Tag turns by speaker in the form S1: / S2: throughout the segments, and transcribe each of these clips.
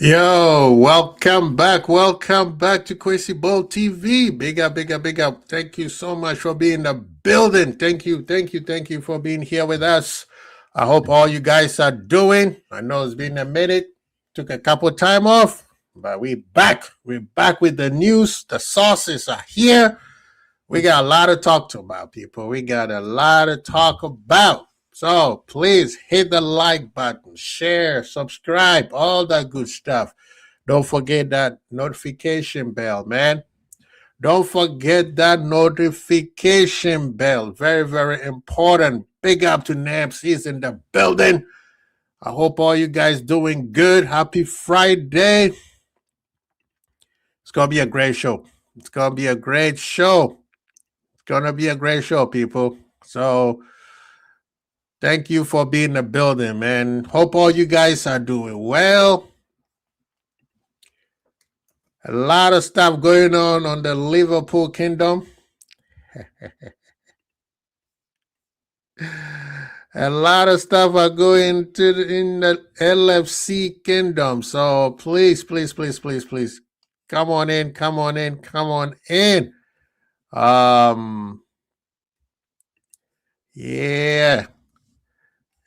S1: Yo, welcome back to Crazy Ball TV. Big up, big up, big up. Thank you so much for being in the building. Thank you for being here with us. I hope all you guys are doing. I know it's been a minute, took a couple of time off, but we back. We're back with the news. The sources are here. We got a lot to talk to about, people. We got a lot to talk about. So please hit the like button, share, subscribe, all that good stuff. Don't forget that notification bell, man. Don't forget that notification bell. Very, very important. Big up to Naps. He's in the building. I hope all you guys doing good. Happy Friday. It's going to be a great show. It's going to be a great show. It's going to be a great show, people. So thank you for being in the building, man. Hope all you guys are doing well. A lot of stuff going on the Liverpool Kingdom. A lot of stuff are going to in the LFC Kingdom. So please, come on in. Yeah,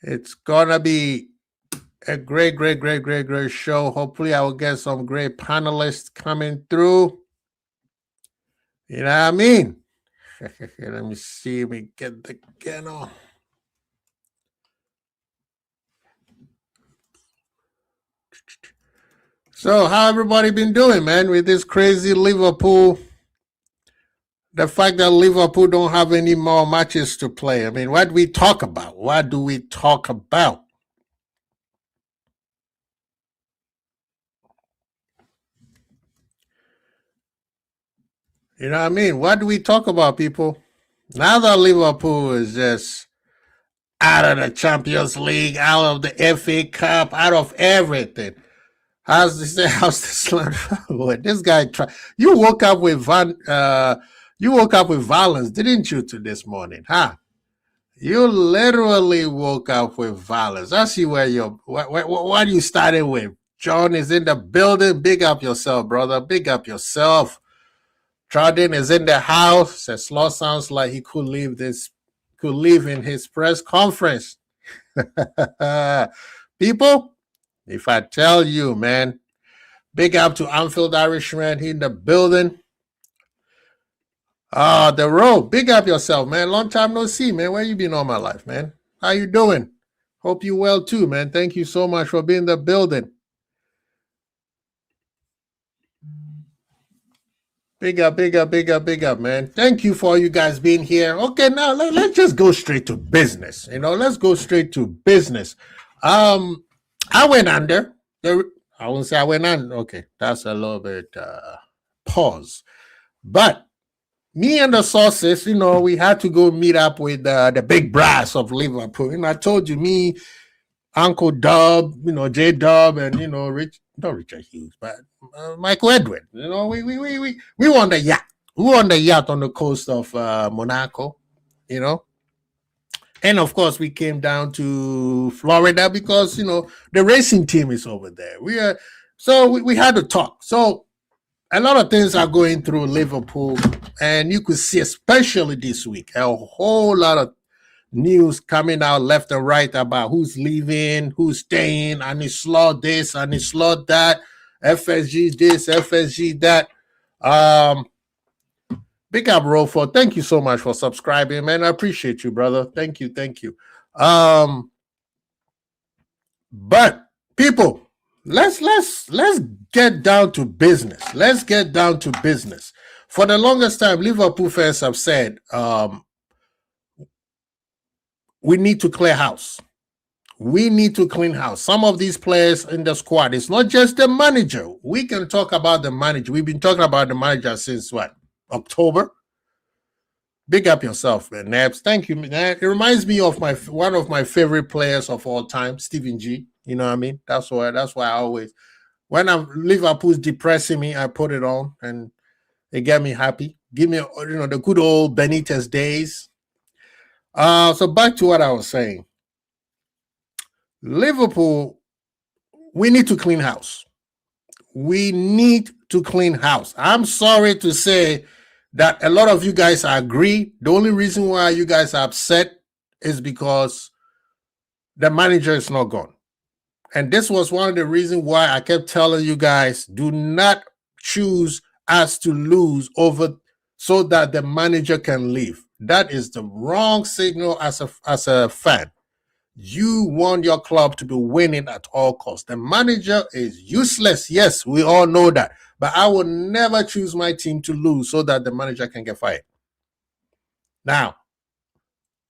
S1: it's gonna be a great show. Hopefully, I will get some great panelists coming through. You know what I mean? Let me see. We get the channel. So, how everybody been doing, man? With this crazy Liverpool, the fact that Liverpool don't have any more matches to play. I mean, what do we talk about? What do we talk about? You know what I mean? What do we talk about, people? Now that Liverpool is just out of the Champions League, out of the FA Cup, out of everything. How's this? How's this? Boy, this guy try. You woke up with violence, didn't you, to this morning, huh? You literally woke up with violence. I see where you're. What you started with. John is in the building. Big up yourself, brother. Big up yourself. Jordan is in the house. Says Law sounds like he could leave in his press conference. People, if I tell you, man, big up to Anfield Irishman. He in the building. The road. Big up yourself, man. Long time no see, man. Where you been all my life, man? How you doing? Hope you well too, man. Thank you so much for being in the building. Big up, man. Thank you for you guys being here. Okay, now let's just go straight to business. Let's go straight to business. I went under. I won't say I went under. Okay, that's a little bit pause. But me and the sources, we had to go meet up with the big brass of Liverpool. And I told you, me, Uncle Dub, J Dub, and not Richard Hughes, but Michael Edwin. We won the yacht. We won the yacht on the coast of Monaco. And of course, we came down to Florida because the racing team is over there. We had to talk. So a lot of things are going through Liverpool, and you could see, especially this week, a whole lot of news coming out left and right about who's leaving, who's staying, and he slowed this, and he slowed that, FSG this, FSG that. Big up, Rofo. Thank you so much for subscribing, man. I appreciate you, brother. Thank you. But people, let's get down to business. Let's get down to business. For the longest time, Liverpool fans have said, we need to clear house. We need to clean house. Some of these players in the squad, it's not just the manager. We can talk about the manager. We've been talking about the manager since what? October. Big up yourself, man. Nabs. Thank you, man. It reminds me of one of my favorite players of all time, Stephen G. You know what I mean? That's why I always, when Liverpool's depressing me, I put it on and it get me happy. Give me the good old Benitez days. So back to what I was saying. Liverpool, we need to clean house. we need to clean house. I'm sorry to say that a lot of you guys agree. The only reason why you guys are upset is because the manager is not gone. And this was one of the reasons why I kept telling you guys, do not choose us to lose over so that the manager can leave. That is the wrong signal as a fan. You want your club to be winning at all costs. The manager is useless. Yes, we all know that. But I will never choose my team to lose so that the manager can get fired. Now,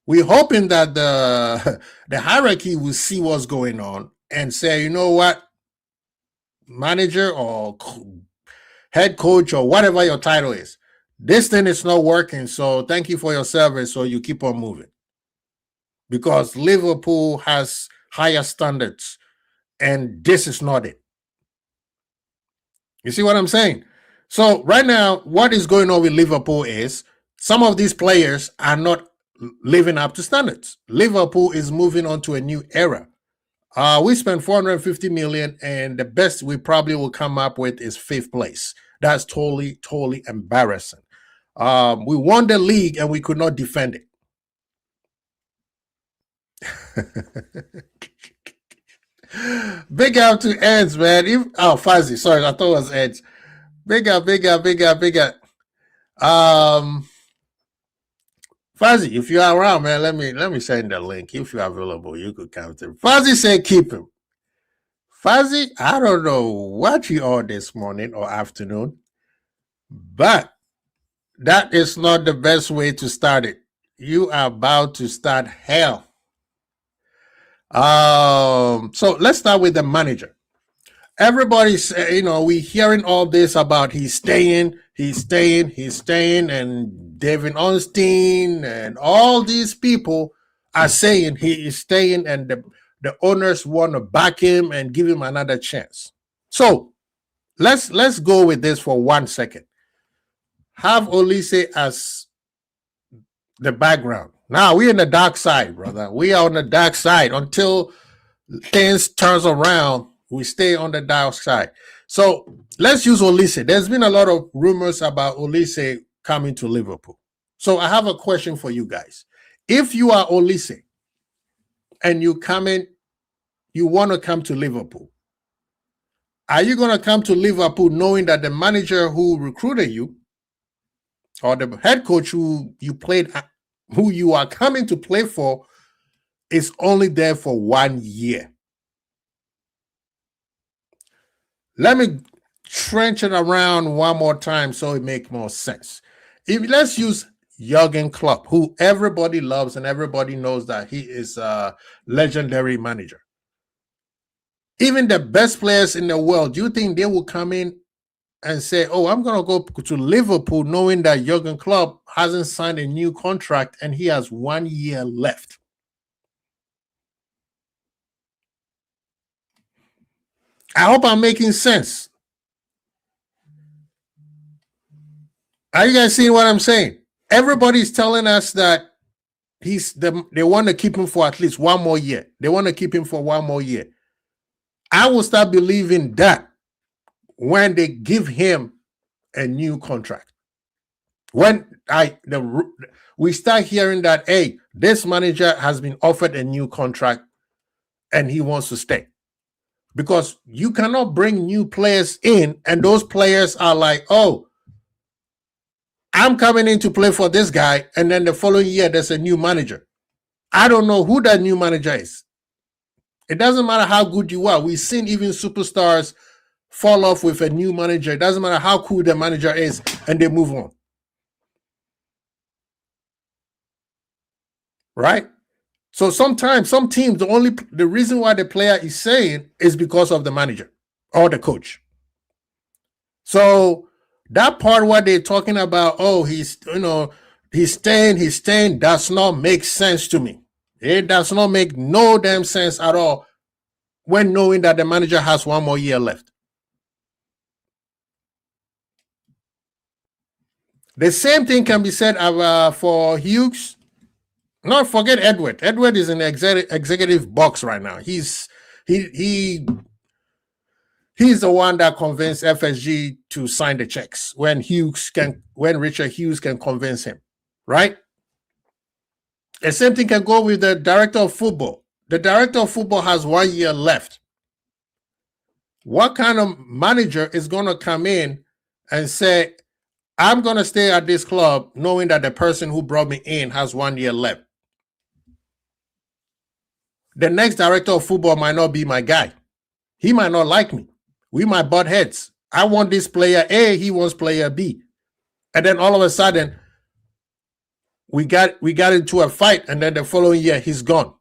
S1: we're hoping that the hierarchy will see what's going on and say, you know what, manager or head coach or whatever your title is, this thing is not working, so thank you for your service, so you keep on moving. Because Liverpool has higher standards, and this is not it. You see what I'm saying? So right now, what is going on with Liverpool is some of these players are not living up to standards. Liverpool is moving on to a new era. We spent 450 million, and the best we probably will come up with is 5th place. That's totally embarrassing. We won the league and we could not defend it. Big up to Eds, man. Fuzzy, sorry, I thought it was Eds. Big up. Fuzzy, if you are around, man, let me send the link. If you're available, you could come through. Fuzzy said keep him. Fuzzy, I don't know what you are this morning or afternoon, but that is not the best way to start it. You are about to start hell. So let's start with the manager. Everybody's, we hearing all this about he's staying, and David Ornstein and all these people are saying he is staying, and the owners want to back him and give him another chance. So let's go with this for 1 second. Have Olise as the background. Now we're in the dark side, brother. We are on the dark side until things turns around. We stay on the dark side. So let's use Olise. There's been a lot of rumors about Olise coming to Liverpool. So I have a question for you guys. If you are Olise and you want to come to Liverpool, are you going to come to Liverpool knowing that the manager who recruited you or the head coach who you are coming to play for is only there for 1 year? Let me trench it around one more time so it makes more sense. Let's use Jurgen Klopp, who everybody loves and everybody knows that he is a legendary manager. Even the best players in the world, do you think they will come in and say, oh, I'm going to go to Liverpool knowing that Jurgen Klopp hasn't signed a new contract and he has 1 year left? I hope I'm making sense. Are you guys seeing what I'm saying? Everybody's telling us that they want to keep him for at least 1 more year. They want to keep him for 1 more year. I will start believing that when they give him a new contract. When we start hearing that, hey, this manager has been offered a new contract and he wants to stay. Because you cannot bring new players in and those players are like, oh, I'm coming in to play for this guy, and then the following year there's a new manager. I don't know who that new manager is. It doesn't matter how good you are. We've seen even superstars fall off with a new manager. It doesn't matter how cool the manager is, and they move on. Right? So sometimes, some teams, the reason why the player is staying is because of the manager or the coach. So that part what they're talking about, oh, he's staying, does not make sense to me. It does not make no damn sense at all when knowing that the manager has 1 more year left. The same thing can be said for Hughes. Not forget Edward. Edward is in the executive box right now. He He's the one that convinced FSG to sign the checks when Richard Hughes can convince him, right? The same thing can go with the director of football. The director of football has 1 year left. What kind of manager is going to come in and say, I'm going to stay at this club knowing that the person who brought me in has 1 year left? The next director of football might not be my guy. He might not like me. We might butt heads. I want this player A, he wants player B. And then all of a sudden, we got into a fight, and then the following year, he's gone.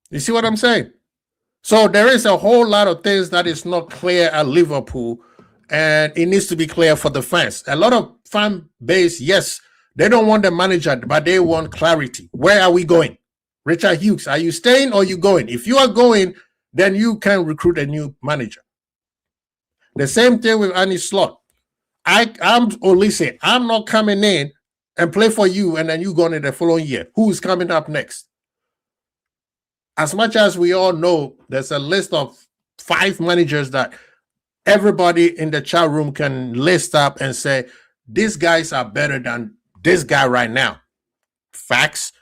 S1: You see what I'm saying? So there is a whole lot of things that is not clear at Liverpool, and it needs to be clear for the fans. A lot of fan base, yes, they don't want the manager, but they want clarity. Where are we going? Richard Hughes, are you staying or are you going? If you are going, then you can recruit a new manager. The same thing with Arne Slot. I'm Olise. I'm not coming in and play for you, and then you go in the following year. Who's coming up next? As much as we all know, there's a list of 5 managers that everybody in the chat room can list up and say, these guys are better than this guy right now. Facts.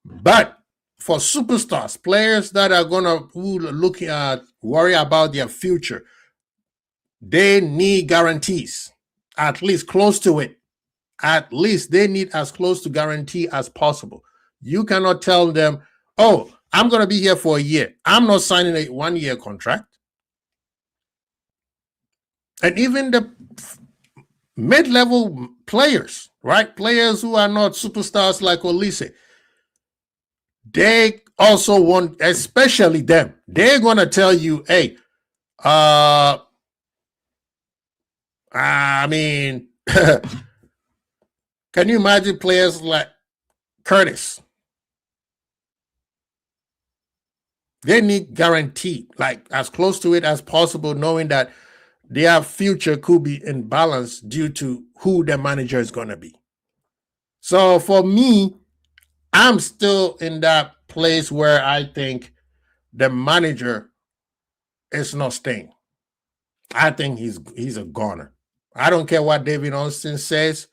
S1: But for superstars, players that are going to worry about their future, they need guarantees, at least close to it. At least they need as close to guarantee as possible. You cannot tell them, oh, I'm going to be here for a year. I'm not signing a 1 year contract. And even the mid-level players, right? Players who are not superstars like Olise, they also want, especially them, they're going to tell you, hey, I mean, can you imagine players like Curtis? They need guarantee, like as close to it as possible, knowing that their future could be in balance due to who the manager is going to be. So for me, I'm still in that place where I think the manager is not staying. I think he's a goner. I don't care what David Austin says.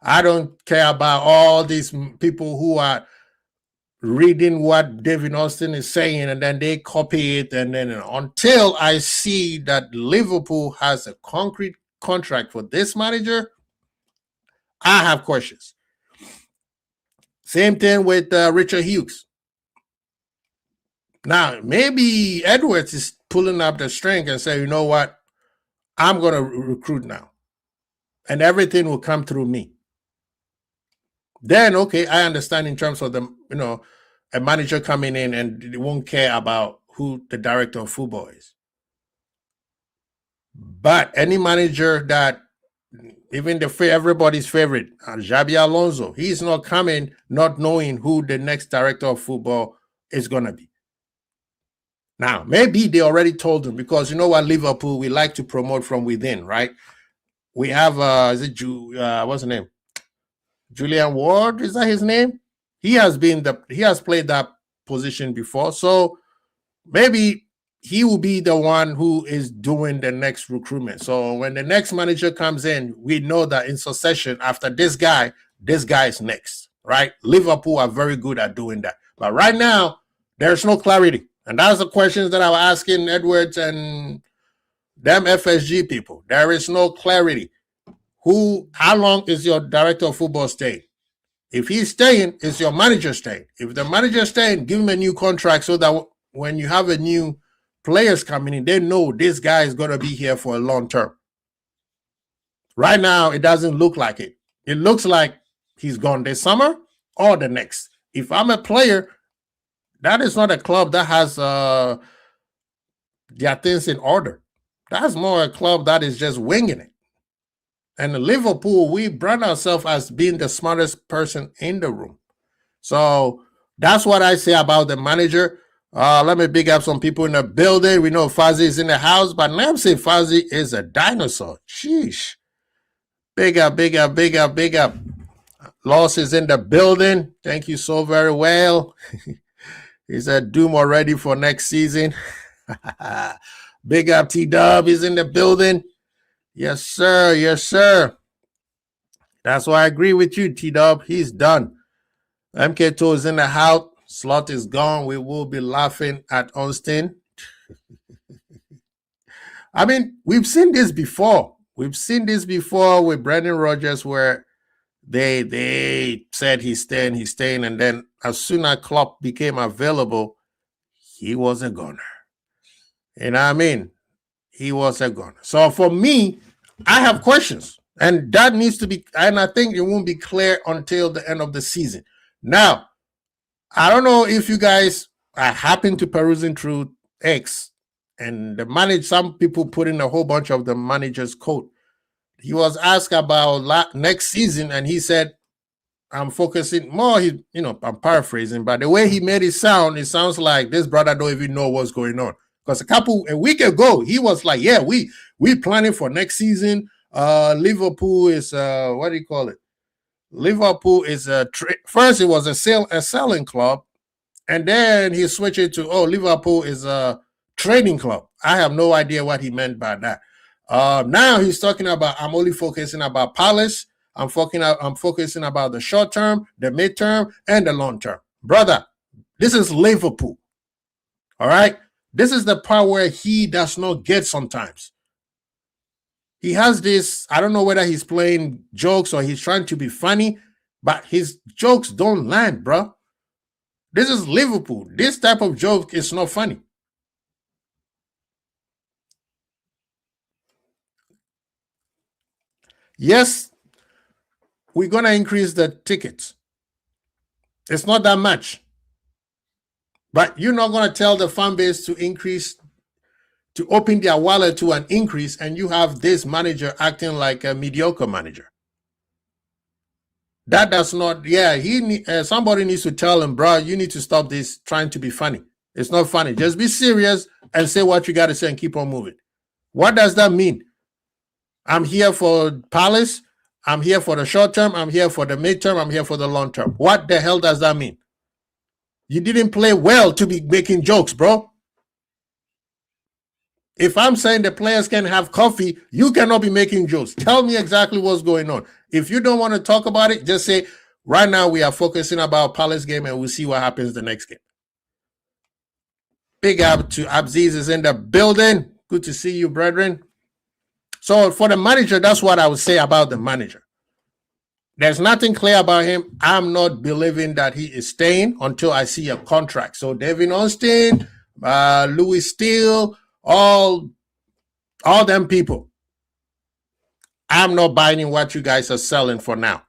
S1: I don't care about all these people who are reading what David Austin is saying and then they copy it. And then until I see that Liverpool has a concrete contract for this manager, I have questions. Same thing with Richard Hughes. Now, maybe Edwards is pulling up the string and say, you know what? I'm going to recruit now. And everything will come through me. Then, okay, I understand in terms of the, a manager coming in and they won't care about who the director of football is. But any manager that, even everybody's favorite, Xabi Alonso, he's not coming not knowing who the next director of football is going to be. Now, maybe they already told him, because you know what, Liverpool, we like to promote from within, right? We have, what's the name? Julian Ward, is that his name? He has played that position before. So maybe he will be the one who is doing the next recruitment. So when the next manager comes in, we know that in succession, after this guy is next, right? Liverpool are very good at doing that. But right now, there's no clarity. And that's the questions that I was asking Edwards and them FSG people. There is no clarity. How long is your director of football staying? If he's staying, is your manager staying? If the manager is staying, give him a new contract so that when you have a new players coming in, they know this guy is going to be here for a long term. Right now, it doesn't look like it. It looks like he's gone this summer or the next. If I'm a player, that is not a club that has their things in order. That's more a club that is just winging it. And in Liverpool, we brand ourselves as being the smartest person in the room. So that's what I say about the manager. Let me big up some people in the building. We know Fuzzy is in the house, but let me say Fuzzy is a dinosaur. Sheesh. Big up, big up, big up, big up. Loss is in the building. Thank you so very well. He said, Doom already for next season. Big up T-Dub is in the building. Yes, sir. Yes, sir. That's why I agree with you, T-Dub. He's done. MK2 is in the house. Slot is gone. We will be laughing at Austin. I mean, we've seen this before. We've seen this before with Brendan Rodgers where they said he's staying, and then as soon as Klopp became available, he was a gunner. You know what I mean? He was a gunner. So for me, I have questions, and that needs to be, and I think it won't be clear until the end of the season. Now, I don't know if you guys happen to perusing through X, and some people put in a whole bunch of the manager's quote. He was asked about next season, and he said, I'm focusing more, I'm paraphrasing, but the way he made it sounds like this brother don't even know what's going on. Because a week ago, he was like, yeah, we planning for next season. Liverpool is, what do you call it? Liverpool is first it was a selling club, and then he switched it to, Liverpool is a trading club. I have no idea what he meant by that. Now he's talking about, I'm only focusing about Palace. I'm focusing about the short term, the midterm, and the long term. Brother, this is Liverpool. All right? This is the part where he does not get sometimes. He has this, I don't know whether he's playing jokes or he's trying to be funny, but his jokes don't land, bro. This is Liverpool. This type of joke is not funny. Yes, we're going to increase the tickets. It's not that much. But you're not going to tell the fan base to increase, to open their wallet to an increase, and you have this manager acting like a mediocre manager. That does not, somebody needs to tell him, bro, you need to stop this trying to be funny. It's not funny. Just be serious and say what you got to say and keep on moving. What does that mean? I'm here for Palace. I'm here for the short term. I'm here for the midterm. I'm here for the long term. What the hell does that mean? You didn't play well to be making jokes, bro. If I'm saying the players can have coffee, you cannot be making jokes. Tell me exactly what's going on. If you don't want to talk about it, just say, right now we are focusing about Palace game and we'll see what happens the next game. Big up to Abziz is in the building. Good to see you, brethren. So for the manager, that's what I would say about the manager. There's nothing clear about him. I'm not believing that he is staying until I see a contract. So David Austin, Louis Steele, all them people. I'm not buying what you guys are selling for now.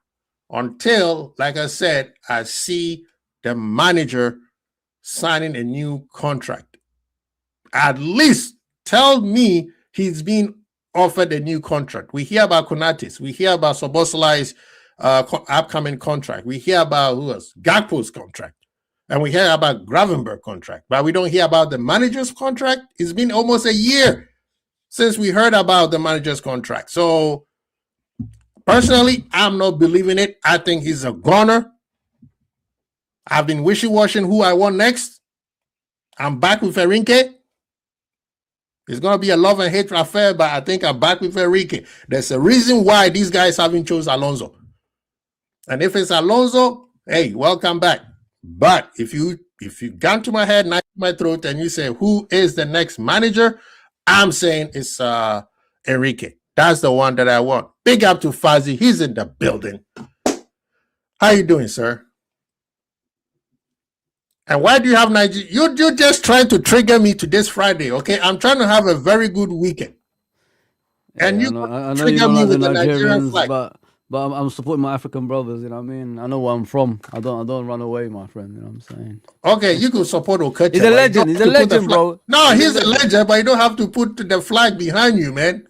S1: Until, like I said, I see the manager signing a new contract. At least tell me he's been offered a new contract. We hear about Konatis. We hear about Soboslai's upcoming contract. We hear about Gakpo's contract. And we hear about Gravenberg contract. But we don't hear about the manager's contract. It's been almost a year since we heard about the manager's contract. So, personally, I'm not believing it. I think he's a goner. I've been wishy-washing who I want next. I'm back with Enrique. It's going to be a love and hate affair, but I think I'm back with Enrique. There's a reason why these guys haven't chosen Alonso. And if it's Alonso, hey, welcome back. But if you gun to my head, knife to my throat, and you say, who is the next manager? I'm saying it's Enrique. That's the one that I want. Big up to Fuzzy. He's in the building. How you doing, sir? And why do you have Nigeria? You're just trying to trigger me to this Friday, okay? I'm trying to have a very good weekend. And
S2: Yeah,
S1: you
S2: I know you
S1: trigger
S2: don't
S1: me
S2: like the
S1: with the Nigerian
S2: Nigerians,
S1: flag.
S2: but I'm supporting my African brothers. You know what I mean? I know where I'm from. I don't run away, my friend. You know what I'm saying?
S1: Okay, you can support Okeche.
S2: He's a
S1: but you
S2: legend.
S1: don't
S2: He's
S1: have
S2: a
S1: to put the
S2: legend,
S1: flag.
S2: bro.
S1: No,
S2: He's
S1: he's a legend, but you don't have to put the flag behind you, man.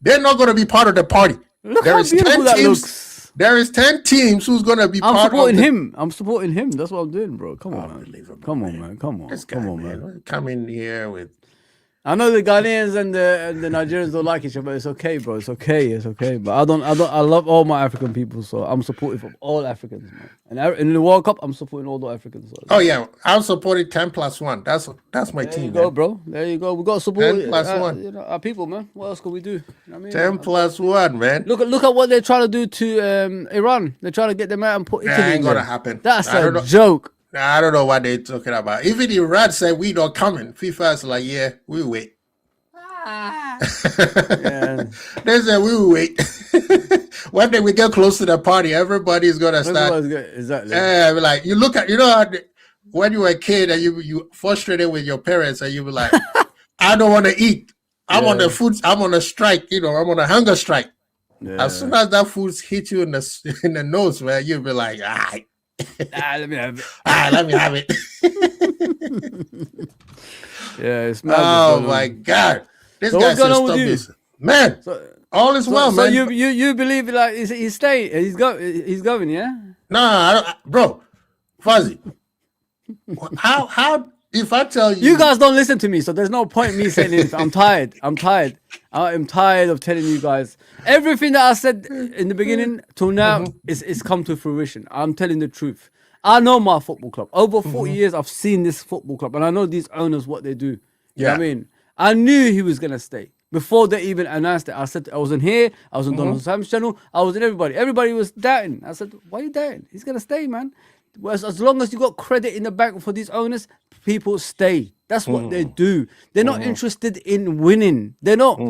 S1: They're not going to be part of the party.
S2: Look
S1: There
S2: how
S1: is
S2: beautiful
S1: 10
S2: that
S1: teams.
S2: looks.
S1: There is 10 teams who's going to be
S2: I'm
S1: part of
S2: supporting
S1: the...
S2: him. I'm supporting him. That's what I'm doing, bro. Come on, man.
S1: Unbelievable,
S2: Come on,
S1: man.
S2: man. Come on.
S1: This guy,
S2: Come on, man.
S1: Come in here with
S2: I know the Ghanaians and the Nigerians don't like each other, but it's okay, bro. It's okay. But I love all my African people, so I'm supportive of all Africans, man. And in the World Cup, I'm supporting all the Africans. So
S1: Oh yeah, I'm supporting 10+1. That's my
S2: there
S1: team,
S2: you go,
S1: man.
S2: bro. There you go. We got to support
S1: 10+1.
S2: you know, our people, man. What else can we do? You know what I mean?
S1: 10+1, man.
S2: Look at what they're trying to do to Iran. They're trying to get them out and put Italy
S1: Ain't
S2: in
S1: gonna
S2: there.
S1: happen.
S2: That's
S1: I don't
S2: a
S1: know.
S2: joke.
S1: I don't know what they're talking about. Even Iran said we not coming. FIFA's like, yeah, we wait.
S2: Yeah.
S1: They said we will wait. One day we get close to the party, everybody's gonna start.
S2: Everyone's good. Exactly.
S1: Like you look at, how when you were a kid and you frustrated with your parents and you were like, I don't want to eat. I'm on the food. I'm on a strike. I'm on a hunger strike.
S2: Yeah.
S1: As soon as that food hit you in the nose, man, you'll be like,
S2: Let me have it.
S1: let me have it.
S2: Yeah, it's mad.
S1: Oh my God. This
S2: So
S1: guy
S2: what's going
S1: said
S2: on with
S1: stop
S2: you?
S1: this. Man, all is well,
S2: So
S1: man.
S2: you believe like he's staying? He's going, yeah.
S1: Nah, bro, Fuzzy. How? If I tell you,
S2: You guys don't listen to me, so there's no point me saying anything. I'm tired. I'm tired of telling you guys everything that I said in the beginning till now is come to fruition. I'm telling the truth. I know my football club. Over 40 years, I've seen this football club, and I know these owners what they do. You know what I mean? I knew he was gonna stay before they even announced it. I said I was in here. I was on Donald Sam's channel. I was in everybody. Everybody was doubting. I said, "Why are you doubting? He's gonna stay, man. As long as you got credit in the bank for these owners, people stay. That's what they do. They're not interested in winning. They're not.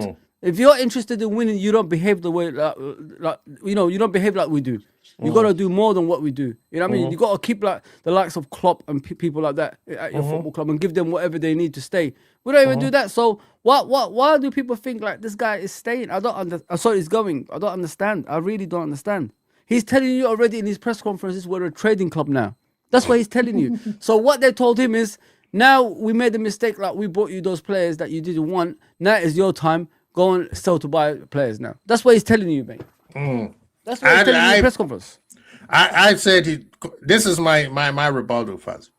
S2: If you're interested in winning, you don't behave the way you don't behave like we do. You gotta do more than what we do. You know what I mean? You gotta keep like the likes of Klopp and people like that at your football club and give them whatever they need to stay. We don't even do that. So why do people think like this guy is staying? I don't understand. Sorry, he's going. I don't understand. I really don't understand. He's telling you already in his press conferences we're a trading club now. That's what he's telling you. So what they told him is, now we made a mistake, like we bought you those players that you didn't want. Now is your time. Go and sell to buy players now. That's what he's telling you, mate. That's what he's telling you in the press conference.
S1: I said this is my rebuttal, Fuzz.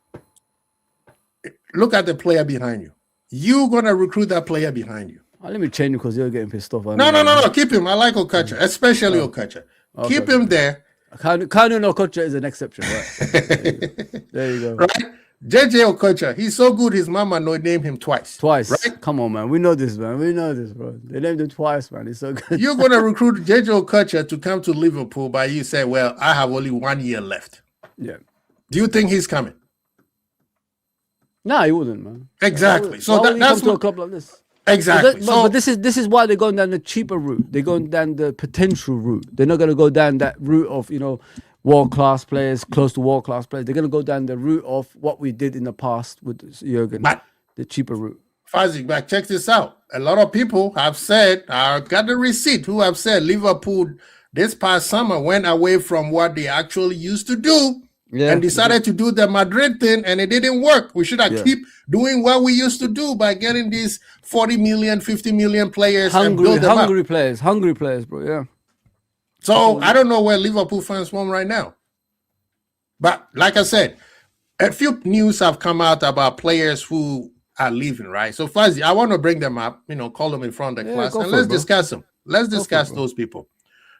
S1: Look at the player behind you. You're gonna recruit that player behind you.
S2: Let me change you because you're getting pissed off.
S1: No. Keep him. I like Okacha, especially Okacha. Keep him there.
S2: Kanu no Kocha is an exception, right? There you go.
S1: Right? JJ Okocha, he's so good his mama named him twice. Right?
S2: Come on, man. We know this, man. We know this, bro. They named him twice, man. He's so good.
S1: You're going to recruit JJ Okocha to come to Liverpool, but you say, well, I have only 1 year left.
S2: Yeah.
S1: Do you think he's coming?
S2: No, he wouldn't, man.
S1: Exactly.
S2: So that's come to a club like this.
S1: Exactly.
S2: But this is why they're going down the cheaper route. They're going down the potential route. They're not going to go down that route of, world-class players, close to world-class players. They're going to go down the route of what we did in the past with Jurgen, the cheaper route.
S1: Fuzzy, but check this out. A lot of people have said, I got the receipt, who have said Liverpool this past summer went away from what they actually used to do and decided to do the Madrid thing, and it didn't work. We should have keep doing what we used to do by getting these 40 million, 50 million players and build them
S2: hungry players, bro, yeah.
S1: So I don't know where Liverpool fans want right now. But like I said, a few news have come out about players who are leaving, right? So Fuzzy, I want to bring them up, call them in front of the class, and let's discuss them. Let's discuss those people.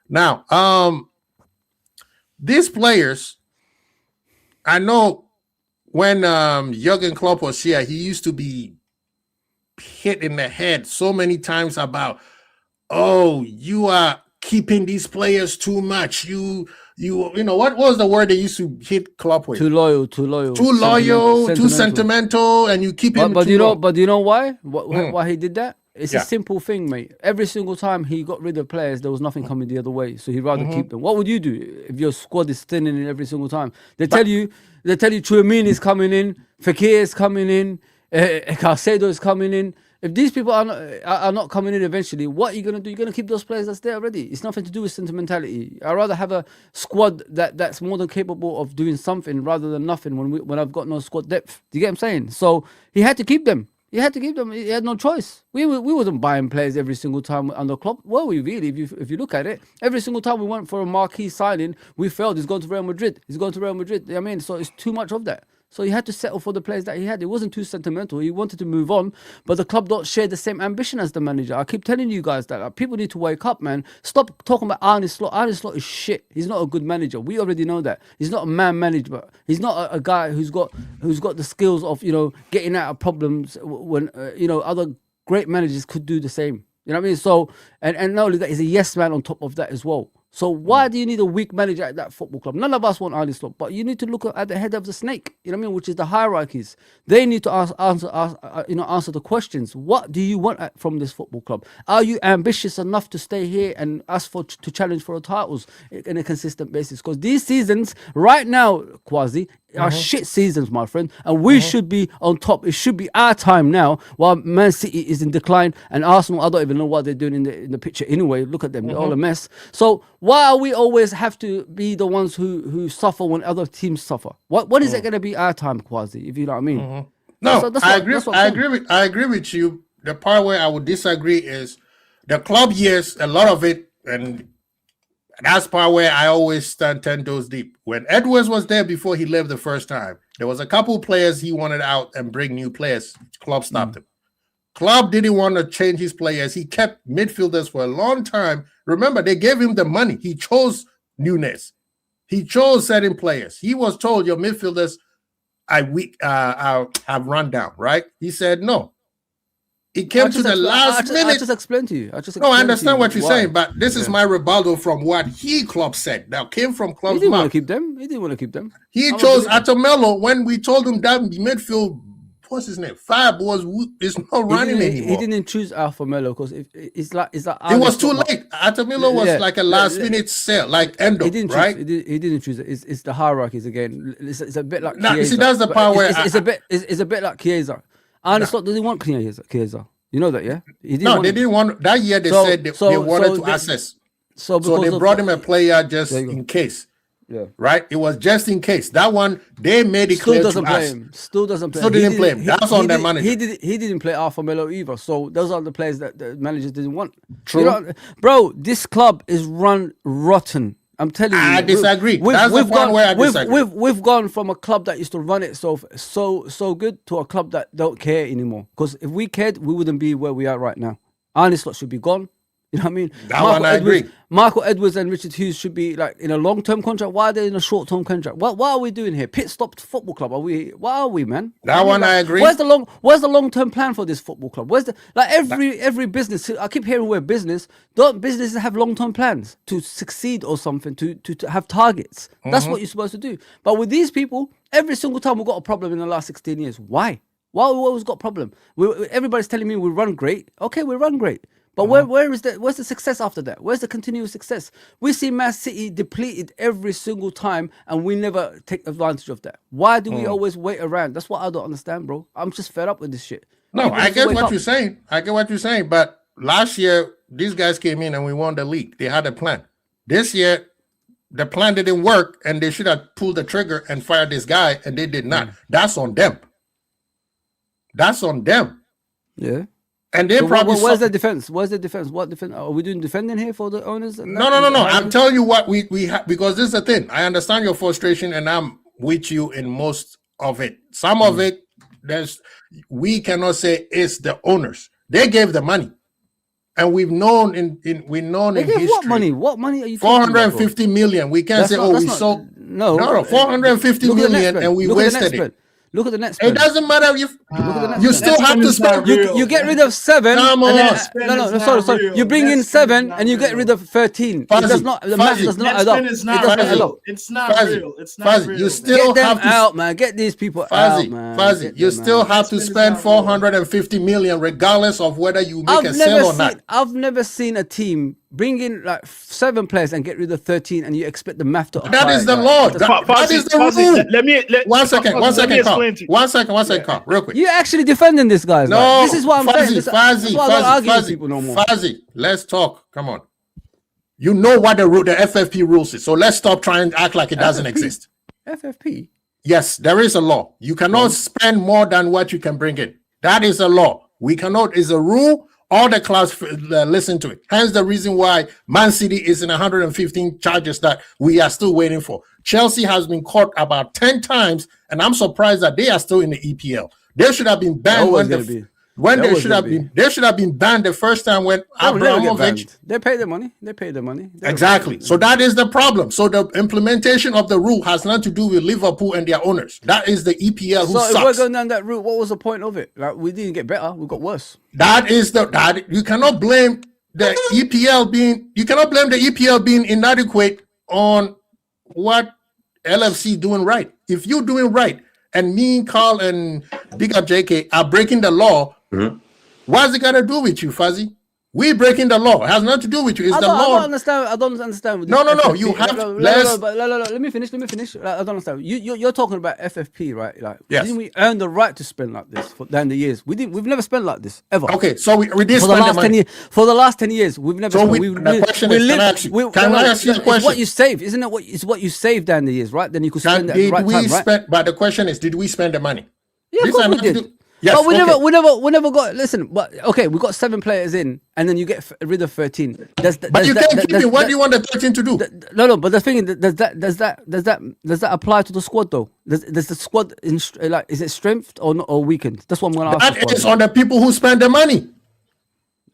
S1: Now, these players, I know when Jurgen Klopp was here, he used to be hit in the head so many times about, oh, you are keeping these players too much. What was the word they used to hit Klopp with?
S2: Too loyal,
S1: too sentimental, and you keep him.
S2: But you know why? Why he did that? It's a simple thing, mate. Every single time he got rid of players, there was nothing coming the other way. So he'd rather keep them. What would you do if your squad is thinning in every single time? They tell you Tchouameni is coming in, Fekir is coming in, Caicedo is coming in. If these people are not coming in eventually, what are you going to do? You're going to keep those players that's there already. It's nothing to do with sentimentality. I'd rather have a squad that's more than capable of doing something rather than nothing when I've got no squad depth. Do you get what I'm saying? So he had to keep them. He had no choice. We wasn't buying players every single time under Klopp. Well, we really, if you look at it, every single time we went for a marquee signing, we failed. He's going to Real Madrid. I mean, so it's too much of that. So he had to settle for the players that he had. It wasn't too sentimental. He wanted to move on, but the club don't share the same ambition as the manager. I keep telling you guys that people need to wake up, man. Stop talking about Arne Slot. Arne Slot is shit. He's not a good manager. We already know that. He's not a man manager. He's not a guy who's got the skills of getting out of problems when other great managers could do the same. You know what I mean? So and not only that, he's a yes man on top of that as well. So why do you need a weak manager at that football club? None of us want Arne Slot, but you need to look at the head of the snake. You know what I mean? Which is the hierarchies. They need to answer the questions. What do you want from this football club? Are you ambitious enough to stay here and ask to challenge for the titles in a consistent basis? Because these seasons right now, Kwasi, are shit seasons, my friend, and we should be on top. It should be our time now, while Man City is in decline and Arsenal, I don't even know what they're doing in the picture anyway. Look at them, they're all a mess. So why are we always have to be the ones who suffer when other teams suffer? What is it going to be our time, Kwasi? If you know what I mean?
S1: No, I agree with you. The part where I would disagree is the club years, a lot of it, and that's part where I always stand 10 toes deep. When Edwards was there before he left the first time, there was a couple players he wanted out and bring new players. Club stopped him. Club didn't want to change his players. He kept midfielders for a long time. Remember, they gave him the money. He chose newness. He chose certain players. He was told your midfielders have run down, right? He said no. It came to the last minute.
S2: I just explained to you.
S1: I understand what you're saying, but this is my rebuttal from what club said. Now came from club's
S2: He didn't
S1: mouth.
S2: want to keep them. He didn't want to keep them.
S1: He chose Atomelo when we told him that midfield, what's his name? Fab is not running anymore.
S2: He didn't choose Alpha Melo because it's like
S1: it was too late. Atomelo was like a last minute sell, like Endo,
S2: he didn't
S1: right?
S2: He didn't choose it. It's the hierarchies again. It's a bit like
S1: Nah, you
S2: Chiesa,
S1: see, that's the
S2: but
S1: part where
S2: it's a bit like Chiesa. Arne Slot didn't want Chiesa. You know that, yeah?
S1: They didn't want that year. They said they wanted to access. So they brought him a player just in case.
S2: Yeah.
S1: Right? It was just in case. That one, they made it clear to us.
S2: Still doesn't play him.
S1: Still didn't play him. That's on their manager.
S2: He didn't play Alpha Melo either. So those are the players that the managers didn't want.
S1: True.
S2: Bro, this club is run rotten. I'm telling you.
S1: I disagree. That's the one where I disagree.
S2: We've gone from a club that used to run it so good to a club that don't care anymore. Because if we cared, we wouldn't be where we are right now. Arne Slot should be gone. You know what I mean?
S1: That one I agree.
S2: Michael Edwards and Richard Hughes should be like in a long-term contract. Why are they in a short-term contract? What are we doing here? Pit stop football club. What are we, man?
S1: That one I agree.
S2: Where's the long-term plan for this football club? Where's the every business? I keep hearing we're business. Don't businesses have long-term plans to succeed or something? To have targets. That's what you're supposed to do. But with these people, every single time we've got a problem in the last 16 years. Why? Why we always got a problem? Everybody's telling me we run great. Okay, we run great. But where's the success after that? Where's the continuous success? We see Man City depleted every single time, and we never take advantage of that. Why do we always wait around? That's what I don't understand, bro. I'm just fed up with this shit.
S1: No, I get what you're saying. But last year, these guys came in and we won the league. They had a plan. This year, the plan didn't work, and they should have pulled the trigger and fired this guy, and they did not. That's on them.
S2: Yeah.
S1: And they probably
S2: where's the defense? What defense? Are we doing defending here for the owners?
S1: No. I'm telling you what we have, because this is the thing. I understand your frustration, and I'm with you in most of it. Some of it, we cannot say it's the owners. They gave the money, and we've known in history.
S2: What money are you?
S1: 450 million. We can't say we sold.
S2: No,
S1: 450 million, and we wasted it.
S2: Look at the net spend.
S1: It doesn't matter if you still have to spend.
S2: You get rid of 7.
S1: Come on.
S2: Sorry. You bring in 7 and you get rid of 13. It does not. The math does not add up.
S3: It's not real. It's not real.
S1: You still
S2: get
S1: have
S2: them
S1: to
S2: out, man. Get these people out, man.
S1: You still have to spend 450 million, regardless of whether you make a sale or not.
S2: I've never seen a team bring in like 7 players and get rid of 13, and you expect the math to apply.
S1: That is the law. That is the rule. One second, Carl. Real quick.
S2: You're actually defending this guy.
S1: No,
S2: this is what I'm saying.
S1: Fuzzy, let's talk. Come on. You know what the FFP rules is, so let's stop trying to act like it doesn't exist.
S2: FFP?
S1: Yes, there is a law. You cannot spend more than what you can bring in. That is a law. We cannot. Is a rule All the clubs listen to it. Hence the reason why Man City is in 115 charges that we are still waiting for. Chelsea has been caught about 10 times, and I'm surprised that they are still in the EPL. They should have been banned they should have been banned the first time when Abramovich.
S2: They pay the money.
S1: Exactly. So that is the problem. So the implementation of the rule has nothing to do with Liverpool and their owners. That is the EPL who sucks.
S2: So if we're going down that route, what was the point of it? Like, we didn't get better, we got worse.
S1: That you cannot blame the EPL being inadequate on what LFC doing right. If you're doing right, and me, Carl, and Big Up JK are breaking the law, what's it got to do with you, Fuzzy? We breaking the law. It has nothing to do with you. It's the law.
S2: I don't understand.
S1: No. You have
S2: let me finish. I don't understand. You're talking about FFP, right? Like,
S1: yes.
S2: Didn't we earn the right to spend like this down the years? We've never spent like this ever.
S1: Okay, so we did spend the money.
S2: For the last 10 years, we've never.
S1: So
S2: spent.
S1: The question is, can I ask you the question?
S2: It's what you save, isn't it? It's what you saved down the years, right? Then you could spend it at the right time, right?
S1: But the question is, did we spend the money?
S2: Yeah, of course we did.
S1: Yes,
S2: but we never got. Listen, but okay, we got 7 players in, and then you get rid of 13.
S1: But you can't keep it. What do you want the 13 to do?
S2: No. But the thing is, does that apply to the squad though? Does the squad is it strength or weakened? That's what I'm going to ask.
S1: That is on the people who spend the money.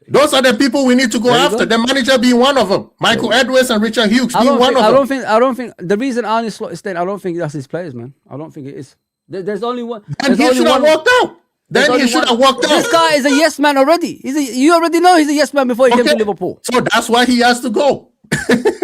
S1: Those are the people we need to go after. The manager being one of them. Michael Edwards and Richard Hughes being one of them.
S2: I don't think the reason Arne Slot is staying. I don't think that's his players, man. I don't think it is. There's only one.
S1: And he should have walked out. Then he should have walked out.
S2: This guy is a yes man already. You already know he's a yes man before he came to Liverpool.
S1: So that's why he has to go.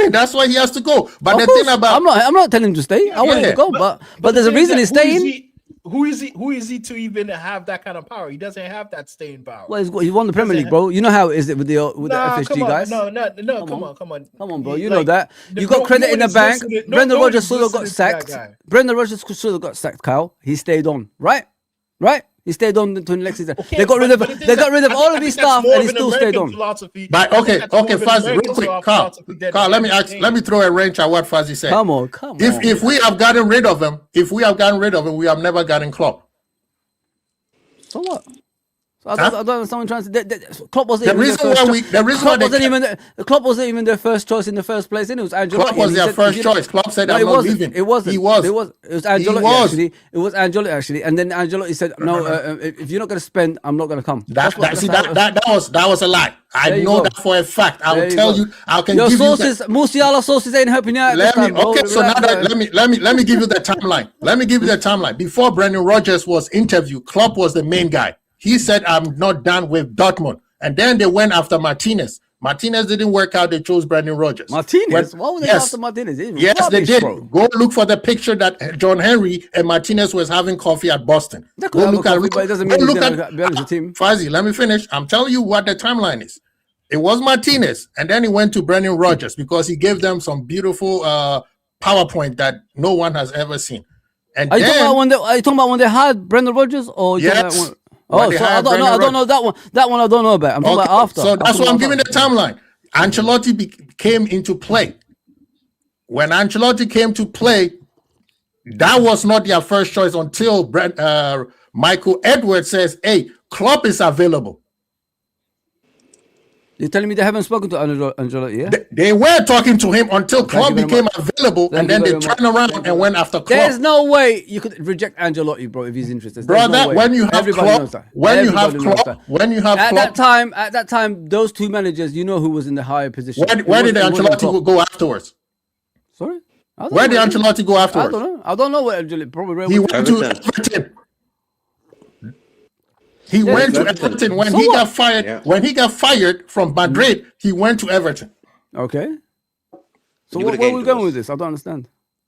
S1: That's why he has to go. But the thing about
S2: I'm not telling him to stay. I want him to go, but there's a reason he's staying.
S3: Who is he to even have that kind of power? He doesn't have that staying power.
S2: Well, he won the Premier League, bro. You know how is it with the FSG guys?
S3: Come on,
S2: bro. You know that. You got credit in the bank. Brendan Rodgers should have got sacked. Brendan Rodgers should have got sacked, Kyle. He stayed on, right? He stayed on to the next season.
S3: Okay,
S2: they got rid of all of his staff, and he still stayed on.
S1: But okay, Fuzzy, real quick, Carl, let me throw a wrench at what Fuzzy said.
S2: Come on.
S1: If we have gotten rid of him, we have never gotten Klopp.
S2: So what? I don't understand what I'm trying to say. Klopp wasn't Klopp wasn't even their first choice in the first place. And it was Ancelotti.
S1: Klopp was their first choice. Klopp said, "I'm not leaving."
S2: It wasn't.
S1: He was.
S2: It was Ancelotti actually. It was Ancelotti actually. And then Ancelotti said, "No, if you're not going to spend, I'm not going to come."
S1: That was a lie. I know that for a fact. I will tell you. I can give you that.
S2: Musiala sources ain't helping you out.
S1: Let me give you the timeline. Let me give you the timeline. Before Brendan Rodgers was interviewed, Klopp was the main guy. He said, "I'm not done with Dortmund." And then they went after Martinez. Martinez didn't work out. They chose Brendan Rodgers.
S2: Martinez? Why were they after Martinez?
S1: Yes, they did. Bro. Go look for the picture that John Henry and Martinez was having coffee at Boston.
S2: Go look at it. But it doesn't mean he's going to be on the team.
S1: Fuzzy, let me finish. I'm telling you what the timeline is. It was Martinez. And then he went to Brendan Rodgers because he gave them some beautiful PowerPoint that no one has ever seen. And
S2: are you talking about when they had Brendan Rodgers? Or
S1: yes.
S2: So I don't know that one. That one I don't know about. I'm talking about after.
S1: So that's what I'm giving the timeline. Ancelotti came into play. When Ancelotti came to play, that was not their first choice until Michael Edwards says, "Hey, Klopp is available."
S2: You're telling me they haven't spoken to Ancelotti, yeah?
S1: They were talking to him until Klopp became available, and then they turned around and went after Klopp.
S2: There's no way you could reject Ancelotti, bro, if he's interested.
S1: Brother, when you have Klopp,
S2: at that time, those two managers, you know who was in the higher position.
S1: Where did Ancelotti go afterwards?
S2: Sorry?
S1: Where did Ancelotti go afterwards?
S2: I don't know where Ancelotti probably
S1: went to Everton. He went to Everton when he got fired. Yeah. When he got fired from Madrid, he went to Everton.
S2: Okay. So where are we going with this? I don't understand.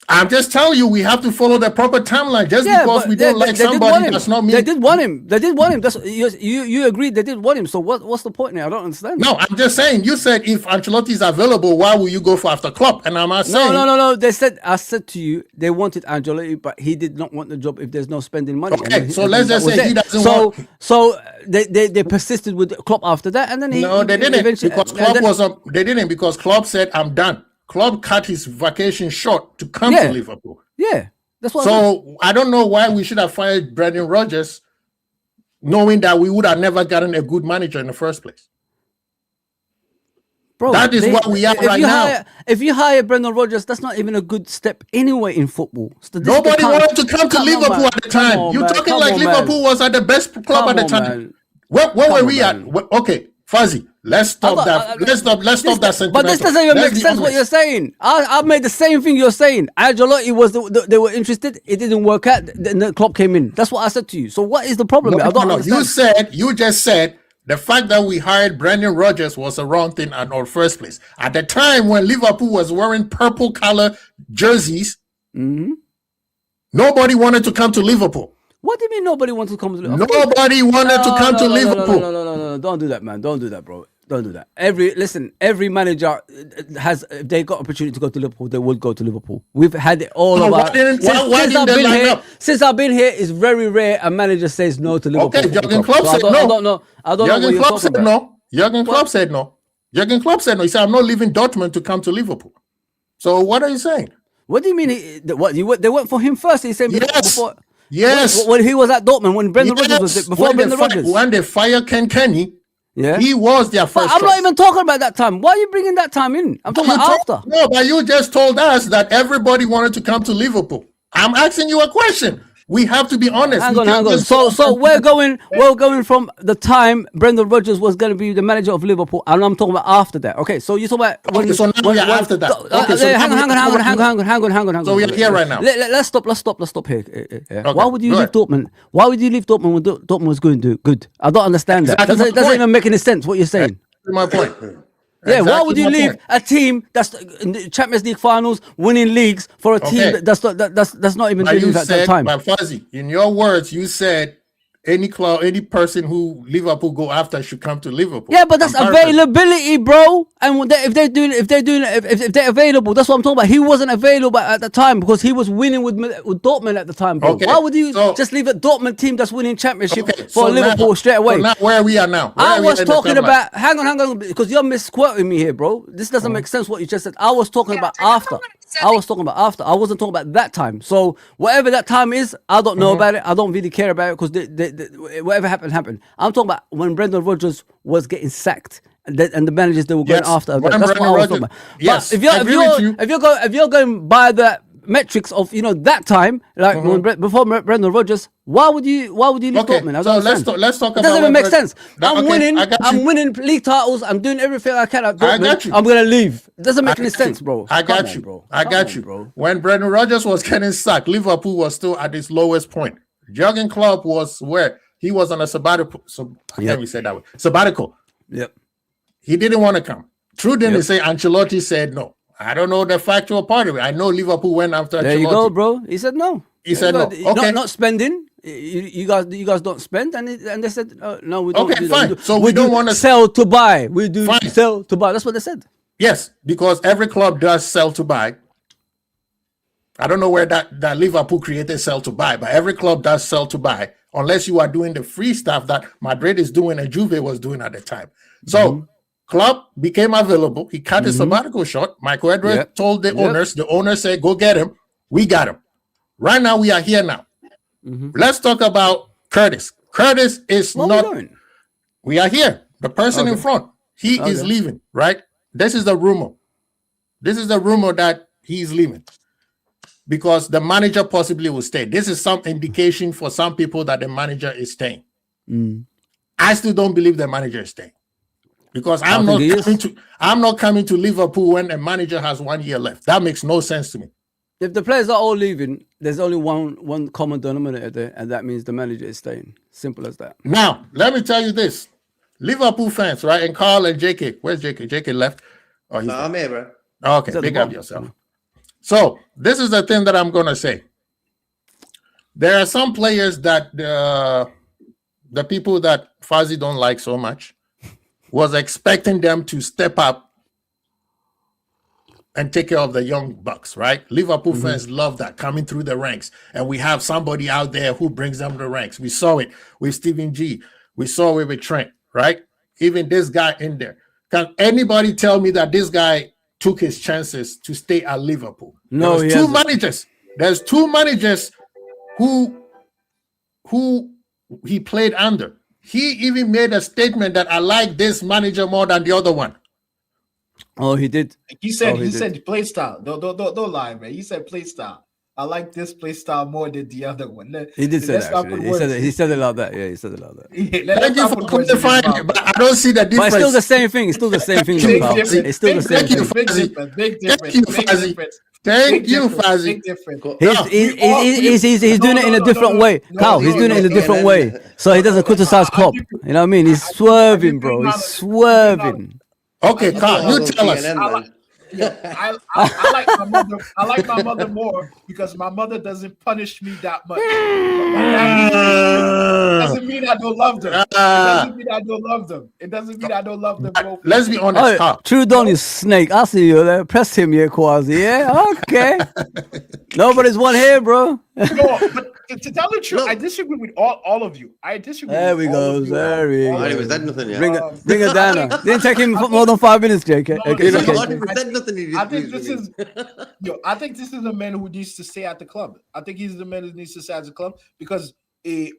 S1: I'm just telling you, we have to follow the proper timeline. Just because we don't like somebody does not mean
S2: they did want him. That's you agreed they did want him. So what's the point now? I don't understand.
S1: No, I'm just saying. You said if Ancelotti is available, why will you go for after Klopp? And I'm not saying
S2: no. I said to you they wanted Ancelotti, but he did not want the job if there's no spending money.
S1: Okay, so let's just say he doesn't want.
S2: So they persisted with Klopp after that, and then
S1: they didn't because Klopp said I'm done. Klopp cut his vacation short to come to Liverpool.
S2: Yeah, that's what.
S1: So I don't know why we should have fired Brendan Rodgers, knowing that we would have never gotten a good manager in the first place.
S2: Bro,
S1: That is what we are right now.
S2: If you hire Brendan Rodgers, that's not even a good step anyway in football.
S1: Nobody wanted to come to Liverpool at the time. You're talking like Liverpool was at the best club at the time. Where were we at? Okay, Fuzzy, let's stop that. Let's stop that sentiment.
S2: But this doesn't even make sense what you're saying. I made the same thing you're saying. Ancelotti they were interested. It didn't work out. Then the Klopp came in. That's what I said to you. So what is the problem? I don't understand.
S1: You just said the fact that we hired Brendan Rodgers was the wrong thing in our first place. At the time when Liverpool was wearing purple color jerseys, nobody wanted to come to Liverpool.
S2: What do you mean nobody wanted to come to Liverpool?
S1: Nobody wanted to come to Liverpool.
S2: No. Don't do that, man. Don't do that, bro. Don't do that. Every manager has, if they got opportunity to go to Liverpool, they would go to Liverpool. We've had it all about. Since I've been here, it's very rare a manager says no to Liverpool.
S1: Okay, Jurgen Klopp said no.
S2: I don't know
S1: Jurgen Klopp said no. Jurgen Klopp said no. Jurgen Klopp said no. He said, I'm not leaving Dortmund to come to Liverpool. So what are you saying?
S2: What do you mean? They went for him first? He's saying before.
S1: Yes.
S2: When he was at Dortmund, when Brendan Rodgers was there, before Brendan Rodgers.
S1: When they fired Ken Kenny, he was their first choice.
S2: I'm not even talking about that time. Why are you bringing that time in? I'm talking about after.
S1: No, but you just told us that everybody wanted to come to Liverpool. I'm asking you a question. We have to be honest.
S2: Hang on. So we're going from the time Brendan Rodgers was going to be the manager of Liverpool, and I'm talking about after that. Okay, so you talk about
S1: after that.
S2: Hang on.
S1: So we are here right now.
S2: Let's stop here.
S1: Okay,
S2: why would you leave Dortmund? Why would you leave Dortmund when Dortmund was going to do good? I don't understand that. It doesn't even make any sense what you're saying.
S1: That's my point.
S2: Yeah, why would you leave a team that's in the Champions League finals, winning leagues, for a team that's not even doing that at that time?
S1: But Fuzzy, in your words, you said any club, any person who Liverpool go after should come to Liverpool.
S2: Yeah, but that's availability, bro. And if they're available, that's what I'm talking about. He wasn't available at the time because he was winning with Dortmund at the time, bro.
S1: Okay.
S2: Why would you just leave a Dortmund team that's winning championship for Liverpool straight away?
S1: So now where we are now?
S2: I was talking about. Hang on, because you're misquoting me here, bro. This doesn't make sense what you just said. I was talking about after. I wasn't talking about that time. So whatever that time is, I don't know about it. I don't really care about it because whatever happened. I'm talking about when Brendan Rodgers was getting sacked and the managers they were going after. That's what I was talking about.
S1: Yes,
S2: but if you're going by the metrics of that time, like before Brendan Rodgers, why would you leave Dortmund?
S1: So let's talk about.
S2: It doesn't even make sense. I'm winning league titles. I'm doing everything I can at Dortmund. I'm gonna leave. It doesn't make any sense, bro.
S1: I got you, bro. When Brendan Rodgers was getting sacked, Liverpool was still at its lowest point. Jurgen Klopp was where he was on a sabbatical. Can we say that way? Sabbatical.
S2: Yep.
S1: He didn't want to come. True didn't say Ancelotti said no. I don't know the factual part of it. I know Liverpool went after Ancelotti.
S2: There you go, bro. He said no.
S1: He said no. Okay.
S2: Not spending. You guys don't spend, and they said no, we don't.
S1: Okay, fine. So we don't want to
S2: sell to buy. We do sell to buy. That's what they said.
S1: Yes, because every club does sell to buy. I don't know where that Liverpool created sell to buy, but every club does sell to buy, unless you are doing the free stuff that Madrid is doing and Juve was doing at the time. So club became available. He cut his sabbatical short. Michael Edwards told the owners. The owners said, go get him. We got him. Right now, we are here now. Let's talk about Curtis. Curtis is we are here. The person in front, he is leaving, right? This is the rumor. This is the rumor that he's leaving because the manager possibly will stay. This is some indication for some people that the manager is staying. I still don't believe the manager is staying because I'm not coming to Liverpool when a manager has 1 year left. That makes no sense to me.
S2: If the players are all leaving, there's only one common denominator there, and that means the manager is staying. Simple as that.
S1: Now, let me tell you this. Liverpool fans, right? And Carl and JK. Where's JK? JK left. Oh,
S4: I'm here, bro.
S1: Okay, big up yourself. So, this is the thing that I'm going to say. There are some players that the people that Fuzzy don't like so much was expecting them to step up and take care of the young bucks, right? Liverpool fans love that, coming through the ranks. And we have somebody out there who brings them the ranks. We saw it with Stephen G. We saw it with Trent, right? Even this guy in there. Can anybody tell me that this guy took his chances to stay at Liverpool?
S2: No,
S1: There's two managers. There's two managers who he played under. He even made a statement that I like this manager more than the other one.
S2: Oh, he did.
S3: He said
S2: Oh, he
S3: he
S2: did.
S3: said play style. Don't lie, man. He said play style. I like this play style more than the other one.
S2: He did say
S3: Let's
S2: that
S3: not
S2: actually.
S3: put
S2: He said
S3: words
S2: it. He said it like that. Yeah, he said it like that.
S3: let's
S1: Thank you
S3: not
S1: for
S3: put words in his
S1: clarifying it,
S3: mouth.
S1: but I don't see the
S2: But it's still the
S1: difference.
S2: same thing. It's still the same thing, though,
S3: Big
S2: pal.
S3: difference.
S2: It's still the same
S1: Thank you,
S2: thing.
S3: Big
S1: Fuzzy.
S3: difference. Big
S1: Thank
S3: difference.
S1: you,
S3: Big
S1: Fuzzy.
S3: difference.
S1: Thank
S3: Big
S1: you,
S3: difference.
S1: Fuzzy.
S3: Big difference.
S2: He's doing it in a different way. Kyle, he's doing it in a different way. So he doesn't criticize Klopp. You know what I mean? He's swerving, bro. He's swerving.
S1: Okay, Carl, you tell us.
S3: I like my mother. I like my mother more because my mother doesn't punish me that much. It doesn't mean I don't love them. It doesn't mean I don't love them. It doesn't mean I don't love them. Both.
S1: Let's be honest,
S2: Oh,
S1: Carl.
S2: Trudon is snake. I see you there. Press him here, Quasi. Yeah, okay. Nobody's one here, bro.
S3: No, but to tell the truth, I disagree with all of you. I disagree.
S2: There
S3: with
S2: we
S3: all
S2: go.
S3: of you.
S2: There we
S3: All
S2: go.
S3: of
S4: He
S3: you.
S4: said nothing yet.
S2: Bring it down. Now. Didn't take him more than 5 minutes, JK.
S3: No,
S2: Okay,
S3: no,
S2: okay.
S3: no,
S4: He said nothing. He
S3: I think
S4: disagrees
S3: this
S4: with
S3: is I think this is a man who needs to stay at the club. I think he's the man who needs to stay at the club because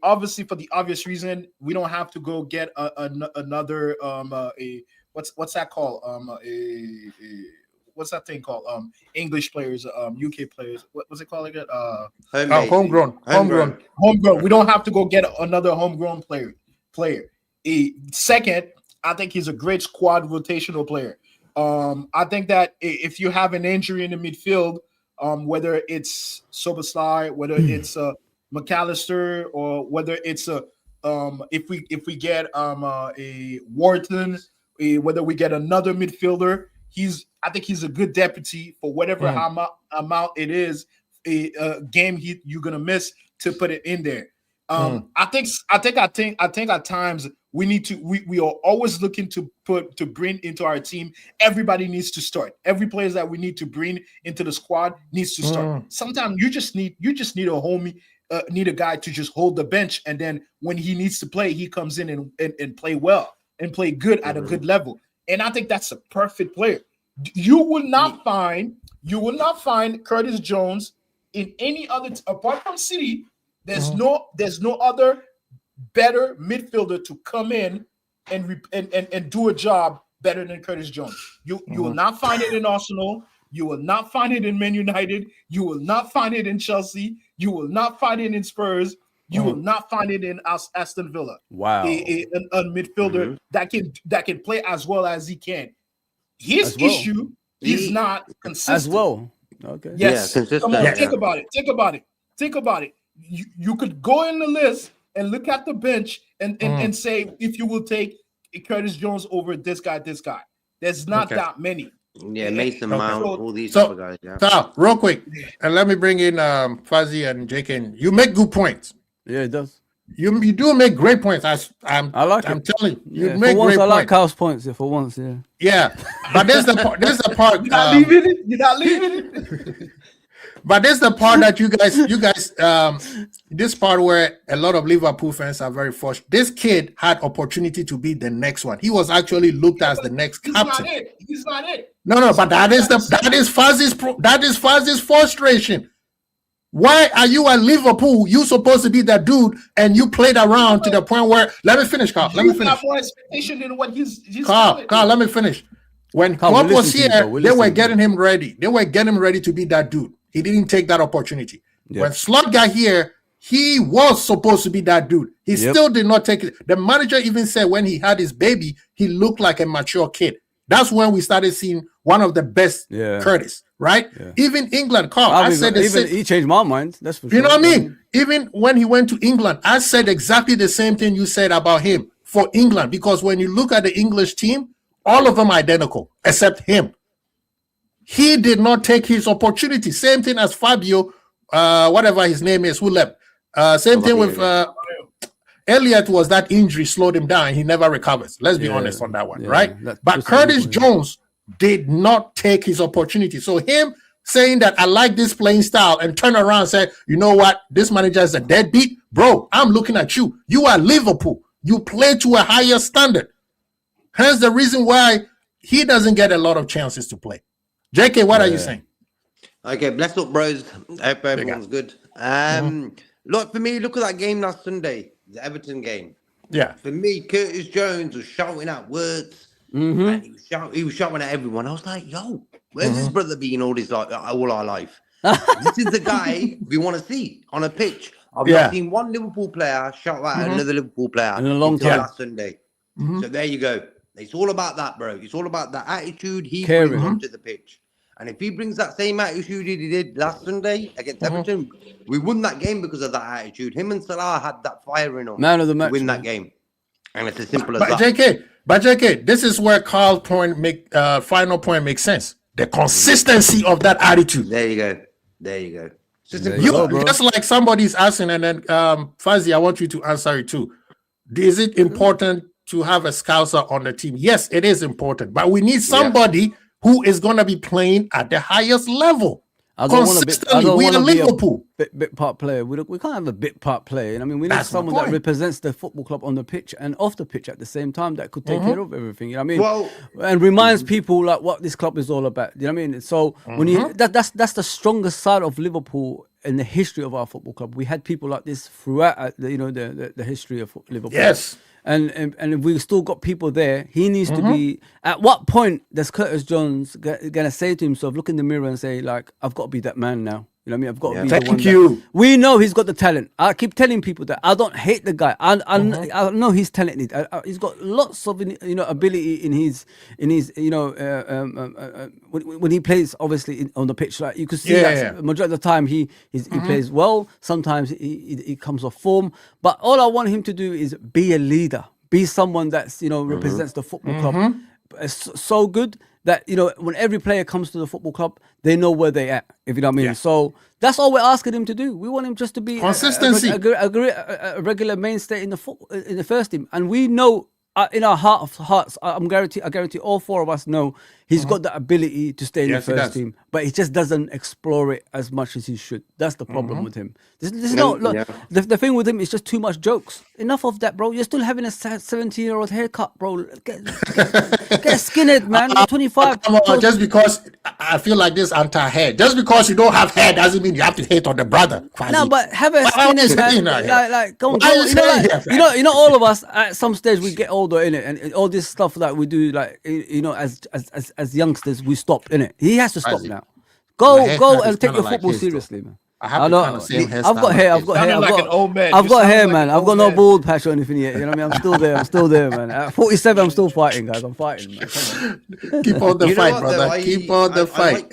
S3: obviously for the obvious reason we don't have to go get another what's that called what's that thing called English players UK players what's it called again
S1: Homegrown.
S3: We don't have to go get another homegrown player. Second, I think he's a great squad rotational player. I think that if you have an injury in the midfield, whether it's Soboslai, whether it's McAllister, or whether it's if we get a Wharton, whether we get another midfielder, I think he's a good deputy for whatever amount it is a game you're gonna miss to put it in there. I think at times we are always looking to bring into our team. Everybody needs to start. Every player that we need to bring into the squad needs to start. Sometimes you just need a homie, need a guy to just hold the bench, and then when he needs to play, he comes in and play well and play good at a good level. And I think that's a perfect player. You will not find Curtis Jones in any other apart from City. There's no other better midfielder to come in and do a job better than Curtis Jones. You will not find it in Arsenal. You will not find it in Man United. You will not find it in Chelsea. You will not find it in Spurs. You will not find it in Aston Villa.
S2: Wow,
S3: a midfielder that can play as well as he can. His issue is not consistent
S2: as well. Okay.
S3: Yes.
S4: Yeah,
S3: Come on,
S4: yeah.
S3: think about it. You could go in the list and look at the bench and say if you will take Curtis Jones over this guy. There's not that many.
S4: Yeah, Mason Mount, all these
S1: So,
S4: other guys. Yeah.
S1: Carl, real quick, and let me bring in Fuzzy and JK. You make good points.
S2: Yeah, it does.
S1: You do make great points. I'm
S2: like
S1: I'm
S2: it.
S1: telling you,
S2: Yeah,
S1: make
S2: for once,
S1: great
S2: I like
S1: points.
S2: Kyle's points. Yeah, for once, yeah.
S1: Yeah, but there's the part. There's the part.
S3: You're not leaving it. You're not leaving it.
S1: But there's the part that you guys, this part where a lot of Liverpool fans are very frustrated. This kid had opportunity to be the next one. He was actually looked as the next captain.
S3: He's not it.
S1: No, but that is Fuzzy's frustration. Why are you at Liverpool? You supposed to be that dude, and you played around to the point where. Let me finish, Carl. Let me
S3: You
S1: finish.
S3: have more expectation than what he's
S1: Carl,
S3: telling.
S1: let me finish. When
S2: Carl,
S1: Klopp
S2: we
S1: was
S2: listen to you,
S1: here,
S2: bro. We
S1: they were
S2: listen to
S1: getting him ready. They were getting him ready to be that dude. He didn't take that opportunity.
S2: Yeah.
S1: When Slot got here, he was supposed to be that dude. He still did not take it. The manager even said when he had his baby, he looked like a mature kid. That's when we started seeing one of the best Curtis, right? Yeah. Even England, Carl, I said
S2: he changed my mind. That's for sure.
S1: You know what I mean? Even when he went to England, I said exactly the same thing you said about him for England, because when you look at the English team, all of them are identical except him. He did not take his opportunity. Same thing as Fabio, whatever his name is, who left. Same thing with Elliott. Was that injury slowed him down? He never recovers. Let's be honest on that one, right? But Curtis Jones did not take his opportunity. So him saying that I like this playing style and turn around and say, you know what, this manager is a deadbeat, bro. I'm looking at you. You are Liverpool. You play to a higher standard. Hence the reason why he doesn't get a lot of chances to play. JK, what are you saying?
S4: Okay, bless up, bros. I hope everyone's good. Look, for me, look at that game last Sunday, the Everton game.
S1: Yeah.
S4: For me, Curtis Jones was shouting out words. and he was shouting at everyone. I was like, yo, where's this brother been all our life? This is the guy we want to see on a pitch. I've not seen one Liverpool player shout at another Liverpool player
S2: in a long time.
S4: last Sunday. So there you go. It's all about that, bro. It's all about that attitude he brings onto the pitch. And if he brings that same attitude he did last Sunday against Everton, we won that game because of that attitude. Him and Salah had that fire in them.
S2: Man of the match.
S4: To win that game. And it's as simple as
S1: But
S4: that.
S1: JK, this is where Carl's final point makes sense. The consistency of that attitude.
S4: There you go.
S1: Just like somebody's asking, and then Fuzzy, I want you to answer it too. Is it important to have a Scouser on the team? Yes, it is important, but we need somebody who is going to be playing at the highest level. Consistently, we are Liverpool.
S2: Bit part player. We can't have a bit part player. I mean, we need someone that represents the football club on the pitch and off the pitch at the same time that could take care of everything. You know what I mean? Well, and reminds people like what this club is all about. You know what I mean? So when that's the strongest side of Liverpool in the history of our football club. We had people like this throughout the history of Liverpool.
S1: Yes.
S2: And if we've still got people there, he needs to be. At what point does Curtis Jones gonna say to himself, look in the mirror and say, like, I've got to be that man now? You know what I mean? I've got to be the one.
S1: Thank you.
S2: We know he's got the talent. I keep telling people that I don't hate the guy. I know he's talented. He's got lots of ability in his when he plays obviously on the pitch. Like you could see that majority of the time he plays well. Sometimes he comes off form. But all I want him to do is be a leader. Be someone that's represents the football club. It's so good that when every player comes to the football club, they know where they at. If you know what I mean. So that's all we're asking him to do. We want him just to be
S1: consistency,
S2: a regular mainstay in the first team, and we know. In our heart of hearts, I guarantee all four of us know he's got the ability to stay in the first team, but he just doesn't explore it as much as he should. That's the problem with him. The thing with him is just too much jokes. Enough of that, bro. You're still having a 17-year-old haircut, bro. Get a skinhead, man. You're 25.
S1: Just because I feel like this anti-hair. Just because you don't have hair doesn't mean you have to hate on the brother.
S2: No, but have a skinhead, man. Like, come on. You know, all of us at some stage we get older, innit? And all this stuff that we do, like, as youngsters, we stop, innit? He has to stop now. Go and take your football seriously, man. I've got hair. I've got hair, man. I've got no bald patch or anything yet. You know what I mean? I'm still there, man. At 47, I'm still fighting, guys. I'm fighting, man.
S1: Keep on the fight, brother. Keep on the fight.
S4: I like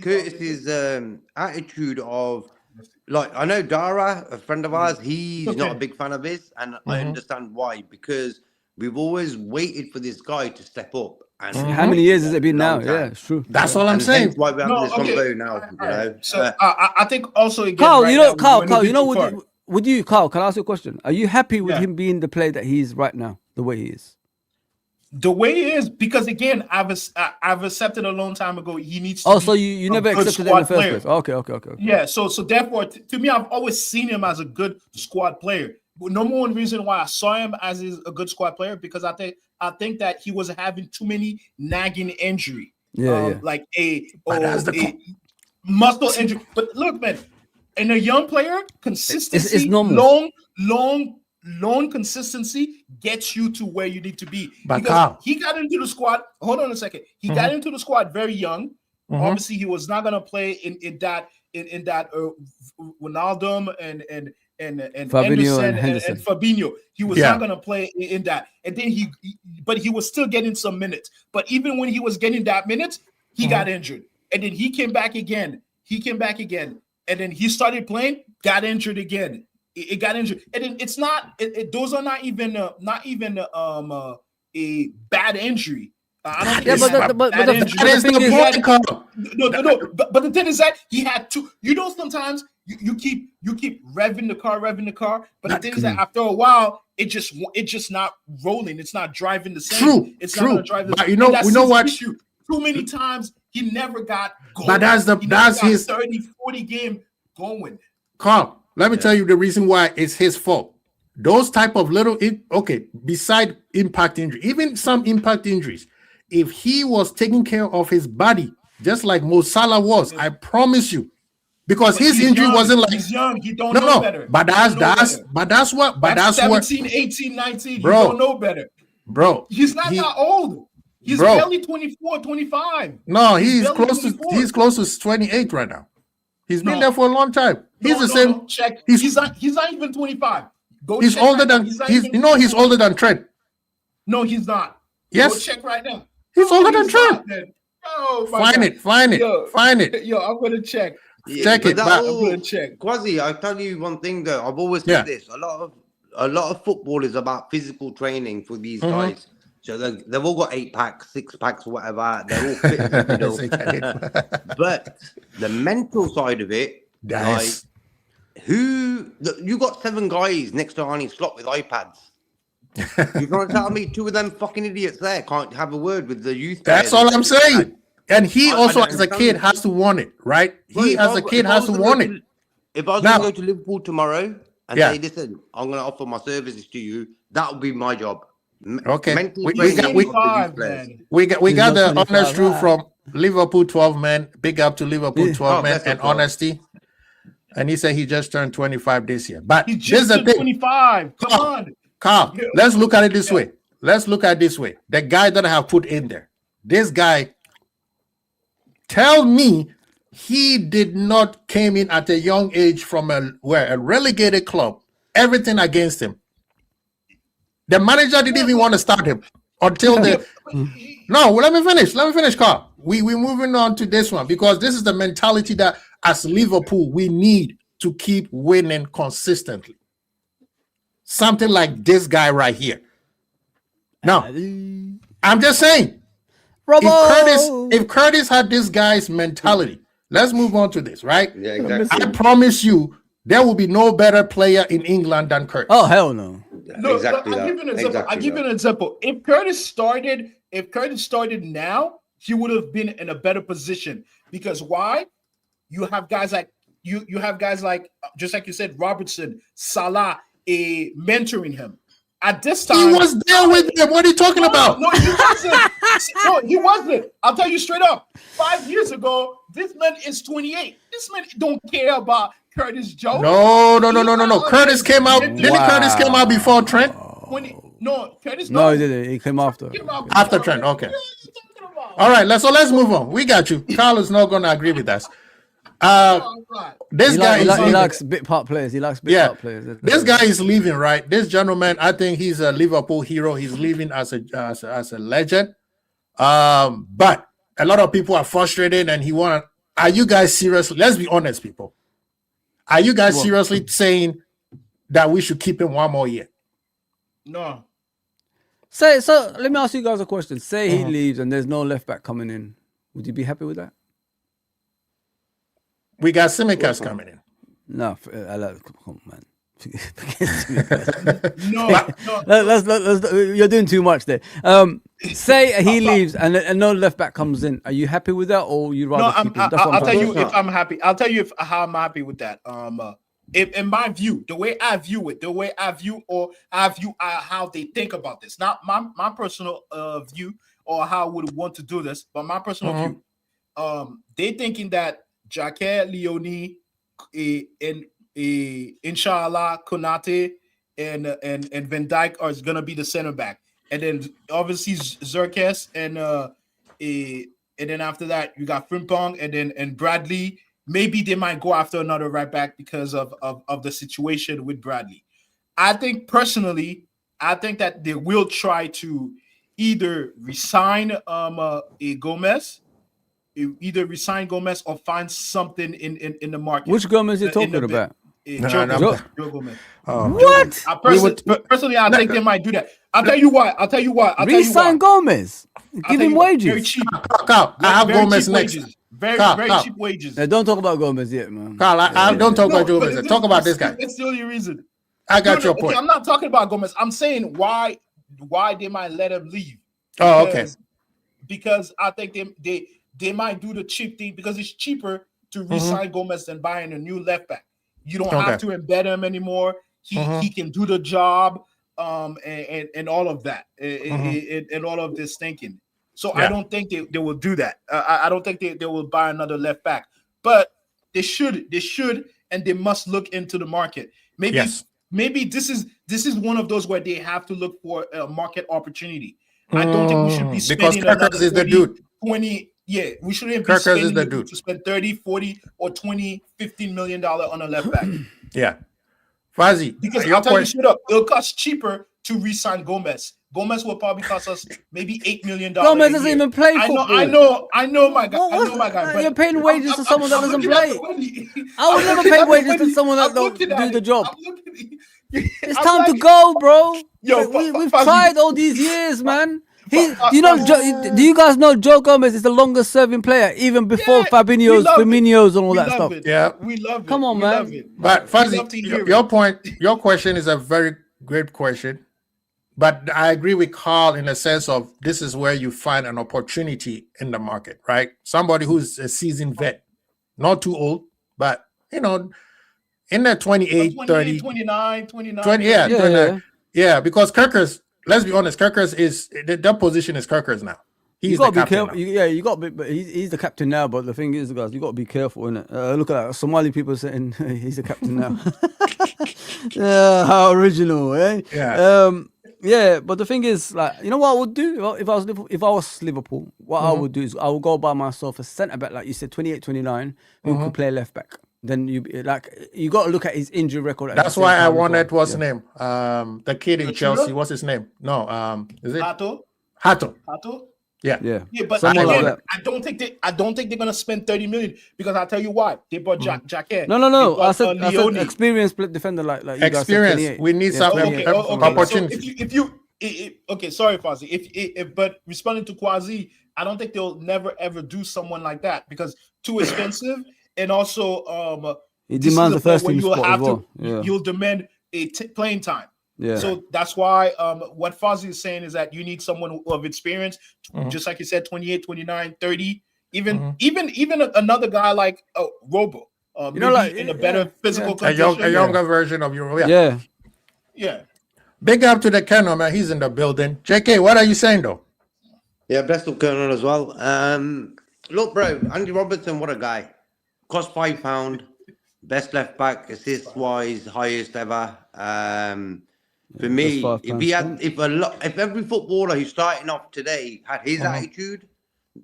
S4: Curtis's attitude of, like, I know Dara, a friend of ours, he's not a big fan of his, and I understand why, because we've always waited for this guy to step up. And
S2: how many years has it been now? Yeah, it's true.
S1: That's all I'm saying.
S4: Why we're having this convo now,
S3: So I think also,
S2: Carl, would you, Carl, can I ask you a question? Are you happy with him being the player that he is right now, the way he is?
S3: The way he is, because again, I've accepted a long time ago he needs to.
S2: Oh, so you never accepted it in the first place? Okay.
S3: Yeah, so therefore, to me, I've always seen him as a good squad player. Number one reason why I saw him as a good squad player, because I think that he was having too many nagging injury, like a muscle injury. But look, man, in a young player, consistency,
S2: it's normal.
S3: long consistency gets you to where you need to be.
S1: But
S3: because he got into the squad. Hold on a second. He got into the squad very young. Obviously, he was not going to play in that Ronaldo and
S2: Fabinho
S3: and Fabinho. He was not going to play in that. And then but he was still getting some minutes. But even when he was getting that minutes, he got injured. And then he came back again. And then he started playing, got injured again. It got injured. And then it's not, those are not even a bad injury. I don't think
S2: but
S3: the thing is that he had to, sometimes you keep revving the car, but the thing is that after a while, it's just not rolling. It's not driving the same.
S1: True.
S3: It's not gonna drive the same.
S1: You know what?
S3: Issue. Too many times he never got going.
S1: But that's his
S3: 30-40 game going.
S1: Carl, let me tell you the reason why it's his fault. Those type of beside impact injury, even some impact injuries, if he was taking care of his body, just like Mo Salah was, I promise you, because his injury wasn't like
S3: he's young, he don't know better.
S1: But that's what
S3: 17, 18, 19,
S1: bro,
S3: you don't know better.
S1: Bro,
S3: he's not that old. He's
S1: Bro.
S3: barely 24, 25.
S1: No,
S3: He's
S1: he's
S3: barely
S1: close
S3: 24.
S1: to 28 right now. He's been
S3: No.
S1: there for a long time. He's the same.
S3: No. Check.
S1: He's-
S3: He's not even 25. Go
S1: He's
S3: check
S1: older
S3: right now.
S1: than
S3: He's not
S1: he's
S3: even
S1: he's
S3: 24.
S1: older than Trent.
S3: No, he's not.
S1: Yes.
S3: Go check right now.
S1: He's older than Trent.
S3: not, man. Oh, my
S1: Find
S3: God.
S1: it, find it,
S3: Yo.
S1: find it.
S3: Yo, I'm gonna check.
S1: Check it,
S4: that
S1: but-
S3: I'm gonna check.
S4: Quasi, I'll tell you one thing though. I've always said this. A lot of football is about physical training for these guys. So they've all got 8-packs, 6-packs, whatever. They're all fit in the middle. But the mental side of it,
S1: Nice.
S4: like, you got 7 guys next to Arnie Slot with iPads. You're going to tell me 2 of them fucking idiots there can't have a word with the youth?
S1: That's
S4: players?
S1: all I'm saying. And he
S4: I
S1: also,
S4: don't
S1: as a kid,
S4: understand.
S1: has to want it, right?
S4: Well,
S1: He,
S4: if
S1: as
S4: I-
S1: a kid,
S4: if I
S1: has
S4: was
S1: to
S4: gonna
S1: want
S4: go
S1: it.
S4: If I was
S1: Now-
S4: going to go to Liverpool tomorrow and
S1: Yeah.
S4: say, listen, I'm going to offer my services to you, that would be my job.
S1: Okay.
S4: Mental
S1: We
S4: training
S1: got-
S4: of
S1: we-
S4: the youth
S3: 25,
S4: players.
S3: man.
S1: We got the
S2: 25,
S1: honest truth
S2: right.
S1: from Liverpool 12 men. Big up to Liverpool
S2: Yeah.
S1: 12
S4: Oh,
S1: men
S4: that's
S1: and
S4: no problem.
S1: honesty. And he said he just turned 25 this year. But
S3: He
S1: this is
S3: just
S1: the
S3: turned
S1: thing.
S3: 25. Come on.
S1: Carl,
S3: Yeah.
S1: let's look at it this
S3: Yeah.
S1: way. Let's look at it this way. The guy that I have put in there, this guy, tell me he did not came in at a young age from a relegated club, everything against him. The manager didn't even want to start him until the no. Let me finish, Carl. We moving on to this one because this is the mentality that as Liverpool we need to keep winning consistently. Something like this guy right here. Now, I'm just saying, if Curtis had this guy's mentality, let's move on to this, right?
S4: Yeah, exactly.
S1: I promise you, there will be no better player in England than Curtis.
S2: Oh hell no.
S3: No,
S4: exactly
S3: I'll
S4: that.
S3: give you an example.
S4: Exactly
S3: I'll give you
S4: that.
S3: an example. If Curtis started now, he would have been in a better position. Because why? You have guys like you have guys like just like you said, Robertson, Salah, mentoring him. At this time,
S1: He was there with him. What are you talking about?
S3: No, he wasn't. No, he wasn't. I'll tell you straight up. 5 years ago, this man is 28. This man don't care about Curtis Jones.
S1: No. Curtis came out. Didn't Curtis came out before Trent?
S3: 20. No, Curtis.
S2: No, he didn't. He came after.
S1: After Trent, okay. All right, let's move on. We got you. Carlos not gonna agree with us. This guy is
S2: He
S1: leaving.
S2: likes bit part players. He likes bit part players.
S1: This guy is leaving, right? This gentleman, I think he's a Liverpool hero. He's leaving as a legend. But a lot of people are frustrated, and he want. Are you guys seriously? Let's be honest, people. Are you guys seriously saying that we should keep him one more year?
S3: No.
S2: So let me ask you guys a question. Say he leaves and there's no left back coming in. Would you be happy with that?
S1: We got Simicast coming in.
S2: No, come on, man.
S3: No.
S2: Let's, you're doing too much there. Say he leaves and no left back comes in. Are you happy with that, or you rather keep him? That's what
S3: I'll tell
S2: trying
S3: you
S2: to
S3: if I'm happy. I'll tell you how I'm happy with that. If, in my view, the way I view it, how they think about this, not my personal view or how I would want to do this, but my personal view. They thinking that Jacques, Leonie, and Inshallah, Konate, and Van Dijk are gonna be the center back, and then obviously Zerkes and then after that you got Frimpong and Bradley. Maybe they might go after another right back because of the situation with Bradley. I think personally, that they will try to either resign Gomez. Either resign Gomez or find something in the market.
S2: Which Gomez are you talking about?
S3: Joe Gomez.
S2: What?
S3: Personally, I think they might do that. I'll tell you why.
S2: Resign Gomez. Give him wages.
S3: Very cheap.
S1: Carl, I have
S3: Very
S1: Gomez
S3: cheap
S1: next.
S3: wages. Very cheap wages.
S2: Hey, don't talk about Gomez yet, man.
S1: Carl, I don't talk about
S3: No,
S1: Gomez. Talk about this guy.
S3: That's the only reason.
S1: I got your
S3: Okay,
S1: point.
S3: I'm not talking about Gomez. I'm saying why they might let him leave.
S1: Oh, okay.
S3: Because I think they might do the cheap thing because it's cheaper to re-sign Gomez than buying a new left back. You don't have to embed him anymore. He can do the job, and all of that, and all of this thinking. So I don't think they will do that. I don't think they will buy another left back, but they should, and they must look into the market. Maybe this is one of those where they have to look for a market opportunity. I don't think we should be
S1: Because
S3: spending
S1: Kirkers
S3: another
S1: is the
S3: 30,
S1: dude.
S3: 20. Yeah, we shouldn't be
S1: Kirkers is
S3: spending
S1: the
S3: the
S1: dude.
S3: to spend 30, 40, or 20, $15 million on a left back.
S1: Yeah. Fuzzy,
S3: Because
S1: your
S3: I'll tell you
S1: question.
S3: straight up, it'll cost cheaper to re-sign Gomez. Gomez will probably cost us maybe $8 million.
S2: Gomez doesn't even play
S3: I
S2: football.
S3: know my guy.
S2: What
S3: I know my guy. But
S2: you're paying wages to someone that doesn't
S3: looking at
S2: play.
S3: the money.
S2: I would
S3: I'm
S2: never
S3: looking
S2: pay
S3: at the
S2: wages to
S3: money.
S2: someone that
S3: I'm
S2: don't
S3: looking
S2: do
S3: at
S2: the
S3: it.
S2: job.
S3: I'm looking
S2: It's
S3: I'm
S2: time
S3: like,
S2: to go, bro.
S3: Yo,
S2: We've
S3: Fuzzy.
S2: tried all these years, man. Do
S3: Fuzzy.
S2: you guys know Joe Gomez is the longest serving player, even before
S3: Yeah,
S2: Fabinho's,
S3: we love it.
S2: Firmino's, and all
S3: We
S2: that
S3: love
S2: stuff?
S3: it.
S1: Yeah.
S3: We love it.
S2: Come on,
S3: we
S2: man.
S3: Love it.
S1: But Fuzzy,
S3: love to hear
S1: your
S3: it.
S1: point, your question is a very great question. But I agree with Carl in the sense of this is where you find an opportunity in the market, right? Somebody who's a seasoned vet, not too old, but in the 28, 30,
S3: 29, 29.
S1: 20, yeah,
S2: Yeah,
S1: 29. Yeah, because Kirkers, let's be honest, Kirkers is that position is Kirkers now.
S2: You
S1: He's
S2: gotta
S1: the
S2: be
S1: captain
S2: careful.
S1: now.
S2: You got to be. But he's the captain now. But the thing is, guys, you got to be careful, innit? Look at that. Somali people saying he's the captain now. Yeah, how original, eh?
S1: Yeah.
S2: Yeah. But the thing is, like, you know what I would do if I was Liverpool? What I would do is I would go buy myself a centre back, like you said, 28, 29, who could play left back. Then you got to look at his injury record.
S1: That's why I wanted what's his name? The kid in
S3: Machuda?
S1: Chelsea. What's his name? No, is it
S3: Hato?
S1: Hatto?
S2: Yeah.
S3: Yeah, but
S2: Someone like
S3: again,
S2: that.
S3: I don't think they're gonna spend 30 million because I'll tell you why. They bought Jacquet.
S2: No.
S3: They
S2: I
S3: bought,
S2: said
S3: Leone.
S2: experienced defender like you guys said,
S1: Experience.
S2: 28.
S1: We need some
S3: Okay.
S1: opportunity.
S3: So if you okay, sorry, Fozzie. If but responding to Quasi, I don't think they'll never ever do someone like that because too expensive and also
S2: It
S3: this
S2: demands
S3: is
S2: the
S3: a
S2: first
S3: point
S2: team
S3: where
S2: spot as well. Yeah.
S3: you'll demand playing time.
S2: Yeah.
S3: So that's why what Fozzie is saying is that you need someone of experience, just like you said, 28, 29, 30, even another guy like Robo, maybe in a better physical condition.
S1: A younger version of Euro.
S3: Yeah.
S1: Big up to the Colonel, man. He's in the building. JK, what are you saying though?
S4: Yeah, best of Colonel as well. Look, bro, Andy Robertson, what a guy. Cost £5. Best left back, assist wise, highest ever. For me, if every footballer who's starting off today had his attitude,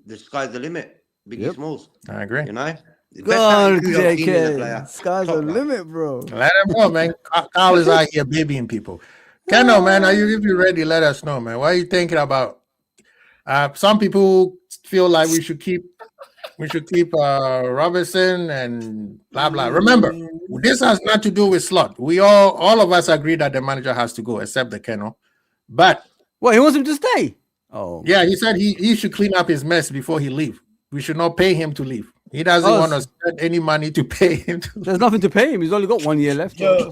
S4: the sky's the limit. Biggie Smalls.
S1: I agree.
S4: You know? The best
S2: God,
S4: attitude I've seen as a player.
S2: JK. Sky's the
S4: Top man.
S2: limit, bro.
S1: Let him know, man. Carl is out here babying people. Colonel, man, if you're ready, let us know, man. What are you thinking about? Some people feel like we should keep Robertson and blah blah. Remember, this has nothing to do with slot. We all of us agree that the manager has to go, except the Colonel. But
S2: What, he wants him to stay? Oh.
S1: yeah, he said he should clean up his mess before he leave. We should not pay him to leave. He doesn't want to spend any money to pay him to leave.
S2: There's nothing to pay him. He's only got 1 year left.
S3: Yo,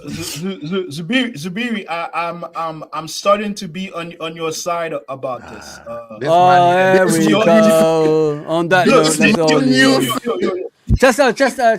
S3: Zubiri, I'm starting to be on your side about this.
S2: There we go. On that note,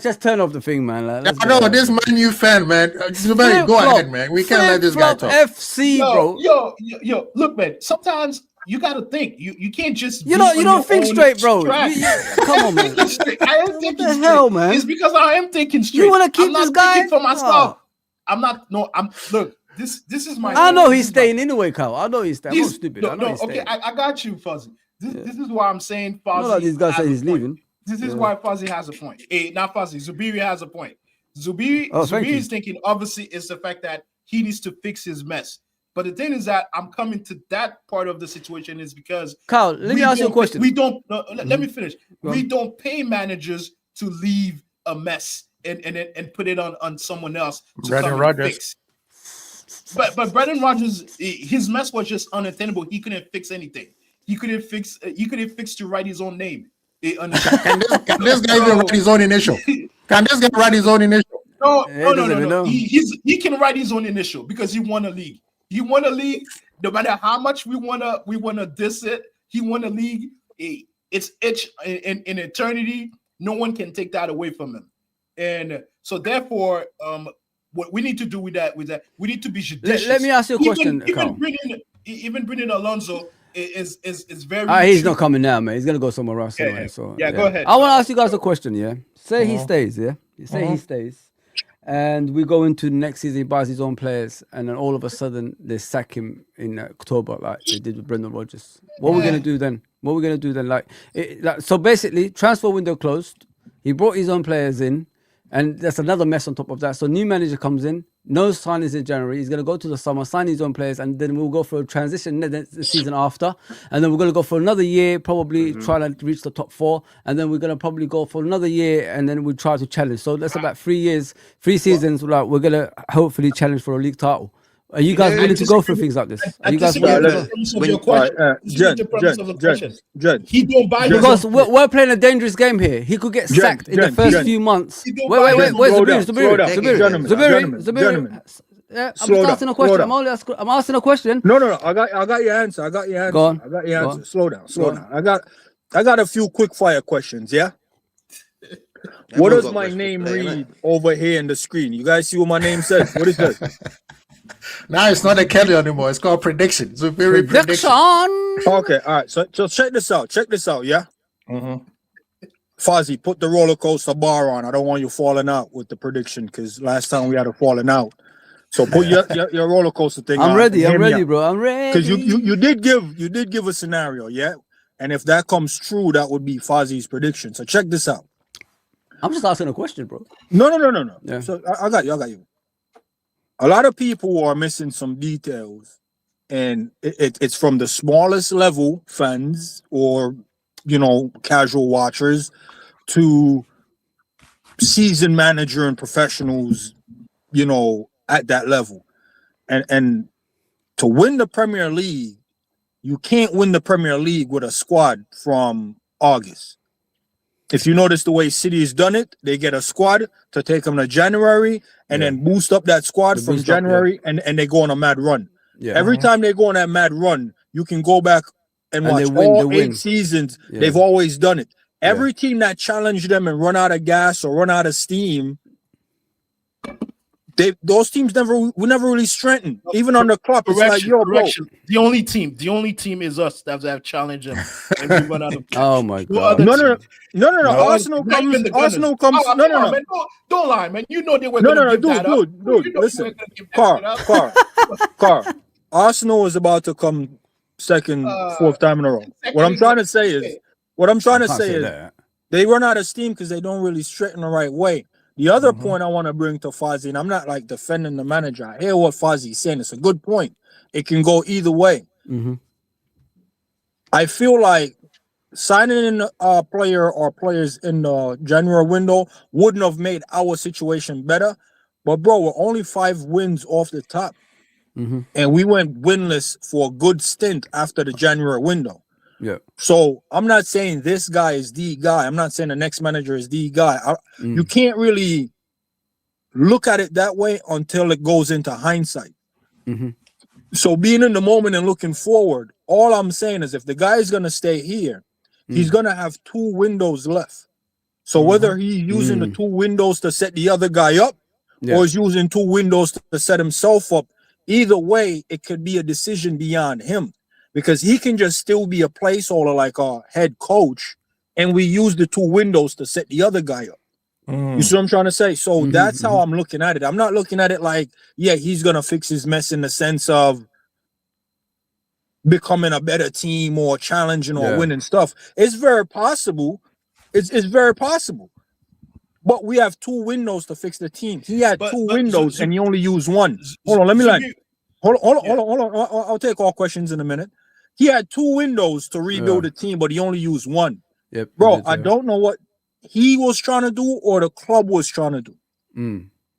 S2: just turn off the thing, man. Like,
S1: This Man U fan, man. Zuberi, go ahead, man. We can't let this guy talk.
S2: FC, bro.
S3: Yo, look, man. Sometimes you gotta think. You can't just.
S2: You don't think straight, bro. Come on, man.
S3: I am thinking
S2: the
S3: straight.
S2: hell, man?
S3: It's because I am thinking straight.
S2: You want to keep
S3: I'm not
S2: this guy
S3: thinking for myself.
S2: Oh.
S3: I'm not. No, I'm. Look, this is my.
S2: I know he's staying anyway, Kyle. I know he's staying. I'm not stupid. I know he's
S3: okay,
S2: staying.
S3: I got you, Fuzzy. This is why I'm saying Fuzzy.
S2: Not like these guys say he's leaving.
S3: This is why Fuzzy has a point. Not Fuzzy. Zubiri has a point. Zubiri is thinking, obviously, it's the fact that he needs to fix his mess. But the thing is that I'm coming to that part of the situation is because
S2: Kyle, let me ask you a question.
S3: Let me finish. We don't pay managers to leave a mess and put it on someone else to
S1: Brendan Rodgers.
S3: fix. But Brendan Rodgers, his mess was just unattainable. He couldn't fix anything. He couldn't fix to write his own name.
S1: Can this guy even write his own initial? Can this guy write his own initial?
S3: No. He can write his own initial because he won a league. He won a league. No matter how much we wanna diss it, he won a league. It's in eternity. No one can take that away from him. And so therefore, what we need to do with that, we need to be judicious.
S2: Let me ask you a question,
S3: Even bringing Alonso is very.
S2: He's not coming now, man. He's gonna go somewhere else.
S3: Yeah,
S2: anyway,
S3: yeah.
S2: So
S3: Yeah, go ahead.
S2: I want to ask you guys a question. Yeah, say he stays. Yeah, say he stays, and we go into the next season, he buys his own players, and then all of a sudden they sack him in October, like they did with Brendan Rodgers. What are we gonna do then? So basically, transfer window closed. He brought his own players in, and that's another mess on top of that. So new manager comes in, no signings in January. He's gonna go to the summer, sign his own players, and then we'll go for a transition the season after, and then we're gonna go for another year, probably try to reach the top 4, and then we're gonna probably go for another year, and then we try to challenge. So that's about 3 seasons. Like we're gonna hopefully challenge for a league title. Are you guys willing to go through things like this? Are you guys willing to go?
S3: He don't buy
S2: because we're playing a dangerous game here. He could get sacked in the first few months. Wait, Zabiri. Yeah, I'm just asking a question. I'm asking a question.
S5: No. I got your answer.
S2: Go on.
S5: I got your answer. Slow down. I got a few quick fire questions. Yeah. What does my name read over here in the screen? You guys see what my name says? What is that?
S1: Now it's not a Kelly anymore. It's called prediction. It's a very prediction.
S5: Okay, all right. So check this out. Yeah. Fozzie, put the roller coaster bar on. I don't want you falling out with the prediction because last time we had a falling out. So put your roller coaster thing on.
S2: I'm ready, bro. I'm ready.
S5: Because you did give a scenario, yeah. And if that comes true, that would be Fozzie's prediction. So check this out.
S2: I'm just asking a question, bro.
S5: No.
S2: Yeah.
S5: So I got you. A lot of people are missing some details, and it's from the smallest level fans or casual watchers to seasoned manager and professionals, at that level. And to win the Premier League, you can't win the Premier League with a squad from August. If you notice the way City has done it, they get a squad to take them to January and then boost up that squad from January and they go on a mad run. Yeah. Every time they go on that mad run, you can go back and watch all 8 seasons. Yeah. They've always done it. Every team that challenged them and run out of gas or run out of steam, those teams never really strengthened. Even on the club, it's like, yo, bro.
S3: The only team is us that have challenged them. And we run out of
S2: oh my god!
S5: No. Arsenal comes. No.
S3: Man, don't lie, man. You know they were going to give that up.
S5: Dude, listen. Car. Arsenal is about to come second, 4th time in a row. What I'm trying to say is, they run out of steam because they don't really straighten the right way. The other point I want to bring to Fozzie, and I'm not like defending the manager. I hear what Fozzie's saying. It's a good point. It can go either way. I feel like signing a player or players in the January window wouldn't have made our situation better. But, bro, we're only 5 wins off the top. And we went winless for a good stint after the January window. Yeah. So I'm not saying this guy is the guy. I'm not saying the next manager is the guy. You can't really look at it that way until it goes into hindsight. So being in the moment and looking forward, all I'm saying is if the guy is going to stay here, he's going to have 2 windows left. So whether he's using the 2 windows to set the other guy up or he's using 2 windows to set himself up, either way, it could be a decision beyond him. Because he can just still be a placeholder like our head coach, and we use the 2 windows to set the other guy up. You see what I'm trying to say? So that's how I'm looking at it. I'm not looking at it like, he's going to fix his mess in the sense of becoming a better team or challenging or winning stuff. It's very possible. It's very possible. But we have 2 windows to fix the team. He had 2 windows and he only used 1. Hold on, let me land. Hold on. I'll take all questions in a minute. He had 2 windows to rebuild the team, but he only used 1.
S2: Yep,
S5: bro, I don't know what he was trying to do or the club was trying to do.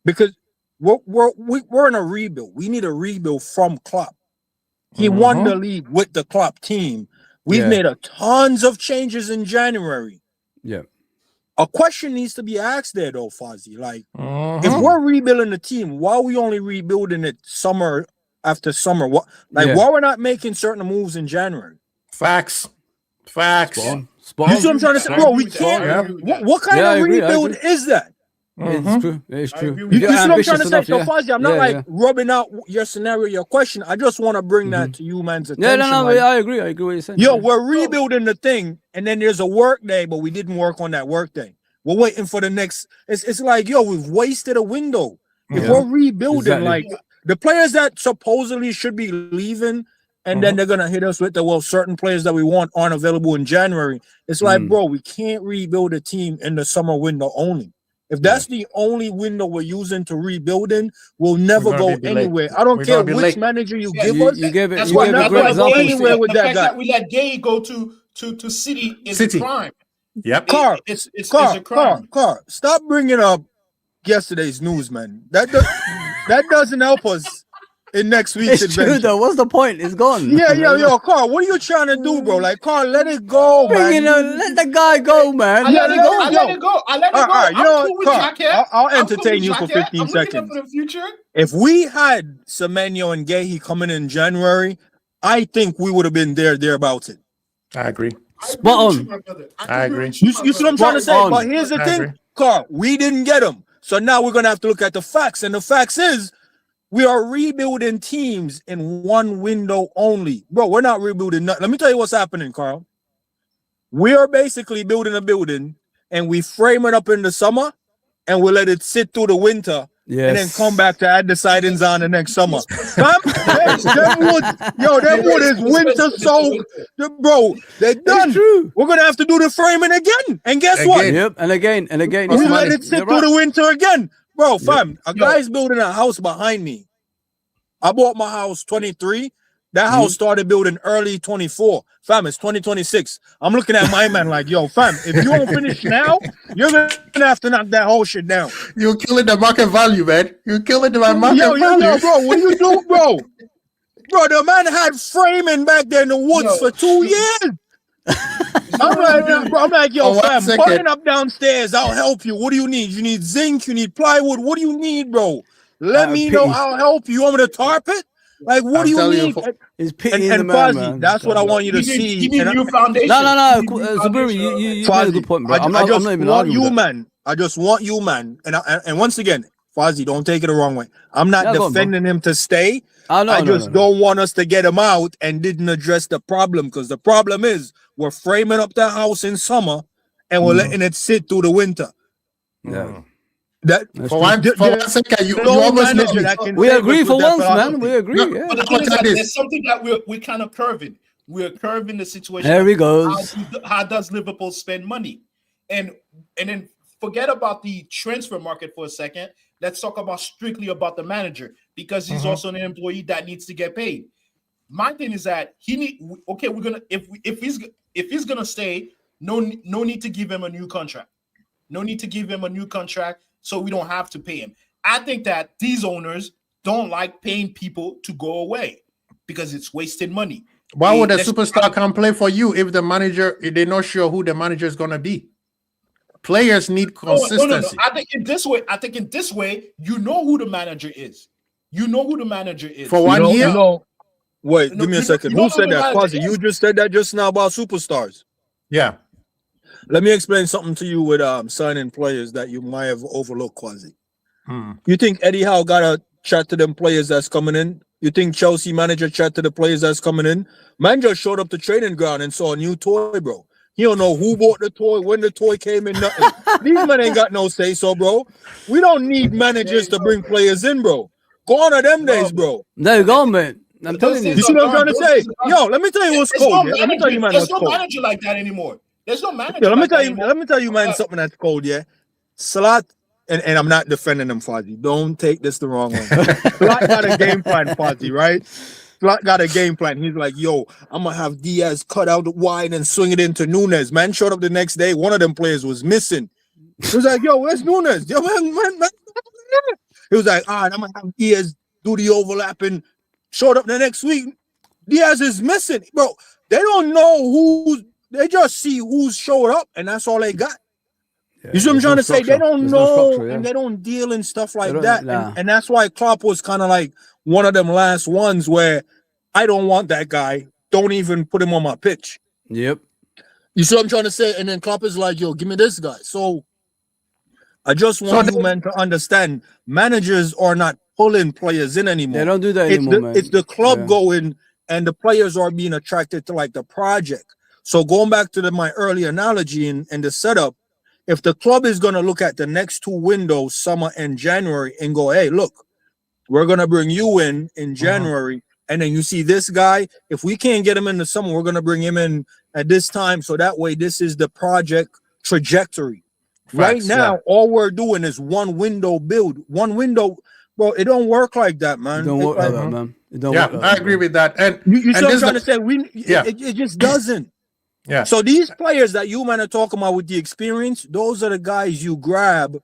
S5: Because we're in a rebuild. We need a rebuild from Klopp. He won the league with the Klopp team. We've made tons of changes in January.
S2: Yeah.
S5: A question needs to be asked there, though, Fozzie. Like, if we're rebuilding the team, why are we only rebuilding it summer after summer? Why we're not making certain moves in January?
S1: Facts.
S2: Spot
S5: You see what I'm trying to say? Bro, we can't. What kind of rebuild is that?
S2: It's true. It's true.
S5: You see what I'm trying to say? So, Fozzie, I'm not rubbing out your scenario, your question. I just want to bring that to you, man's attention.
S2: No, I agree. I agree what you're saying.
S5: We're rebuilding the thing, and then there's a work day, but we didn't work on that work day. We're waiting for the next. It's like, yo, we've wasted a window. If
S1: Yeah.
S5: we're rebuilding,
S2: Exactly.
S5: like the players that supposedly should be leaving, and then they're gonna hit us with the certain players that we want aren't available in January. It's like, bro, we can't rebuild a team in the summer window only. If that's the only window we're using to rebuilding, we'll never
S1: gonna
S5: go
S1: be delayed.
S5: anywhere. I don't
S1: We're
S5: care
S1: gonna be
S5: which
S1: late.
S5: manager you
S3: Yeah,
S5: give
S2: You,
S5: us.
S2: you gave it.
S3: That's
S2: You
S3: why
S2: gave a
S5: not
S2: great
S5: gonna go
S2: example.
S5: anywhere
S2: Steve.
S5: with
S3: the
S5: that
S3: fact
S5: guy.
S3: that we let Gay go to City is
S1: City.
S3: a crime.
S1: Yep.
S5: Car,
S3: It's a crime.
S5: Stop bringing up yesterday's news, man. That doesn't help us in next week's
S2: It's true
S5: adventure.
S2: though. What's the point? It's gone.
S5: Yo, Carl, what are you trying to do, bro? Like, Carl, let it go, man.
S2: Let the guy go, man.
S3: I let it go. I
S5: yo.
S3: let it go. I let it
S5: All
S3: go.
S5: right, you
S3: I'm
S5: know
S3: cool
S5: what,
S3: with
S5: Carl,
S3: Jacket.
S5: I'll
S3: I'm cool
S5: entertain
S3: with
S5: you for
S3: Jacket.
S5: 15
S3: I'm looking
S5: seconds.
S3: up for the future.
S5: If we had Semenyo and Gahey coming in January, I think we would have been thereabouts it.
S1: I agree.
S2: Spot on.
S1: I agree.
S5: You see what I'm trying to say?
S2: Spot on.
S5: But here's the
S1: I
S5: thing,
S1: agree.
S5: Carl, we didn't get them. So now we're going to have to look at the facts. And the facts is we are rebuilding teams in one window only. Bro, we're not rebuilding nothing. Let me tell you what's happening, Carl. We are basically building a building and we frame it up in the summer and we let it sit through the winter.
S2: Yes.
S5: And then come back to add the sidings on the next summer. Them wood is winter soaked. Bro, they're done.
S2: True.
S5: We're going to have to do the framing again. And guess what?
S2: Yep. And again.
S5: We let it sit through the winter again. Bro, fam, a guy's building a house behind me. I bought my house 23. That house started building early 24. Fam, it's 2026. I'm looking at my man like, yo, fam, if you don't finish now, you're going to have to knock that whole shit down.
S1: You're killing the market value, man. You're killing the market value.
S5: Yo, bro, what do you do, bro? Bro, the man had framing back there in the woods for 2 years. I'm like, yo, fam, button up downstairs. I'll help you. What do you need? You need zinc? You need plywood? What do you need, bro? Let me know. I'll help you. You want me to tarp it? Like, what do you need?
S2: It's pity in the
S5: Fuzzy, that's what I want you to see.
S3: You need new foundation.
S2: No. Zaburi, you made a good point, bro. I'm not even arguing with that.
S5: Man. I just want you, man. And once again, Fuzzy, don't take it the wrong way. I'm not defending him to stay. I just don't want us to get him out and didn't address the problem, because the problem is we're framing up the house in summer and we're letting it sit through the winter.
S2: Yeah.
S1: For one second, you almost made me.
S2: We agree for once, man. We agree. Yeah.
S3: But the thing is that there's something that we're kind of curving. We're curving the situation.
S2: There he goes.
S3: How does Liverpool spend money? And then forget about the transfer market for a second. Let's talk about strictly about the manager, because he's also an employee that needs to get paid. My thing is that we're gonna if he's gonna stay, no need to give him a new contract. No need to give him a new contract, so we don't have to pay him. I think that these owners don't like paying people to go away because it's wasted money.
S1: Why would a superstar come play for you if they're not sure who the manager is gonna be? Players need consistency.
S3: No. I think in this way, you know who the manager is. You know who the manager is.
S1: For 1 year?
S5: Wait, give me a second. Who said that? Quasi, you just said that just now about superstars.
S1: Yeah.
S5: Let me explain something to you with signing players that you might have overlooked, Quasi. You think Eddie Howe got to chat to them players that's coming in? You think Chelsea manager chat to the players that's coming in? Man just showed up to training ground and saw a new toy, bro. He don't know who bought the toy, when the toy came in, nothing. These men ain't got no say so, bro. We don't need managers to bring players in, bro. Go on to them days, bro.
S2: There you go, man. I'm telling you.
S5: You see what I'm trying to say? Yo, let me tell you what's cold. Let me tell you, man, what's cold.
S3: There's no manager like that anymore. There's no manager.
S5: Let me tell you, man, something that's cold, yeah. Salah, and I'm not defending him, Fozzy. Don't take this the wrong way. Salah got a game plan, Fozzy, right? Salah got a game plan. He's like, yo, I'm gonna have Diaz cut out wide and swing it into Nunes. Man showed up the next day. One of them players was missing. He was like, yo, where's Nunes? Yo, man. He was like, I'm gonna have Diaz do the overlapping. Showed up the next week. Diaz is missing, bro. They don't know they just see who's showed up, and that's all they got. Yeah, you see what I'm trying to say? They don't know, and they don't deal in stuff like that. And that's why Klopp was kind of like one of them last ones where I don't want that guy. Don't even put him on my pitch.
S2: Yep.
S5: You see what I'm trying to say? And then Klopp is like, yo, give me this guy. So I just want you, man, to understand, managers are not pulling players in anymore.
S2: They don't do that anymore, man.
S5: It's the club going, and the players are being attracted to like the project. So going back to my early analogy and the setup, if the club is going to look at the next 2 windows, summer and January, and go, hey, look, we're going to bring you in January, and then you see this guy, if we can't get him in the summer, we're going to bring him in at this time, so that way this is the project trajectory. Right now, all we're doing is 1 window build. 1 window, bro, it don't work like that, man.
S2: It don't work like that, man. It don't
S1: Yeah,
S2: work like
S1: I
S2: that,
S1: agree
S2: bro.
S1: with that. And
S5: You see
S1: and
S5: what I'm
S1: this
S5: trying
S1: the-
S5: to say? It just doesn't.
S1: yeah.
S5: So these players that you man are talking about with the experience, those are the guys you grab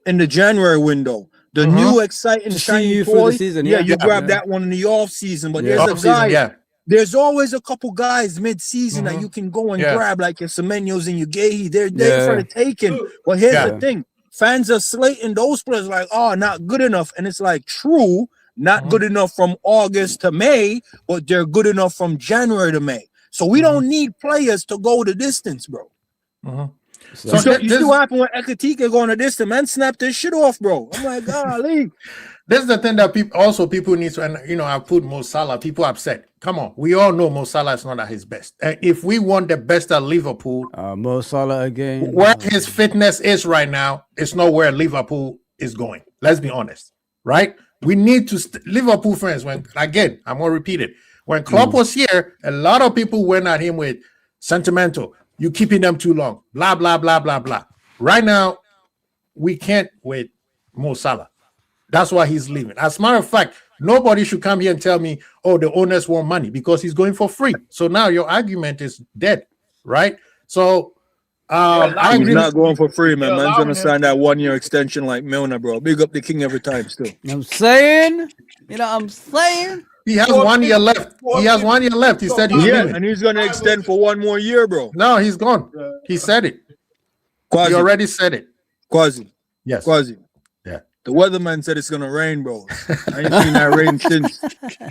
S5: in the January window. The new exciting
S2: To see
S5: shiny
S2: you through the
S5: toy.
S2: season,
S5: Yeah,
S2: yeah.
S5: you grab
S2: Yeah.
S5: that one in the off season. But
S2: Yeah.
S5: there's a
S1: Off-season,
S5: guy.
S1: yeah.
S5: There's always a couple guys mid-season that you can go and
S1: Yeah.
S5: grab, like your Semenyos and your Gahey. They're
S2: Yeah.
S5: there for the taking. But here's
S1: Yeah.
S5: the thing: fans are slating those players like, oh, not good enough. And it's like, true, not good enough from August to May, but they're good enough from January to May. So we don't need players to go the distance, bro.
S1: So
S5: So
S1: thi-
S5: you
S1: this,
S5: see what happened when Ekatike going the distance, man? Snapped this shit off, bro. I'm like, golly.
S1: this is the thing that people need to, and I put Mo Salah. People upset. Come on, we all know Mo Salah is not at his best. If we want the best at Liverpool,
S2: Mo Salah again.
S1: where his fitness is right now, it's not where Liverpool is going. Let's be honest, right? We need to Liverpool fans. When again, I'm gonna repeat it. When Klopp was here, a lot of people went at him with sentimental. You keeping them too long. Blah blah blah blah blah. Right now, we can't wait Mo Salah. That's why he's leaving. As a matter of fact, nobody should come here and tell me, oh, the owners want money because he's going for free. So now your argument is dead, right? So I
S5: He's
S1: agree.
S5: not going for free, man.
S3: You're
S5: Man's
S3: allowing
S5: gonna
S3: him.
S5: sign that 1-year extension like Milner, bro. Big up the king every time still.
S2: You know what I'm saying? You know what I'm saying?
S1: He has 1 year left. He has 1 year left. He said he's
S5: Yeah,
S1: leaving.
S5: and he's gonna extend for 1 more year, bro.
S1: No, he's gone. He said it. He
S5: Quasi,
S1: already said it.
S5: Quasi,
S1: Yes.
S5: Quasi.
S1: Yeah.
S5: The weatherman said it's gonna rain, bro. I ain't seen that rain since.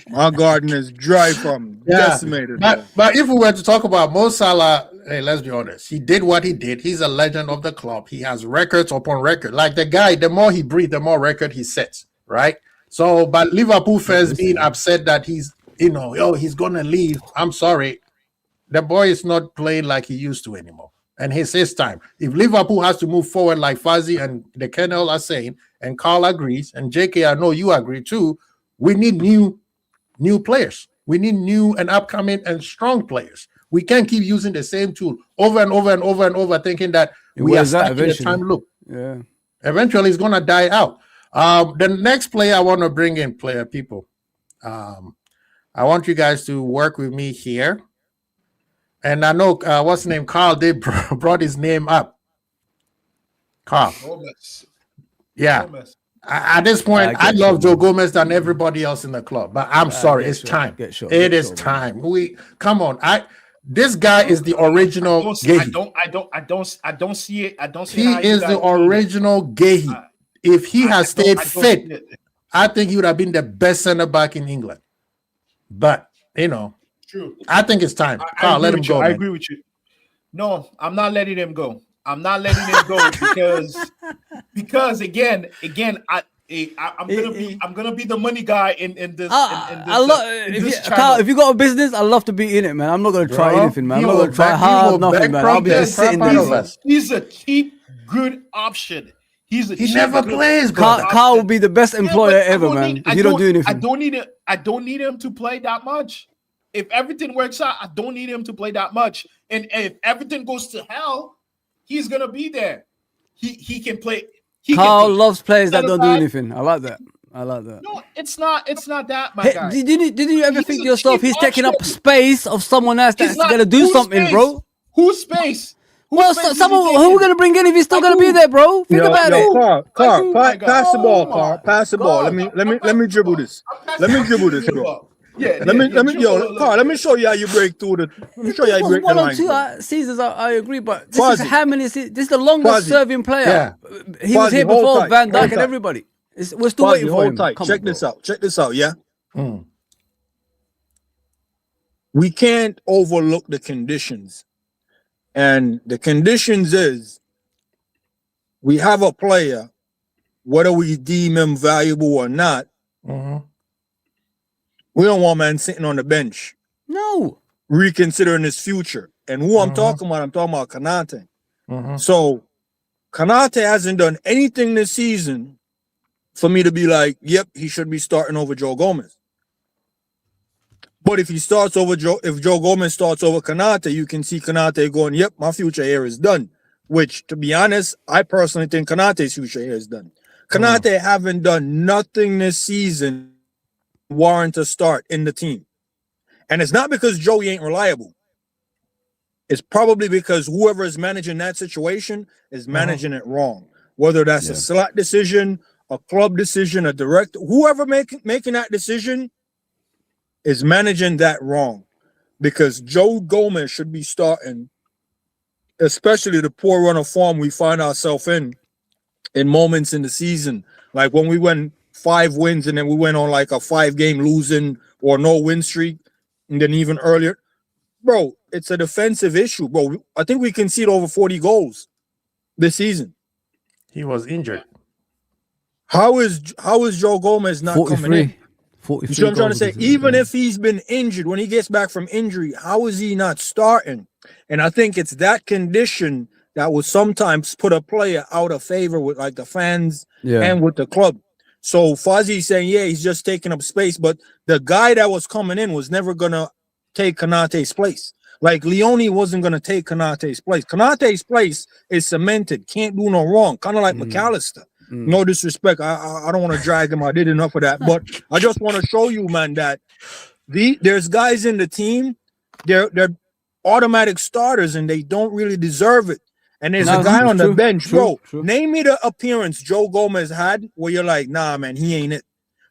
S5: My garden is dry from decimated. Bro.
S1: But if we were to talk about Mo Salah, hey, let's be honest. He did what he did. He's a legend of the club. He has records upon record. Like the guy, the more he breathes, the more record he sets, right? So, but Liverpool fans being upset that he's, he's gonna leave. I'm sorry. The boy is not playing like he used to anymore. And it's his time. If Liverpool has to move forward like Fuzzy and the Kennel are saying, and Carl agrees, and JK, I know you agree too, we need new players. We need new and upcoming and strong players. We can't keep using the same tool over and over and over and over, thinking that we are
S2: wears out
S1: stuck in the
S2: eventually.
S1: time loop.
S2: Yeah.
S1: Eventually, it's gonna die out. The next player I want to bring in, people. I want you guys to work with me here. And I know what's his name, Carl did brought his name up. Carl.
S3: Gomez.
S1: Yeah.
S3: Gomez.
S1: At this point,
S2: I
S1: I
S2: get
S1: love
S2: you,
S1: Joe
S2: man.
S1: Gomez than everybody else in the club. But I'm sorry,
S2: get
S1: it's
S2: you,
S1: time.
S2: get you,
S1: It
S2: get
S1: is
S2: you,
S1: time. We come on. This guy is the original Gahey.
S3: I don't see it. I don't see
S1: He
S3: how you
S1: is
S3: guys
S1: the
S3: do it.
S1: original Gahey. If he has stayed
S3: I don't
S1: fit,
S3: see it.
S1: I think he would have been the best center back in England. But
S3: True.
S1: I think it's time.
S3: I
S1: Carl, let
S3: agree
S1: him
S3: with you.
S1: go.
S3: I
S1: Man.
S3: agree with you. No, I'm not letting him go. I'm not letting him go because again, I'm gonna be the money guy in this.
S2: Carl, if you got a business, I love to be in it, man. I'm not gonna try
S1: Bro,
S2: anything, man.
S1: he
S2: I'm not
S1: will
S2: gonna try
S1: back- he
S2: hard,
S1: will
S2: nothing, man. I'll be
S1: bankrupt
S2: just
S1: the
S2: sitting
S1: crap
S2: there.
S1: out of
S2: bro.
S1: us.
S3: He's a cheap, good option.
S1: He never plays,
S2: Carl,
S1: bro.
S2: Carl will be the best employer
S3: but I
S2: ever,
S3: don't
S2: man.
S3: need-
S2: If you don't do anything.
S3: I don't need him to play that much. If everything works out, I don't need him to play that much. And if everything goes to hell, he's gonna be there. He can play.
S2: Carl loves players that
S3: Center
S2: don't do
S3: back.
S2: anything. I like that. I like that.
S3: No, it's not that, my
S2: Hey,
S3: guy.
S2: didn't you ever
S3: He's
S2: think
S3: a
S2: to yourself,
S3: cheap
S2: he's taking up
S3: option.
S2: space of someone else
S3: He's
S2: that's
S3: not-
S2: gonna do
S3: whose
S2: something,
S3: space?
S2: bro?
S3: Whose space? Whose
S2: Well,
S3: space is he
S2: someone who
S3: taking?
S2: we're gonna bring in if he's still
S3: Like
S2: gonna be
S3: who?
S2: there, bro? Think about it.
S5: Carl,
S3: Oh my God.
S5: pass the ball,
S3: Oh
S5: Carl.
S3: my
S5: Pass the ball.
S2: God.
S5: Let me dribble this. Let me dribble this, bro.
S3: Yeah,
S5: Let me,
S3: dribble.
S5: Carl, let me show you how you break through the. Let me show you how you break the
S2: One or
S5: line.
S2: two
S5: bro.
S2: seasons, I agree, but this
S5: Quasi.
S2: is how many seasons? This is the longest
S5: Quasi.
S2: serving player.
S1: Yeah.
S2: He was
S5: Quasi,
S2: here
S5: hold
S2: before
S5: tight,
S2: Van Dijk
S5: hold
S2: and
S5: tight.
S2: everybody. We're still
S5: Quasi,
S2: waiting for
S5: hold
S2: him.
S5: tight.
S2: Come
S5: Check
S2: on,
S5: this
S2: bro.
S5: out. Check this out. Yeah.
S1: Mm.
S5: We can't overlook the conditions. And the conditions is we have a player, whether we deem him valuable or not,
S1: Mhm.
S5: we don't want man sitting on the bench,
S2: No.
S5: reconsidering his future. And who I'm talking about Kanate.
S1: Mhm.
S5: So Konate hasn't done anything this season for me to be like, yep, he should be starting over Joe Gomez. But if he starts over if Joe Gomez starts over Konate, you can see Konate going, yep, my future here is done. Which, to be honest, I personally think Konate's future here is done. Konate haven't done nothing this season warrant a start in the team. And it's not because Joey ain't reliable. It's probably because whoever is managing that situation is managing it wrong. Whether that's a select decision, a club decision, a director, whoever making that decision is managing that wrong. Because Joe Gomez should be starting, especially the poor run of form we find ourselves in moments in the season. Like when we went 5 wins and then we went on like a 5-game losing or no win streak, and then even earlier. Bro, it's a defensive issue, bro. I think we conceded over 40 goals this season.
S1: He was injured.
S5: How is Joe Gomez not coming in?
S2: 43
S5: You see what I'm trying to say? Even if he's been injured, when he gets back from injury, how is he not starting? And I think it's that condition that will sometimes put a player out of favor with like the fans and with the club. So Fuzzy's saying, yeah, he's just taking up space, but the guy that was coming in was never gonna take Konate's place. Like Leone wasn't gonna take Konate's place. Konate's place is cemented, can't do no wrong, kind of like McAllister. No disrespect, I don't want to drag him. I did enough of that, but I just want to show you, man, that there's guys in the team, they're automatic starters and they don't really deserve it. And there's a guy on the bench, bro. Name me the appearance Joe Gomez had where you're like, nah, man, he ain't it.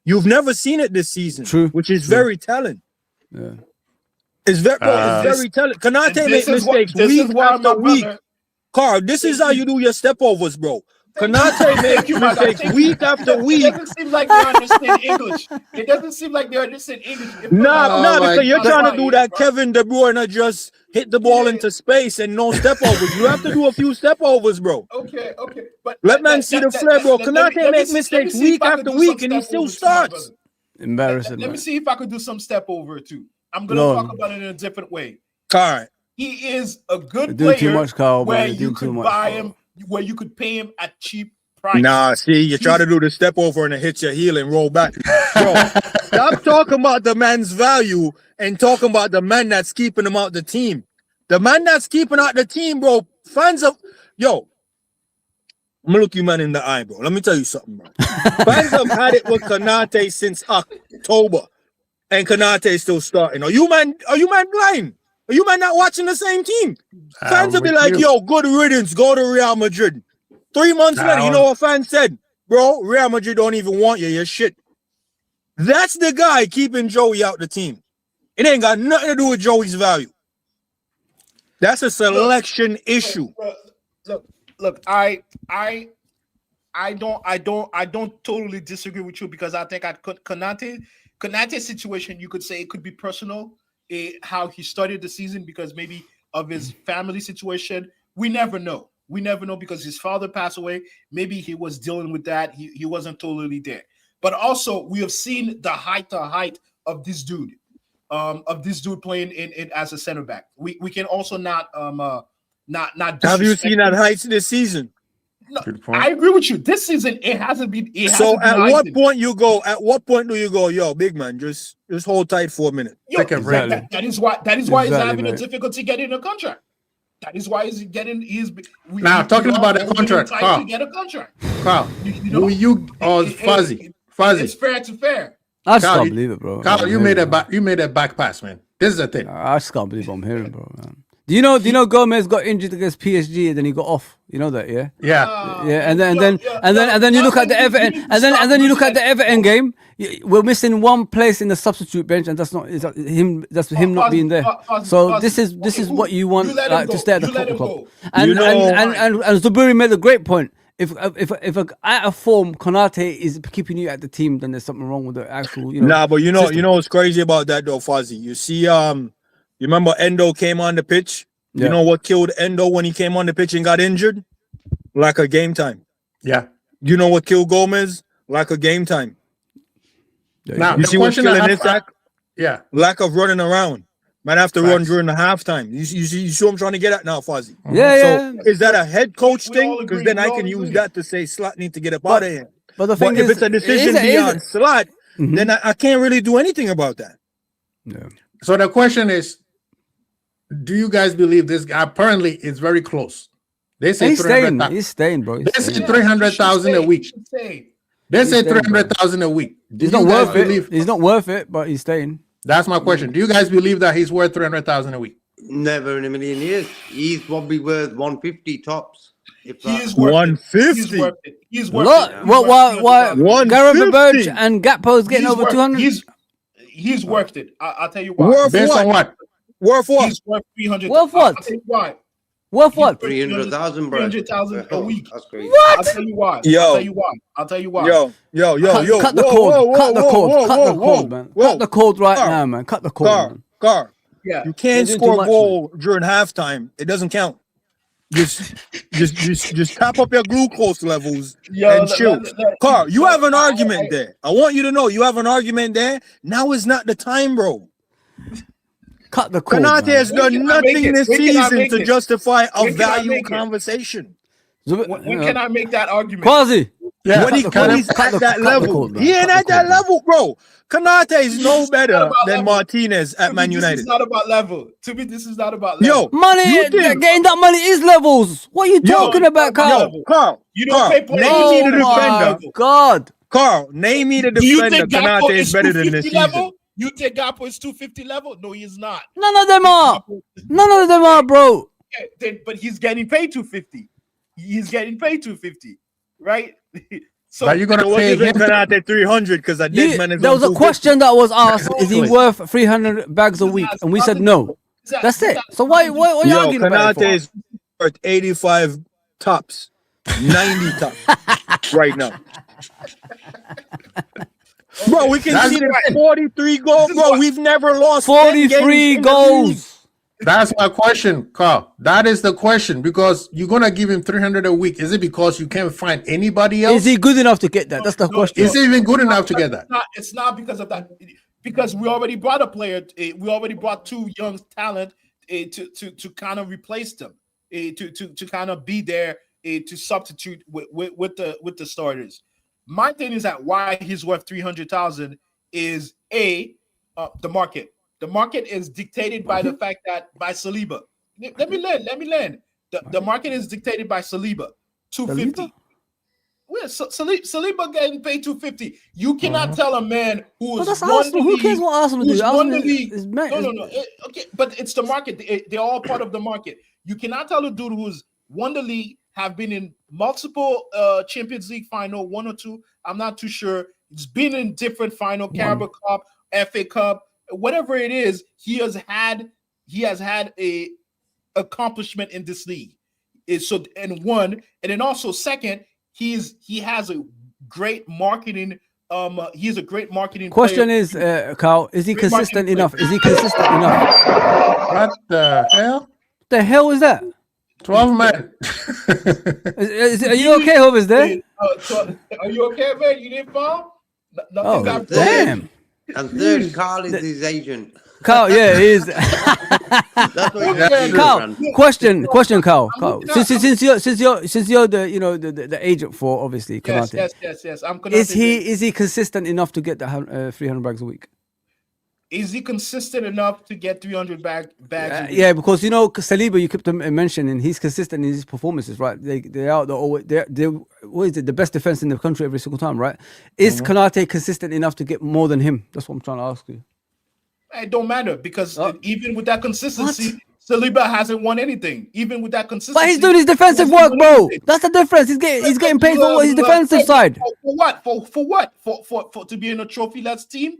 S5: You've never seen it this season, which is very telling.
S2: Yeah.
S5: It's very telling. Konate makes mistakes week after week. Carl, this is how you do your stepovers, bro. Konate makes mistakes week after week.
S3: It doesn't seem like they understand English. It doesn't seem like they understand English.
S5: Nah, because you're trying to do that Kevin De Bruyne just hit the ball into space and no stepovers. You have to do a few stepovers, bro.
S3: Okay. But
S5: let man see the flair, bro. Konate makes mistakes week after week and he still starts.
S2: Embarrassing.
S3: Let me see if I could do some step over too. I'm gonna talk about it in a different way.
S5: All right.
S3: He is a good
S2: player
S3: too
S2: much, Carl,
S3: where you could buy him, where you could pay him at cheap price.
S5: Nah, see, you try to do the step over and it hits your heel and roll back. Bro, stop talking about the man's value and talking about the man that's keeping him out the team. The man that's keeping out the team, bro, fans of... Yo, I'm gonna look you man in the eye, bro. Let me tell you something, bro. Fans have had it with Konate since October. And Konate still starting. Are you man blind? Are you man not watching the same team? Fans will be like, yo, good riddance, go to Real Madrid. 3 months later, you know what fans said? Bro, Real Madrid don't even want you. You're shit. That's the guy keeping Joey out the team. It ain't got nothing to do with Joey's value. That's a selection issue.
S3: Look, I don't totally disagree with you because I think at Konate's situation, you could say it could be personal, how he started the season because maybe of his family situation. We never know. We never know because his father passed away. Maybe he was dealing with that. He wasn't totally there. But also, we have seen the height of this dude, playing in as a center back. We can also not.
S5: Have you seen that height this season?
S3: No, I agree with you. This season, it hasn't been.
S5: So at what point you go? At what point do you go? Yo, big man, just hold tight for a minute.
S3: Yo, that is why he's having a difficulty getting a contract. That is why he's getting.
S1: Now talking about a contract,
S3: Carl. To get a contract.
S1: Carl, Fuzzy.
S3: It's fair to fair.
S2: I just can't believe it, bro.
S1: Carl, you made a back pass, man. This is the thing.
S2: I just can't believe what I'm hearing, bro, man. Do you know Gomez got injured against PSG and then he got off? You know that, yeah?
S1: Yeah.
S2: And then you look at the Everton and then you look at the Everton game. We're missing one place in the substitute bench, and that's him not being there. So this is what you want to stay at the top of the club. And Zuburi made a great point. If out of form Konate is keeping you at the team, then there's something wrong with the actual.
S5: Nah, but you know what's crazy about that though, Fuzzy. You see, you remember Endo came on the pitch? Yeah. You know what killed Endo when he came on the pitch and got injured? Lack of game time.
S1: Yeah.
S5: You know what killed Gomez? Lack of game time.
S1: Now,
S5: you see what's killing this act?
S1: Yeah.
S5: Lack of running around. Might have to run
S1: Facts.
S5: during the halftime. You see what I'm trying to get at now, Fuzzy?
S2: Yeah,
S5: So is that a head coach
S3: We all
S5: thing? Because
S3: agree,
S5: then
S3: we
S5: I
S3: all
S5: can use
S3: agree.
S5: that to say Slot need to get up out of here.
S2: But the thing
S5: But if
S2: is,
S5: it's a decision beyond Slot, then I can't really do anything about that.
S2: Yeah.
S1: So the question is, do you guys believe this guy? Apparently, it's very close. They say
S2: He's staying.
S1: 300,000.
S2: He's staying, bro. He's
S1: They
S2: staying.
S1: say 300,000 a week. They
S2: He's
S1: say
S2: staying, bro.
S1: 300,000 a week. Do
S2: He's
S1: you
S2: not
S1: guys
S2: worth it.
S1: believe?
S2: He's not worth it, but he's staying.
S1: That's my question. Do you guys believe that he's worth 300,000 a week?
S4: Never in a million years. He's probably worth 150 tops. If
S3: He
S4: that.
S3: is worth
S5: 150.
S3: it. He's worth it. He's worth
S2: Look,
S3: it.
S2: why
S5: 150.
S2: Gareth Birch and Gakpo's getting over 200?
S3: He's worth it. I'll tell you why.
S5: Worth
S1: Based
S5: what?
S1: on what?
S5: Worth what?
S3: He's worth 300.
S2: Worth what?
S3: I'll tell you why.
S2: Worth what?
S4: 300,000, bro.
S3: 300,000 a week.
S4: That's crazy.
S3: I'll tell you why.
S5: Yo.
S3: I'll tell you why. I'll tell you why.
S5: Yo.
S2: Cut the
S5: Whoa,
S2: cord.
S5: whoa,
S2: Cut the
S5: whoa,
S2: cord.
S5: whoa,
S2: Cut the
S5: whoa,
S2: cord, man.
S5: whoa.
S2: Cut the cord right
S5: Car.
S2: now, man. Cut the cord.
S5: Car.
S3: Yeah.
S5: You can't
S2: You're doing too
S5: score a
S2: much,
S5: goal during halftime. It doesn't count. Just tap up your glucose levels and chill. Car, you have an argument there. I want you to know you have an argument there. Now is not the time, bro.
S2: Cut the cord.
S5: Konate has
S3: When
S5: done
S3: can I make
S5: nothing
S3: it?
S5: this
S3: When can I
S5: season
S3: make
S5: to
S3: it?
S5: justify a
S3: When can I
S5: value
S3: make it?
S5: conversation.
S3: When can I make that argument?
S2: Quasi.
S1: Yeah.
S5: When he's at that level, he ain't at that level, bro. Konate is no better than Martinez at Man
S3: This
S5: United.
S3: is not about level. To me, this is not about level.
S5: Yo,
S2: Money,
S5: you think-
S2: getting that money is levels. What are you talking about, Carl?
S5: Yo, Carl,
S3: You don't
S5: Carl,
S3: pay players.
S5: name me the
S2: Oh my
S5: defender.
S2: God.
S5: Carl, name me the
S3: Do you
S5: defender.
S3: think Gakpo
S5: Konate
S3: is
S5: is better than this
S3: 250
S5: season.
S3: level? You think Gakpo is 250 level? No, he is not.
S2: None of them are. None of them are, bro.
S3: But he's getting paid 250. He's getting paid 250, right? So
S1: But you're going
S5: So
S1: to
S5: we're
S1: pay
S5: giving
S1: him.
S5: Konate 300 because a dead man is
S2: There was
S5: on
S2: a question that was asked: Is he
S1: Exactly.
S2: worth 300 bags a week? And we said no. That's it. So why are you
S5: Yo,
S2: arguing about
S5: Konate
S2: it
S5: is worth 85 tops, 90 tops right now. Bro, we can
S1: That's
S5: see the
S3: right.
S5: 43 goals,
S3: This is
S5: bro.
S3: what-
S5: We've never lost
S2: for?
S5: 10 games
S2: 43
S5: in the league.
S2: goals.
S1: That's my question, Carl. That is the question because you're going to give him 300 a week. Is it because you can't find anybody else?
S2: Is he good enough to get that? That's the question.
S1: Is he even good enough to get that?
S3: It's not because of that. Because we already brought a player. We already brought two young talent to kind of replace them. To kind of be there to substitute with the starters. My thing is that why he's worth 300,000 is the market. The market is dictated by the fact that by Saliba. Let me land. The market is dictated by Saliba. 250. Well, Saliba getting paid 250. You cannot tell a man who
S2: But
S3: is
S2: that's
S3: won
S2: Arsenal.
S3: the
S2: Who cares
S3: league,
S2: what Arsenal do?
S3: who's won
S2: Arsenal
S3: the league.
S2: is
S3: No. Okay, but it's the market. They're all part of the market. You cannot tell a dude who's won the league, have been in multiple Champions League final, one or two. I'm not too sure. He's been in different final, Carabao Cup, FA Cup, whatever it is. He has had a accomplishment in this league. And then also second, he has a great marketing. He is a great marketing.
S2: Question
S3: player.
S2: is, Carl, is he
S3: Great
S2: consistent
S3: marketing
S2: enough?
S3: player.
S2: Is he consistent enough?
S1: What the hell?
S2: The hell is that?
S1: 12 men.
S2: Are you okay, Hovis? There?
S3: Are you okay, man? You didn't fall? Nothing
S2: Oh,
S3: got
S2: damn.
S4: And third, Carl is his agent.
S2: Carl, yeah, he is.
S4: That's what he's doing,
S2: Carl,
S4: man.
S2: question, Carl. Since you're the agent for obviously Konate,
S3: Yes. I'm
S2: is he consistent enough to get the 300 bags a week?
S3: Is he consistent enough to get 300 bags? a week?
S2: Yeah, because Saliba, you kept mentioning he's consistent in his performances, right? They are what is it? The best defense in the country every single time, right? Is Konate consistent enough to get more than him? That's what I'm trying to ask you.
S3: It don't matter because even with that consistency, Saliba hasn't won anything. Even with that consistency,
S2: But he's doing his defensive
S3: he
S2: work,
S3: hasn't won
S2: bro.
S3: anything.
S2: That's the difference. He's getting paid for his defensive side.
S3: For what? For what? For to be in a trophy-less team?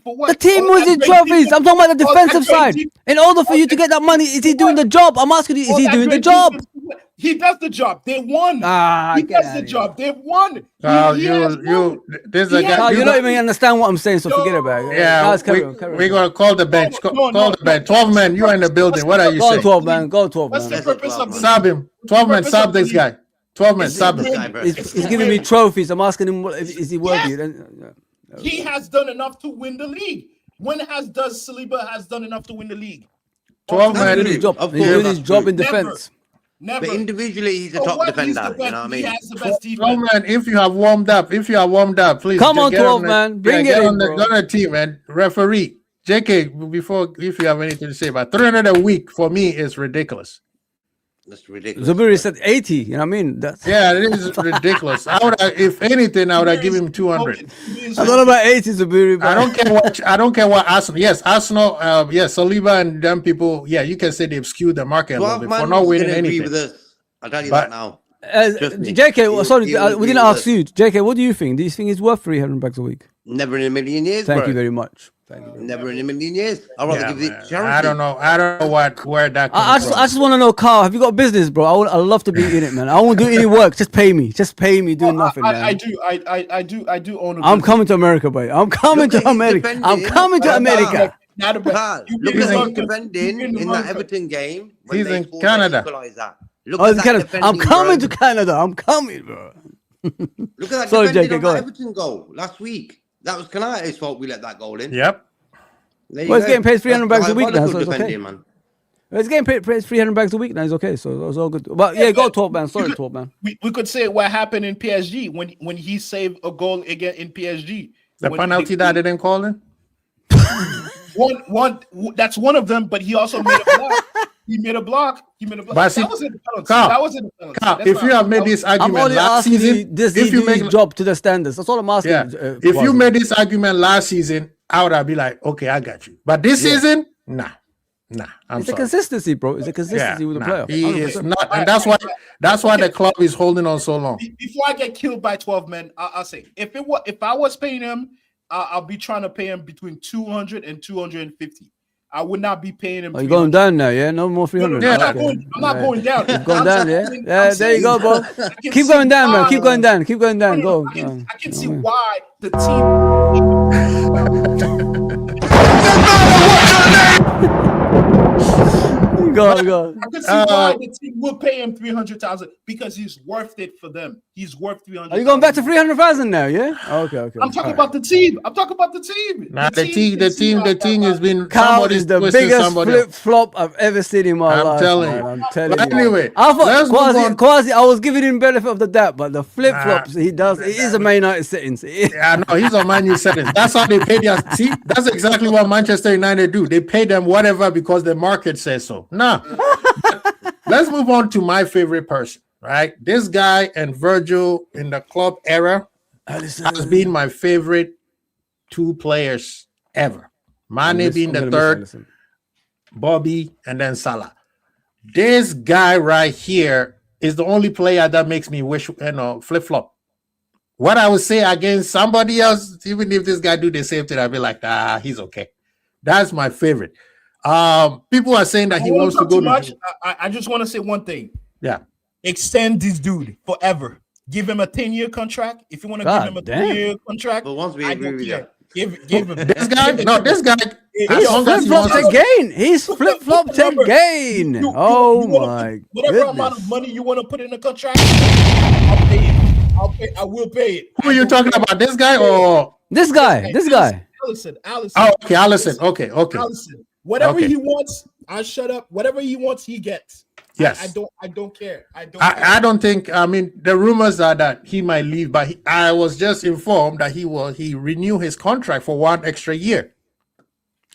S3: For what?
S2: The team
S3: All
S2: was
S3: that
S2: in
S3: great
S2: trophies.
S3: defense-
S2: I'm talking about the
S3: all that
S2: defensive
S3: great
S2: side.
S3: defense-
S2: In order for you to get that money, is he doing the job? I'm asking you, is
S3: all
S2: he
S3: that
S2: doing the
S3: great
S2: job?
S3: defense- He does the job. They won.
S2: Ah,
S3: he
S2: get
S3: does
S2: out
S3: the
S2: of here.
S3: job. They've won.
S1: Carl,
S3: He has won.
S1: this is a
S3: He
S1: guy.
S3: has
S2: Carl, you
S3: won.
S2: don't even understand what I'm saying, so forget about it.
S1: Yeah,
S2: Guys, carry on.
S1: we're going to call the bench.
S3: No,
S1: Call the bench. 12 men, you're in the building. What are you
S2: Go on
S1: saying?
S2: 12, man. Go on 12,
S3: What's the
S2: man.
S3: purpose of the
S1: Sub him. 12 men,
S3: purpose
S1: sub
S3: of the
S1: this guy. 12 men,
S3: It's
S1: sub
S3: the
S1: him.
S3: win.
S2: He's giving me trophies. I'm asking him, is he worthy?
S3: He has done enough to win the league. When does Saliba has done enough to win the league?
S1: 12
S2: He's
S1: man.
S2: doing his job.
S4: Of
S2: He's
S4: course,
S2: doing his
S4: that's
S2: job
S4: true.
S2: in defense.
S3: Never.
S4: But individually, he's a
S3: So
S4: top
S3: what? He's
S4: defender.
S3: the best.
S4: You know what I
S3: He
S4: mean?
S3: has the best
S1: 12
S3: defense.
S1: man. If you have warmed up, please
S2: Come on,
S1: get
S2: 12
S1: the,
S2: man. Bring
S1: get
S2: it in,
S1: on the,
S2: bro.
S1: get on the team, man. Referee JK. Before, if you have anything to say, but 300 a week for me is ridiculous.
S4: That's ridiculous.
S2: Zubiri said 80. You know what I mean? That's
S1: Yeah, it is ridiculous. I would, if anything, I would have given him 200.
S2: I don't know about 80, Zubiri, but
S1: I don't care what Arsenal. Yes, Arsenal. Yes, Saliba and them people. Yeah, you can say they've skewed the market a little
S4: 12
S1: bit for
S4: man
S1: not
S4: was
S1: winning
S4: gonna agree
S1: anything.
S4: with us. I'll tell you
S1: But-
S4: that now. Trust me.
S2: JK,
S4: He'll-
S2: sorry,
S4: he'll
S2: we
S4: agree
S2: didn't
S4: with
S2: ask
S4: us.
S2: you. JK, what do you think? Do you think it's worth 300 bucks a week?
S4: Never in a million years,
S2: Thank
S4: bro.
S2: you very much. Thank you very much.
S4: Never in a million years. I'd rather
S1: Yeah,
S4: give it
S1: man.
S4: charity.
S1: I don't know where that comes
S2: I
S1: from.
S2: just want to know, Carl, have you got business, bro? I'd love to be in it, man. I won't do any work. Just pay me. Just pay me doing nothing, man.
S3: I do own a
S2: I'm
S3: business.
S2: coming to America, boy. I'm coming
S4: Look
S2: to
S4: at his
S2: America. I'm
S4: defending.
S2: coming to
S4: Wow.
S2: America.
S3: Not a bad.
S4: Carl,
S3: You
S4: look
S3: been
S4: at
S3: to
S4: his
S3: London.
S4: defending
S3: You've been to
S4: in that
S3: London.
S4: Everton game. When
S1: He's
S4: they
S1: in
S4: scored
S1: Canada.
S4: that equaliser. Look
S2: Oh,
S4: at
S2: it's
S4: that
S2: Canada. I'm
S4: defending,
S2: coming
S4: bro.
S2: to Canada. I'm coming, bro.
S4: Look at that
S2: Sorry,
S4: defending
S2: JK,
S4: on
S2: go
S4: that
S2: ahead.
S4: Everton goal last week. That was Canada's fault we let that goal in.
S1: Yep.
S4: There you
S2: Well, he's
S4: go.
S2: getting paid 300
S4: That's
S2: bucks a week now,
S4: diabolical
S2: so it's okay.
S4: defending, man.
S2: It's getting paid 300 bucks a week now. It's okay. So it's all good. But yeah, go 12, man. Sorry, 12, man.
S3: We could say what happened in PSG when he saved a goal again in PSG.
S1: The
S3: When
S1: penalty that they didn't call in.
S3: one that's one of them, but he also made a block. He made a block.
S1: But see,
S3: That wasn't the penalty.
S1: Carl,
S3: That wasn't the penalty.
S1: Carl,
S3: That's
S1: if
S3: not-
S1: you have made this
S2: I'm
S1: argument
S2: only
S1: last
S2: asking you,
S1: season,
S2: does he
S1: if you
S2: do
S1: make
S2: his job to the standards? That's all I'm asking.
S1: yeah, if you made this argument last season, I would have been like, okay, I got you. But this season, nah. I'm
S2: It's a
S1: sorry.
S2: consistency, bro. It's a consistency with the player.
S1: He is
S2: 100%.
S1: not, and that's why the club is holding on so long.
S3: Before I get killed by 12 men, I'll say if I was paying him, I'll be trying to pay him between 200 and 250. I would not be paying him.
S2: Oh, you're going down now, yeah? No more 300.
S3: I'm not
S2: Okay.
S3: going down.
S2: Going down, yeah?
S3: saying-
S2: Yeah,
S3: I'm
S2: there you go,
S3: saying-
S2: bro.
S3: I can
S2: Keep
S3: see
S2: going down, man.
S3: why-
S2: Keep going down. Keep going down. Go.
S3: I can see why the team.
S2: Go.
S3: I can see why the team would pay him 300,000 because he's worth it for them. He's worth 300.
S2: Are you going back to 300,000 now, yeah? Okay.
S3: I'm talking about the team. I'm talking about the team.
S1: Nah, the team has been
S2: Carl
S1: somebody's
S2: is the
S1: twisting
S2: biggest
S1: somebody.
S2: flip flop I've ever seen in my
S1: I'm
S2: life.
S1: telling
S2: man.
S1: you.
S2: I'm telling
S1: But
S2: you.
S1: anyway,
S2: I thought
S1: let's move on.
S2: Quasi, I was giving him benefit of the doubt, but the flip flops he does, it is a Man United settings.
S1: Yeah, no, he's on Man U settings. That's how they pay their. See, that's exactly what Manchester United do. They pay them whatever because the market says so. Nah. Let's move on to my favorite person, right? This guy and Virgil in the club era has been my favorite two players ever. Mane being the third, Bobby, and then Salah. This guy right here is the only player that makes me wish, flip-flop. What I would say against somebody else, even if this guy do the same thing, I'd be like, he's okay. That's my favorite. People are saying that he wants to go to.
S3: I just want to say one thing.
S1: Yeah.
S3: Extend this dude forever. Give him a 10-year contract. If you want to give him a 3-year contract,
S4: But once we
S3: I
S4: agree
S3: don't
S4: with
S3: care.
S4: that.
S3: Give him
S1: This guy, as
S2: He's
S1: long as he
S2: flip-flopped
S1: wants-
S2: again. He's flip-flopped again. Oh my
S3: whatever amount
S2: goodness.
S3: of money you want to put in the contract, I'll pay it. I will pay it.
S1: Who are you talking about? This guy or?
S2: This guy.
S3: Allison.
S1: Oh, okay, Allison. Okay.
S3: Allison. Whatever
S1: Okay.
S3: he wants, I shut up. Whatever he wants, he gets.
S1: Yes.
S3: I don't care.
S1: I don't think. I mean, the rumors are that he might leave, but I was just informed that he renewed his contract for 1 extra year.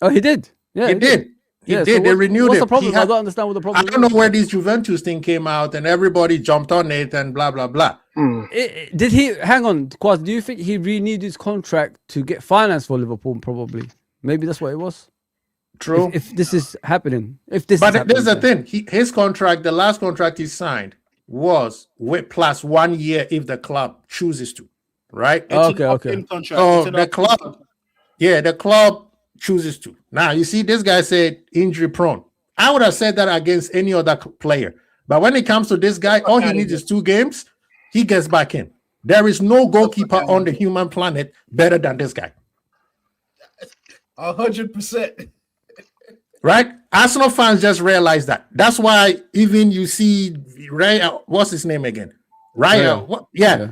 S2: Oh, he did. Yeah,
S1: He did. He
S2: Yeah,
S1: did.
S2: so
S1: They renewed
S2: what's
S1: it.
S2: the problem?
S1: He had-
S2: I don't understand what the problem
S1: I don't know where this Juventus thing came out and everybody jumped on it and blah blah blah.
S2: Did he hang on, Quaz? Do you think he renewed his contract to get finance for Liverpool? Probably. Maybe that's what it was.
S1: True.
S2: If this is happening, if this.
S1: But
S2: is
S1: there's the
S2: happening,
S1: thing. His contract, the last contract he signed, was with plus 1 year if the club chooses to, right?
S2: Okay.
S1: So the club, the club chooses to. Now you see, this guy said injury prone. I would have said that against any other player, but when it comes to this guy, all he needs is 2 games. He gets back in. There is no goalkeeper on the human planet better than this guy.
S3: 100%.
S1: Right? Arsenal fans just realized that. That's why even you see what's his name again? Raya. What? Yeah.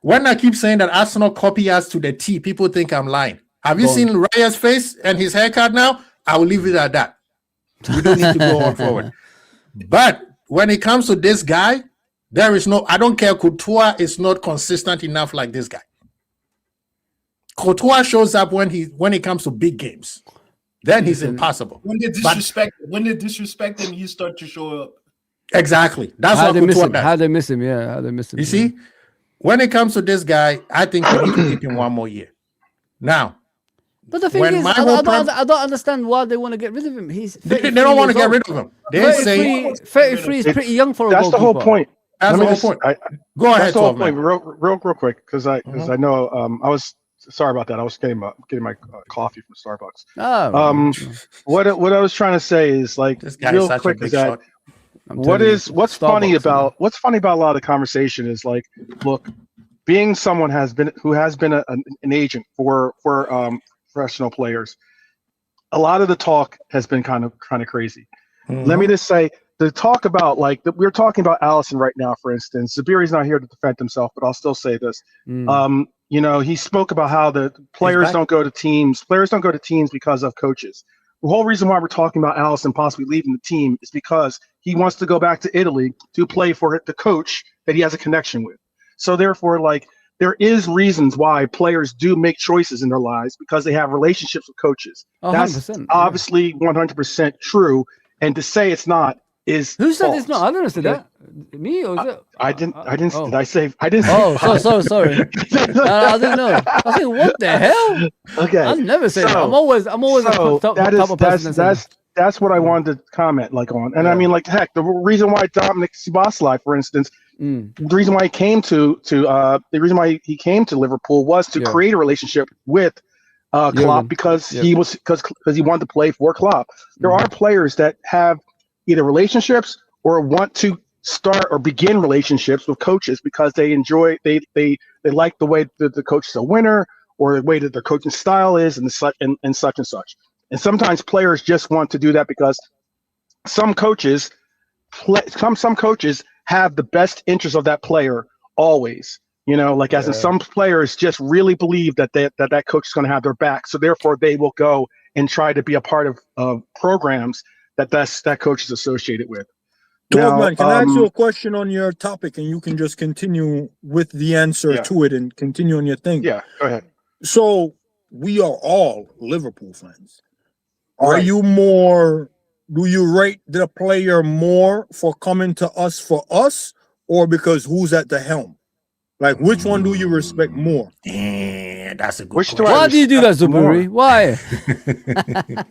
S1: When I keep saying that Arsenal copy us to the T, people think I'm lying. Have you seen Raya's face and his haircut now? I will leave it at that. We don't need to go on forward. But when it comes to this guy, there is no, I don't care. Courtois is not consistent enough like this guy. Courtois shows up when it comes to big games. Then he's impossible.
S3: When they disrespect him, you start to show up.
S1: Exactly. That's
S2: how
S1: what
S2: they miss him.
S1: does.
S2: How they miss him. Yeah, how they miss him.
S1: You see, when it comes to this guy, I think we need to keep him one more year. Now,
S2: but the thing is, I don't understand why they want to get rid of him.
S1: They don't want to get rid of him. They say
S2: 33 is pretty young for a
S6: goalkeeper. That's the whole point.
S1: That's the whole point. Go ahead.
S6: That's the whole point. Real quick, because I know I was sorry about that. I was getting my coffee from Starbucks.
S2: Oh.
S6: What I was trying to say is like real quick is that what's funny about a lot of the conversation is like, look, being someone who has been an agent for professional players, a lot of the talk has been kind of crazy. Let me just say, the talk about we're talking about Allison right now, for instance. Zabiri's not here to defend himself, but I'll still say this. You know, he spoke about how the players don't go to teams. Players don't go to teams because of coaches. The whole reason why we're talking about Allison possibly leaving the team is because he wants to go back to Italy to play for the coach that he has a connection with. So therefore, there is reasons why players do make choices in their lives because they have relationships with coaches.
S2: 100%,
S6: that's obviously 100% true. And to say it's not is
S2: who said
S6: false.
S2: It's not? I don't understand that. Me or is it?
S6: I didn't.
S2: Oh.
S6: Did I say? I didn't.
S2: Oh, sorry. I didn't know. I think, what the hell?
S6: Okay.
S2: I've never said that. I'm always
S6: that's what I wanted to comment on. And I mean, heck, the reason why Dominic Szoboszlai, for instance, the reason why he came to Liverpool was to create a relationship with Klopp because he wanted to play for Klopp. There are players that have either relationships or want to start or begin relationships with coaches because they enjoy they like the way that the coach is a winner or the way that their coaching style is and such and such. And sometimes players just want to do that because some coaches have the best interest of that player always. You know, as in some players just really believe that that coach is going to have their back. So therefore they will go and try to be a part of programs that coach is associated with.
S5: Man, can I ask you a question on your topic and you can just continue with the answer to it and continue on your thing?
S6: Yeah, go ahead.
S5: So we are all Liverpool fans.
S6: Right.
S5: Do you rate the player more for coming to us for us or because who's at the helm? Which one do you respect more?
S1: Yeah, that's a good
S6: question.
S2: Why do you do that, Zuburi? Why?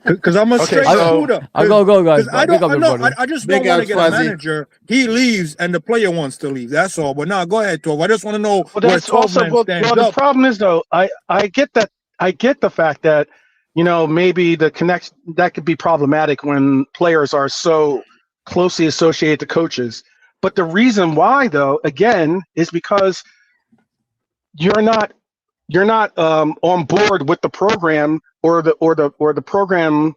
S5: Because I'm a straight shooter.
S2: I'll go, guys.
S5: I just don't want to get a manager. He leaves and the player wants to leave. That's all. But now go ahead, Tove. I just want to know where Tove stands
S6: the
S5: up.
S6: problem is though, I get that. I get the fact that maybe the connection that could be problematic when players are so closely associated to coaches. But the reason why, though, again, is because you're not on board with the program or the program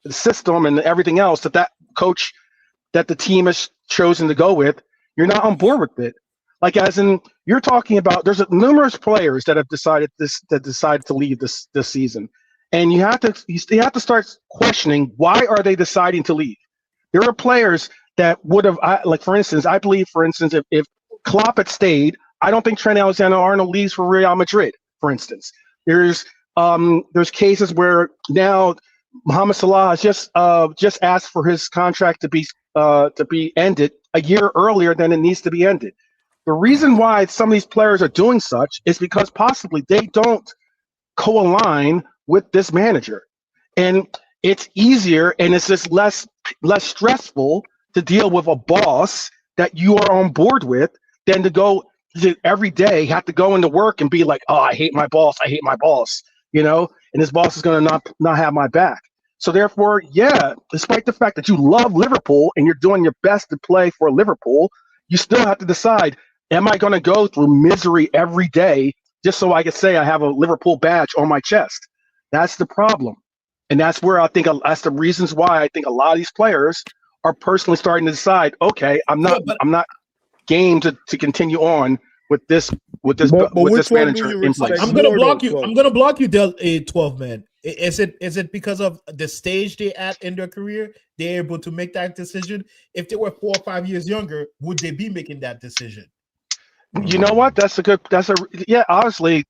S6: system and everything else that coach that the team has chosen to go with. You're not on board with it. As in, you're talking about there's numerous players that have decided to leave this season, and you have to start questioning why are they deciding to leave. There are players that would have, for instance, if Klopp had stayed, I don't think Trent Alexander-Arnold leaves for Real Madrid, for instance. There's cases where now Mohamed Salah has just asked for his contract to be ended a year earlier than it needs to be ended. The reason why some of these players are doing such is because possibly they don't co-align with this manager. And it's easier and it's just less stressful to deal with a boss that you are on board with than to go every day have to go into work and be like, oh, I hate my boss, and this boss is going to not have my back. So therefore, despite the fact that you love Liverpool and you're doing your best to play for Liverpool, you still have to decide, am I going to go through misery every day just so I can say I have a Liverpool badge on my chest? That's the problem. And that's where I think that's the reasons why I think a lot of these players are personally starting to decide, okay, I'm not game to continue on with this
S5: with this
S7: But
S5: with
S7: which
S5: this
S7: one do
S5: manager
S7: you
S5: in
S7: respect
S5: place.
S3: I'm gonna
S7: more,
S3: block
S7: though,
S3: you.
S7: 12?
S3: I'm gonna block you, Del. 12 man. Is it because of the stage they at in their career? They're able to make that decision. If they were 4 or 5 years younger, would they be making that decision?
S5: You know what? Yeah. Honestly,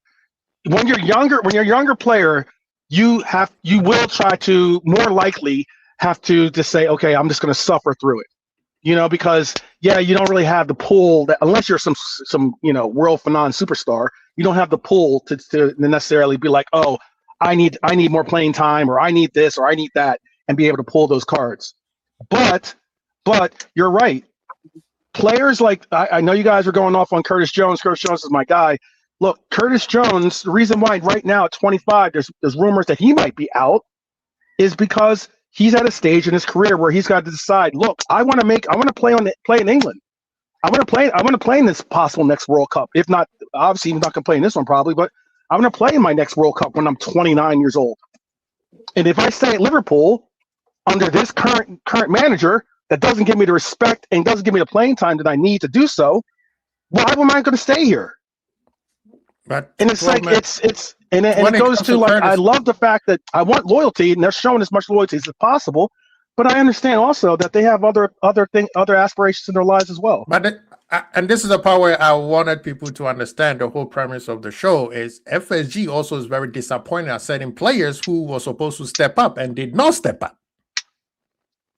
S5: when you're a younger player, you will try to more likely have to just say, okay, I'm just going to suffer through it. Because you don't really have the pull that unless you're some world phenomenal superstar, you don't have the pull to necessarily be like, oh, I need more playing time, or I need this, or I need that, and be able to pull those cards. But you're right. Players like I know you guys are going off on Curtis Jones. Curtis Jones is my guy. Look, Curtis Jones. The reason why right now at 25, there's rumors that he might be out, is because he's at a stage in his career where he's got to decide. Look, I want to play in England. I want to play in this possible next World Cup. If not, obviously he's not going to play in this one probably, but I'm going to play in my next World Cup when I'm 29 years old. And if I stay at Liverpool under this current manager that doesn't give me the respect and doesn't give me the playing time that I need to do so, why am I going to stay here?
S1: But
S5: And it's like it goes to like Curtis, I love the fact that I want loyalty, and they're showing as much loyalty as possible. But I understand also that they have other aspirations in their lives as well.
S1: But and this is the part where I wanted people to understand the whole premise of the show is FSG also is very disappointed at certain players who were supposed to step up and did not step up.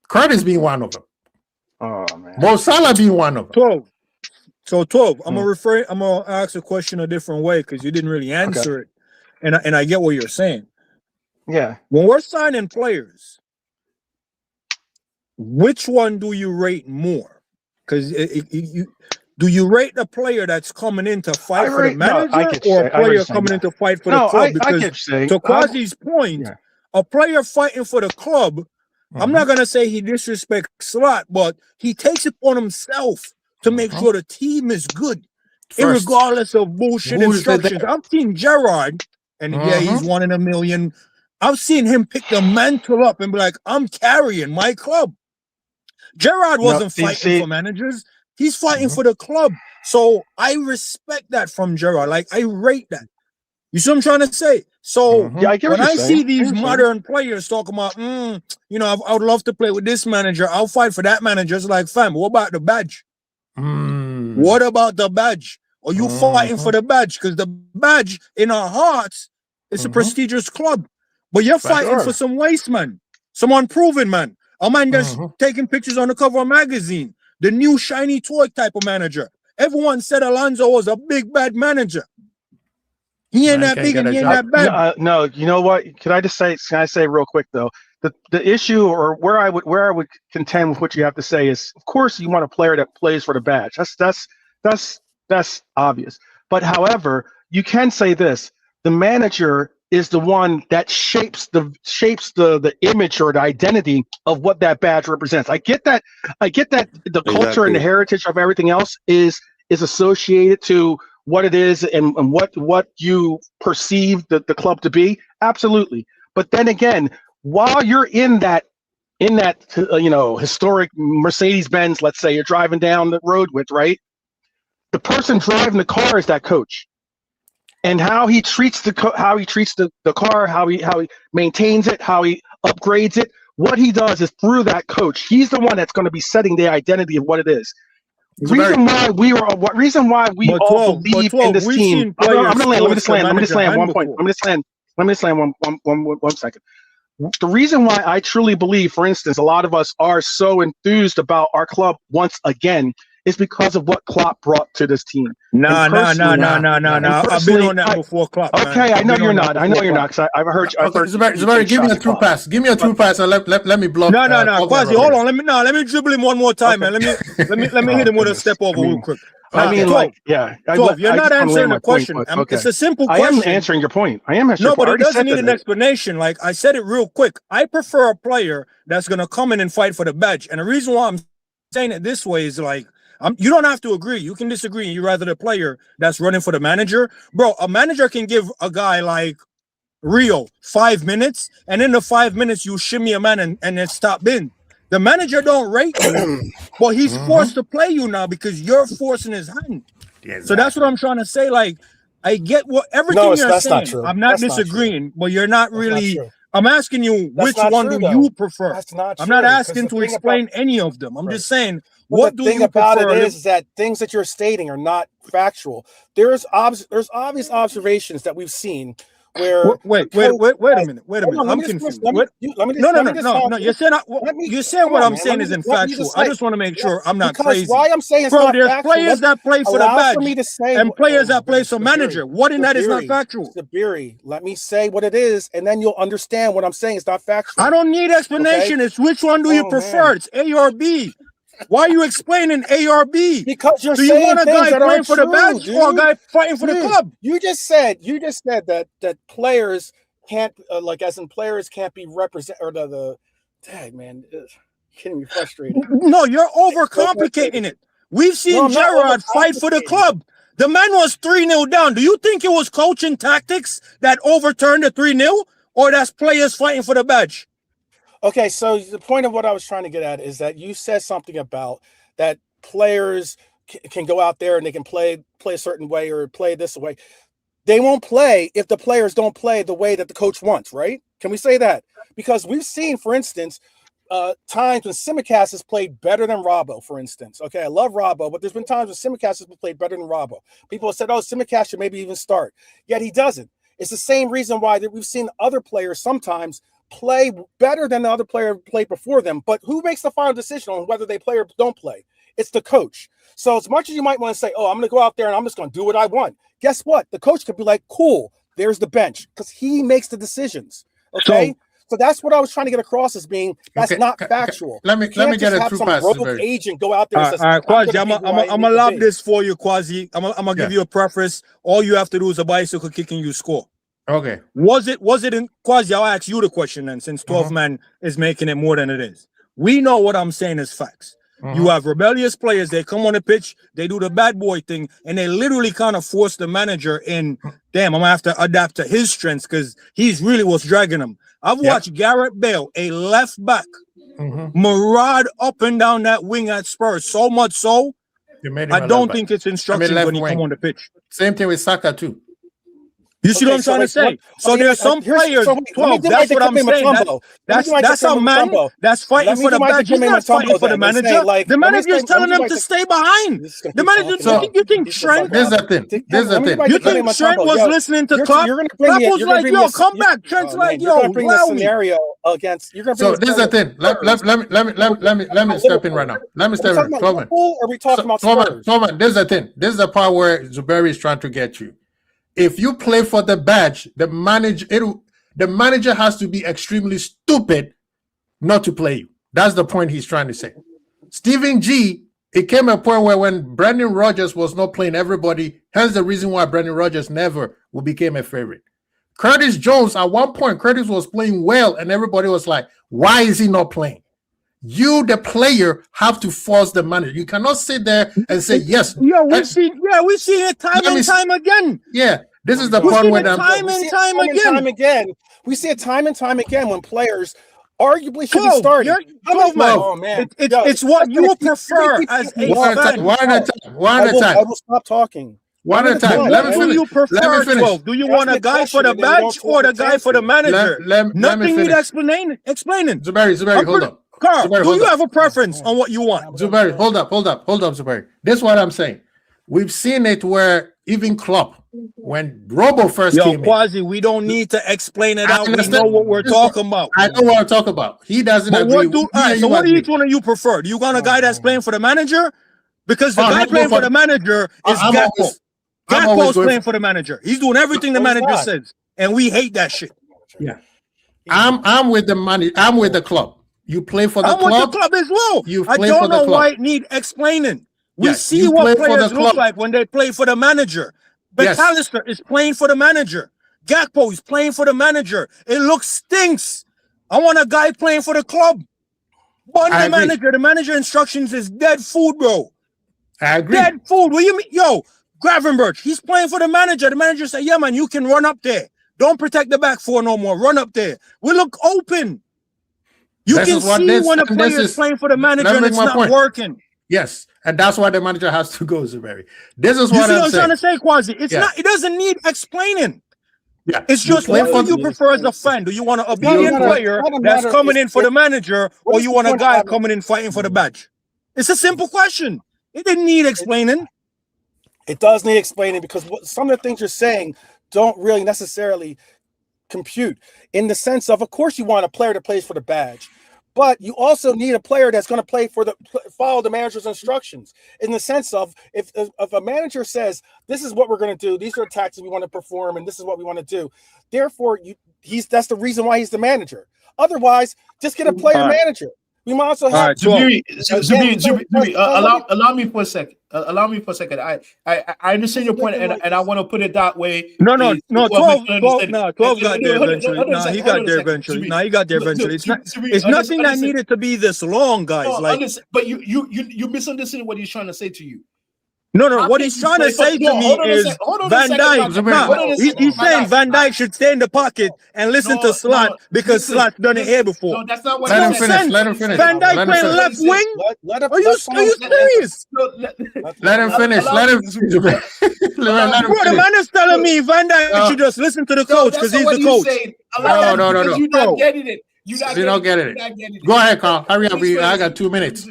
S1: Curtis being one of them.
S5: Oh man.
S1: Mo Salah being one of them.
S7: 12. So 12. I'm gonna ask a question a different way because you didn't really answer it, and I get what you're saying.
S5: Yeah.
S7: When we're signing players, which one do you rate more? Because do you rate the player that's coming in to fight for the manager, or a player coming in to fight for the club? Because to Quasi's point, a player fighting for the club, I'm not gonna say he disrespects Slot, but he takes it on himself to make sure the team is good, regardless of bullshit instructions. I've seen Gerrard, and he's 1 in a million. I've seen him pick the mantle up and be like, I'm carrying my club. Gerrard wasn't fighting for managers. He's fighting for the club. So I respect that from Gerrard. Like, I rate that. You see what I'm trying to say? So when I see these modern players talking about, I would love to play with this manager. I'll fight for that manager. It's like, fam, what about the badge? What about the badge? Are you fighting for the badge? Because the badge in our hearts is a prestigious club. But you're fighting for some waste, man. Some unproven, man. A man that's taking pictures on the cover of a magazine. The new shiny toy type of manager. Everyone said Alonso was a big bad manager. He ain't that big and he ain't that bad.
S5: No, you know what? Can I say real quick though? The issue, or where I would contend with what you have to say is, of course, you want a player that plays for the badge. That's obvious. But however, you can say this: the manager is the one that shapes the image or the identity of what that badge represents. I get that the culture and the heritage of everything else is associated to what it is and what you perceive the club to be. Absolutely. But then again, while you're in that historic Mercedes-Benz, let's say you're driving down the road with, right? The person driving the car is that coach. And how he treats the car, how he maintains it, how he upgrades it, what he does is through that coach. He's the one that's going to be setting the identity of what it is. Reason why we all believe in this team. I'm going to land. Let me just land one point. Let me just land one second. The reason why I truly believe, for instance, a lot of us are so enthused about our club once again is because of what Klopp brought to this team.
S7: No. I've been on that before, Klopp.
S5: Okay, I know you're not. Because I've heard you.
S1: Zabari, give me a through pass. Give me a through pass and let me block.
S7: No. Quasi, hold on. Let me dribble him one more time, man. Let me hit him with a step over real quick.
S5: You're
S7: not answering the question. It's a simple question.
S5: I am answering your point.
S7: No, but it doesn't need an explanation. Like I said it real quick. I prefer a player that's gonna come in and fight for the badge. And the reason why I'm saying it this way is like, you don't have to agree. You can disagree. You rather the player that's running for the manager. Bro, a manager can give a guy like Rio 5 minutes, and in the 5 minutes you shimmy a man and then stop in. The manager don't rate you, but he's forced to play you now because you're forcing his hand.
S1: Exactly.
S7: So that's what I'm trying to say. Like, I get what everything you're
S8: that's
S7: saying.
S8: not true.
S7: I'm not
S8: That's
S7: disagreeing, but you're not really.
S8: true.
S7: I'm asking you
S8: That's
S7: which
S8: not
S7: one
S8: true,
S7: do
S8: though.
S7: you prefer?
S8: That's not
S7: I'm not
S8: true, 'cause
S7: asking
S8: the
S7: to
S8: thing
S7: explain any of them. I'm
S8: Right.
S7: just saying,
S8: Well,
S7: what
S8: the
S7: do
S8: thing
S7: you
S8: about
S7: prefer?
S8: it is that things that you're stating are not factual. There's obvious observations that we've seen where
S7: wait a minute. I'm confused. No. You're saying what I'm saying isn't factual. I just want to make sure I'm not crazy.
S8: Why I'm saying it's
S7: Bro,
S8: not
S7: there's
S8: factual,
S7: players that play for the
S8: allow
S7: badge
S8: for me to say
S7: and players that play for
S8: Sabiri,
S7: manager. What in that is not factual?
S8: Sabiri, let me say what it is, and then you'll understand what I'm saying is not factual.
S7: I don't need explanation.
S8: Okay?
S7: It's which one do you prefer?
S8: Man.
S7: It's A or B. Why are you explaining A or B?
S8: Because you're
S7: saying
S8: saying
S7: you want a guy playing for the badge or a guy fighting for the club?
S8: You just said that players can't players can't be represented, or the dang man, getting me frustrated.
S7: No, you're overcomplicating it. We've seen Gerrard fight for the club. The man was 3-0 down. Do you think it was coaching tactics that overturned the 3-0, or that's players fighting for the badge?
S8: Okay, so the point of what I was trying to get at is that you said something about that players can go out there and they can play a certain way or play this way. They won't play if the players don't play the way that the coach wants, right? Can we say that? Because we've seen, for instance, times when Simicast has played better than Robbo, for instance. Okay, I love Robbo, but there's been times when Simicast has played better than Robbo. People have said, oh, Simicast should maybe even start. Yet he doesn't. It's the same reason why that we've seen other players sometimes play better than the other player played before them. But who makes the final decision on whether they play or don't play? It's the coach. So as much as you might want to say, oh, I'm going to go out there and I'm just going to do what I want. Guess what? The coach could be like, cool, there's the bench, because he makes the decisions. Okay. So that's what I was trying to get across as being that's not factual.
S1: Let me get a true pass.
S8: Rogue agent go out there and says,
S7: all right, Quasi, I'm gonna lob this for you, Quasi. I'm gonna give you a preface. All you have to do is a bicycle kick and you score.
S1: Okay.
S7: Was it in Quasi? I'll ask you the question then, since 12 man is making it more than it is. We know what I'm saying is facts. You have rebellious players, they come on the pitch, they do the bad boy thing, and they literally kind of force the manager in, damn, I'm gonna have to adapt to his strengths because he's really what's dragging him. I've watched Garrett Bale, a left back, maraud up and down that wing at Spurs, so much so, I don't think it's instructions when he come on the pitch.
S1: Same thing with Saka too.
S7: You see what I'm trying to say? So there's some players, 12, that's what I'm saying. That's a man that's fighting for the badge. He's not fighting for the manager. The manager's telling him to stay behind. The manager, you think Trent?
S1: There's the thing.
S7: You think Trent was listening to Klopp? Klopp was like, yo, come back. Trent's like, yo, allow me.
S1: So this is the thing. Let me step in right now. Let me step in.
S8: Are we talking about Spurs?
S1: Toman, this is the thing. This is the part where Zuberi is trying to get you. If you play for the badge, the manager has to be extremely stupid not to play you. That's the point he's trying to say. Stephen G, it came a point where when Brendan Rodgers was not playing everybody, hence the reason why Brendan Rodgers never became a favorite. Curtis Jones, at one point, Curtis was playing well, and everybody was like, why is he not playing? You, the player, have to force the manager. You cannot sit there and say, yes.
S7: We've seen it time and time again.
S1: Yeah, this is the part where
S8: time and time again. We see it time and time again when players arguably should be starting.
S7: Oh man, it's what you prefer as a fan.
S1: One at a time.
S8: I will stop talking.
S1: One at a time. Let me finish.
S7: Do you want a guy for the badge or the guy for the manager? Nothing need explaining.
S1: Zuberi, hold up.
S7: Carl, do you have a preference on what you want?
S1: Zuberi, hold up, Zuberi. This is what I'm saying. We've seen it where even Klopp, when Robo first came
S7: Quasi, we don't need to explain it out. We know what we're talking about.
S1: I know what I'm talking about. He doesn't agree.
S7: So what do each one of you prefer? Do you want a guy that's playing for the manager? Because the guy playing for the manager is Gakpo. Gakpo's playing for the manager. He's doing everything the manager says. And we hate that shit.
S1: Yeah. I'm with the money. I'm with the club. You play for the club.
S7: I'm with the club as well. I don't know why it need explaining. We see what players look like when they play for the manager. McAllister is playing for the manager. Gakpo is playing for the manager. It looks stinks. I want a guy playing for the club. But the manager instructions is dead food, bro.
S1: I agree.
S7: Dead food. What do you mean? Yo, Gravenberch, he's playing for the manager. The manager said, yeah, man, you can run up there. Don't protect the back four no more. Run up there. We look open. You can see when a player is playing for the manager and it's not working.
S1: Yes, and that's why the manager has to go, Zuberi. This is
S7: You
S1: what
S7: see what
S1: I'm
S7: I'm
S1: saying.
S7: trying to say, Quasi? It's
S1: Yeah.
S7: not. It doesn't need explaining.
S1: Yeah,
S7: It's just
S1: play
S7: what
S1: for
S7: do you prefer as a fan? Do you want an
S8: It's not a
S7: obedient
S8: matter-
S7: player
S8: it's not a
S7: that's
S8: matter-
S7: coming
S8: it's-
S7: in for the manager,
S8: what
S7: or
S8: is
S7: you
S8: the
S7: want a
S8: point of
S7: guy
S8: having-
S7: coming in fighting for the badge? It's a simple question. It didn't need explaining.
S8: It does need explaining because some of the things you're saying don't really necessarily compute in the sense of course, you want a player that plays for the badge, but you also need a player that's going to follow the manager's instructions. In the sense of if a manager says this is what we're going to do, these are the tactics we want to perform, and this is what we want to do. Therefore, that's the reason why he's the manager. Otherwise, just get a player manager. We might also have
S3: Zubiri, allow me for a second. Allow me for a second. I understand your point, and I want to put it that way.
S7: No, 12 got there eventually. Nah, he got there eventually. Nah, he got there eventually. It's nothing that needed to be this long, guys.
S3: But you misunderstand what he's trying to say to you.
S7: No. What he's trying to say to me is Van Dijk. He's saying Van Dijk should stay in the pocket and listen to Slot because Slot's done it here before.
S3: No, that's not what
S1: Let him finish. Let him finish.
S7: Van Dijk playing left wing? Are you serious?
S1: Let him finish. Let him finish.
S7: Bro, the man is telling me Van Dijk should just listen to the coach because he's the coach.
S1: No.
S3: You're not getting it.
S1: You're not getting it. Go ahead, Carl. Hurry up. I got 2 minutes.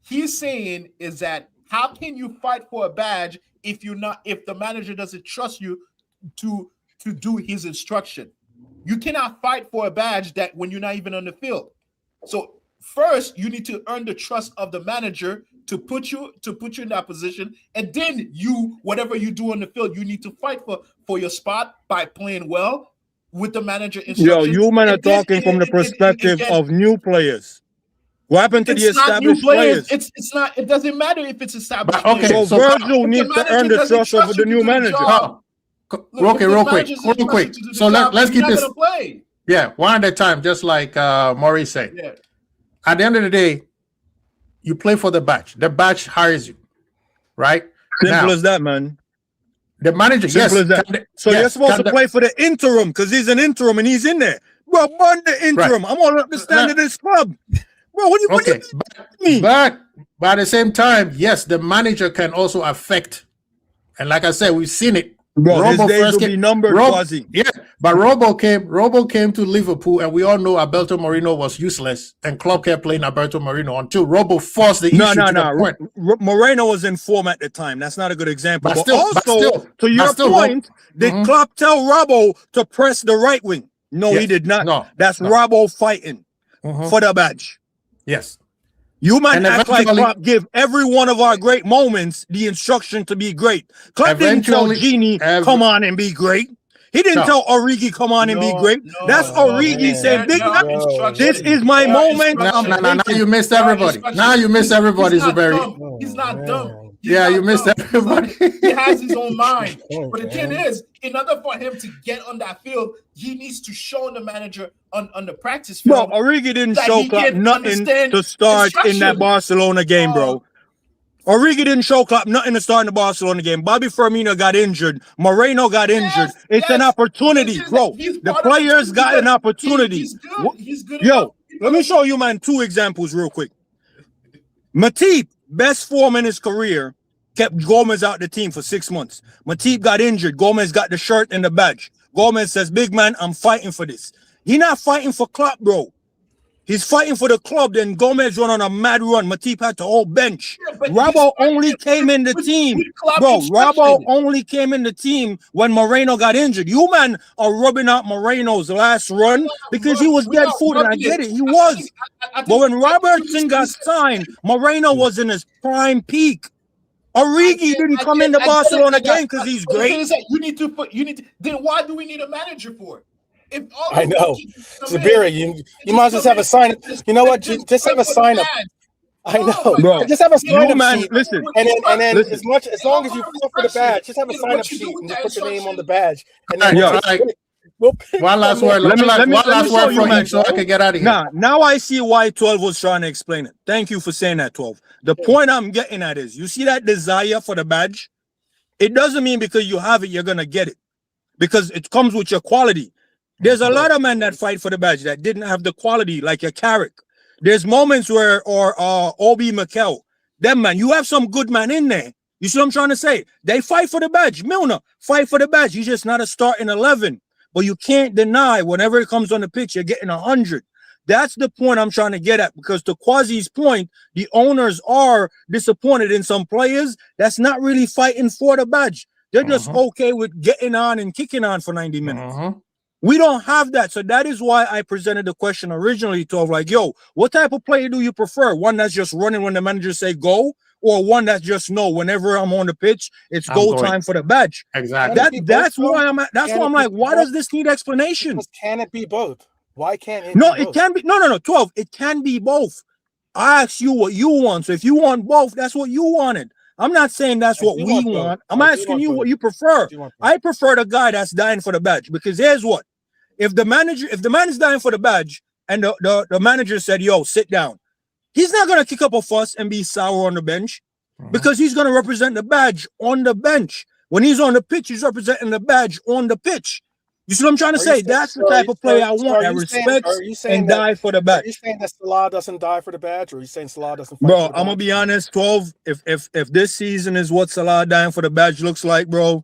S3: He's saying is that how can you fight for a badge if the manager doesn't trust you to do his instruction? You cannot fight for a badge that when you're not even on the field. So first you need to earn the trust of the manager to put you in that position, and then whatever you do on the field, you need to fight for your spot by playing well with the manager instruction.
S7: You men are talking from the perspective of new players. What happened to the established players?
S3: It's not. It doesn't matter if it's established.
S1: Okay,
S3: players.
S7: So Virgil needs to earn the trust of the new manager.
S1: Real quick. So let's keep this. One at a time, just like Maurice said.
S3: Yeah.
S1: At the end of the day, you play for the badge. The badge hires you, right?
S7: Simple as that, man.
S1: The manager,
S7: Simple as that. You're supposed to play for the interim because he's an interim and he's in there. Well, burn the interim. I'm all up to stand in this club. Bro, what do you mean?
S1: But at the same time, yes, the manager can also affect. And like I said, we've seen it.
S7: Bro, his days will be numbered, Quasi.
S1: Yeah, but Robo came to Liverpool, and we all know Alberto Moreno was useless, and Klopp kept playing Alberto Moreno until Robo forced the issue to the point.
S7: Moreno was in form at the time. That's not a good example.
S1: But still,
S7: to your point, did Klopp tell Robbo to press the right wing? No, he did not.
S1: No,
S7: That's Robbo fighting for the badge.
S1: Yes.
S7: You might act like Klopp give every one of our great moments the instruction to be great. Klopp didn't tell Genie, come on and be great. He didn't tell Origi, come on and be great. That's Origi saying, Big man, this is my moment.
S1: Now you missed everybody. Now you missed everybody, Zuberi.
S3: He's not dumb.
S1: You missed everybody.
S3: He has his own mind. But the thing is, in order for him to get on that field, he needs to show the manager on the practice field.
S7: Bro, Origi didn't show Klopp nothing to start in that Barcelona game, bro. Origi didn't show Klopp nothing to start in the Barcelona game. Bobby Firmino got injured. Moreno got injured. It's an opportunity, bro. The players got an opportunity.
S3: He's good.
S7: Yo, let me show you, man, 2 examples real quick. Matip, best form in his career, kept Gomez out the team for 6 months. Matip got injured. Gomez got the shirt and the badge. Gomez says, big man, I'm fighting for this. He's not fighting for Klopp, bro. He's fighting for the club. Then Gomez went on a mad run. Matip had to hold bench. Robbo only came in the team. Bro, Robbo only came in the team when Moreno got injured. You, man, are rubbing out Moreno's last run because he was dead food, and I get it. He was. But when Robertson got signed, Moreno was in his prime peak. Origi didn't come in the Barcelona game because he's great.
S3: You need to. Then why do we need a manager for it?
S8: I know, Zuberi, you might just have a sign. You know what? Just have a sign up. I know,
S7: bro.
S8: Just have a sign up
S7: man,
S8: sheet.
S7: Listen,
S8: and then as long as you fill for the badge, just have a sign up sheet and just put your name on the badge. And then
S1: one last word. Let me word from you so I can get out of here.
S7: Now I see why 12 was trying to explain it. Thank you for saying that, 12. The point I'm getting at is, you see that desire for the badge? It doesn't mean because you have it, you're gonna get it, because it comes with your quality. There's a lot of men that fight for the badge that didn't have the quality, like your Carrick.
S5: there's moments where, or Obi Mikel, them man, you have some good man in there. You see what I'm trying to say? They fight for the badge. Milner, fight for the badge. He's just not a starting 11. But you can't deny whenever it comes on the pitch, you're getting 100. That's the point I'm trying to get at, because to Quasi's point, the owners are disappointed in some players that's not really fighting for the badge. They're just okay with getting on and kicking on for 90 minutes. We don't have that. So that is why I presented the question originally to like, yo, what type of player do you prefer? One that's just running when the manager say go, or one that's just no, whenever I'm on the pitch, it's go time for the badge.
S1: Exactly.
S5: That's why I'm like, why does this need explanation?
S8: Can it be both? Why can't it
S5: No,
S8: be
S5: it
S8: both?
S5: can be 12. It can be both. I asked you what you want. So if you want both, that's what you wanted. I'm not saying that's what we want. I'm asking you what you prefer. I prefer the guy that's dying for the badge, because here's what. If the man is dying for the badge and the manager said, yo, sit down, he's not gonna kick up a fuss and be sour on the bench, because he's gonna represent the badge on the bench. When he's on the pitch, he's representing the badge on the pitch. You see what I'm trying to say? That's the type of player I want that respects and die for the badge.
S8: Are you saying that Salah doesn't die for the badge, or are you saying Salah doesn't fight?
S5: Bro, I'm gonna be honest, 12. If this season is what Salah dying for the badge looks like, bro,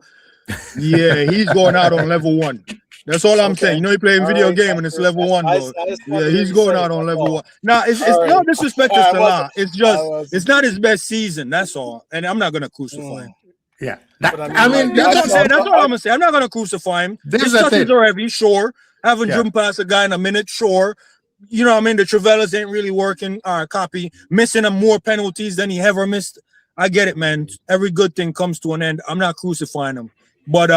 S5: yeah, he's going out on level 1. That's all I'm saying. You know, he playing video game and it's level 1, bro. Yeah, he's going out on level 1. Nah, it's no disrespect to Salah. It's just it's not his best season. That's all. And I'm not gonna crucify him.
S1: Yeah,
S5: that's what I'm saying. That's all I'm gonna say. I'm not gonna crucify him. His touches are heavy, sure. Haven't driven past a guy in a minute, sure. You know what I mean? The Travellas ain't really working. Copy. Missing him more penalties than he ever missed. I get it, man. Every good thing comes to an end. I'm not crucifying him. But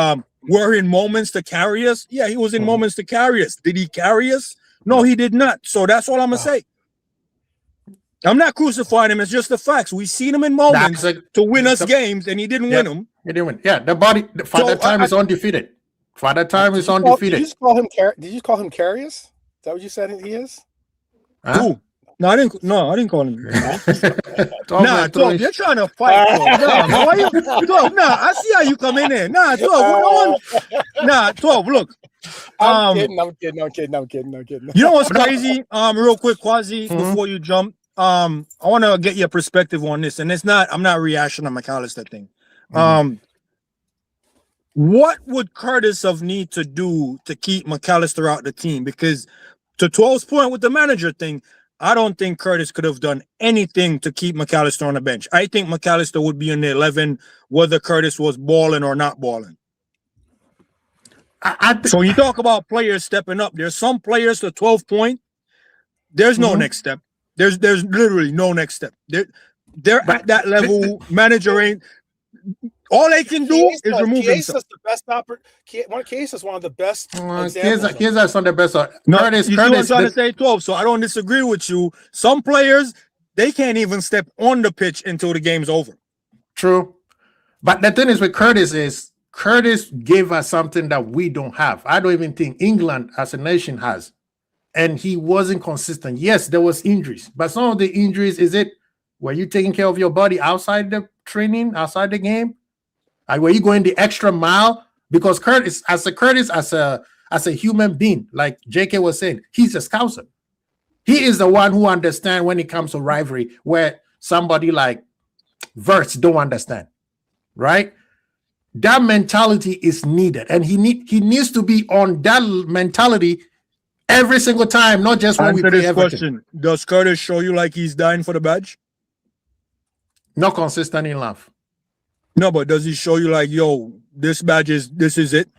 S5: were in moments to carry us? Yeah, he was in moments to carry us. Did he carry us? No, he did not. So that's all I'm gonna say. I'm not crucifying him. It's just the facts. We seen him in moments to win us games, and he didn't win them.
S1: He didn't win. Yeah, the body for that time is undefeated. For that time is undefeated.
S8: Did you call him Carius? Is that what you said he is?
S5: Who? No, I didn't call him. Nah, 12, you're trying to fight. I see how you come in there. Nah, 12. Nah, 12. Look.
S8: I'm kidding.
S5: You know what's crazy? Real quick, Quasi, before you jump. I want to get your perspective on this, and I'm not reacting on McAllister thing. What would Curtis have need to do to keep McAllister out the team? Because to 12's point with the manager thing, I don't think Curtis could have done anything to keep McAllister on the bench. I think McAllister would be in the 11 whether Curtis was balling or not balling. So when you talk about players stepping up, there's some players to 12 point. There's no next step. There's literally no next step. They're at that level. Manager ain't. All they can do is remove themselves.
S8: Case is one of the best.
S1: Chiesa on the best.
S5: Curtis, you see what I'm trying to say, 12. So I don't disagree with you. Some players, they can't even step on the pitch until the game's over.
S1: True. But the thing is with Curtis is Curtis gave us something that we don't have. I don't even think England as a nation has. And he wasn't consistent. Yes, there was injuries. But some of the injuries, were you taking care of your body outside the training, outside the game? Were you going the extra mile? Because Curtis, as a human being, like JK was saying, he's a scouser. He is the one who understands when it comes to rivalry, where somebody like Verts don't understand, right? That mentality is needed, and he needs to be on that mentality every single time, not just when we play Everton.
S5: Does Curtis show you like he's dying for the badge?
S1: Not consistent enough.
S5: No, but does he show you like, yo, this is it?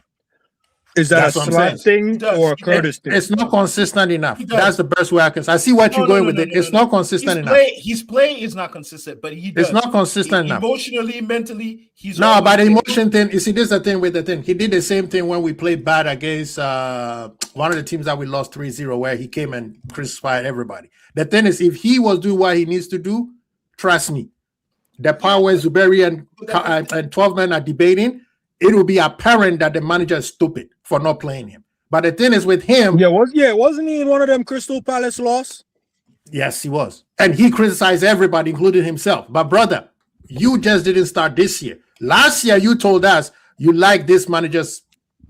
S5: Is that a Slot thing or a Curtis thing?
S1: It's not consistent enough. That's the best way I can say. I see what you're going with it. It's not consistent enough.
S3: His play is not consistent, but he does.
S1: It's not consistent enough.
S3: Emotionally, mentally, he's
S1: no. But the emotion thing, you see, this is the thing with the thing. He did the same thing when we played bad against one of the teams that we lost 3-0, where he came and crucified everybody. The thing is, if he was doing what he needs to do, trust me, the power where Zuberi and 12 men are debating, it will be apparent that the manager is stupid for not playing him. But the thing is with him...
S5: wasn't he in one of them Crystal Palace loss?
S1: Yes, he was. And he criticized everybody, including himself. But brother, you just didn't start this year. Last year, you told us you like this manager's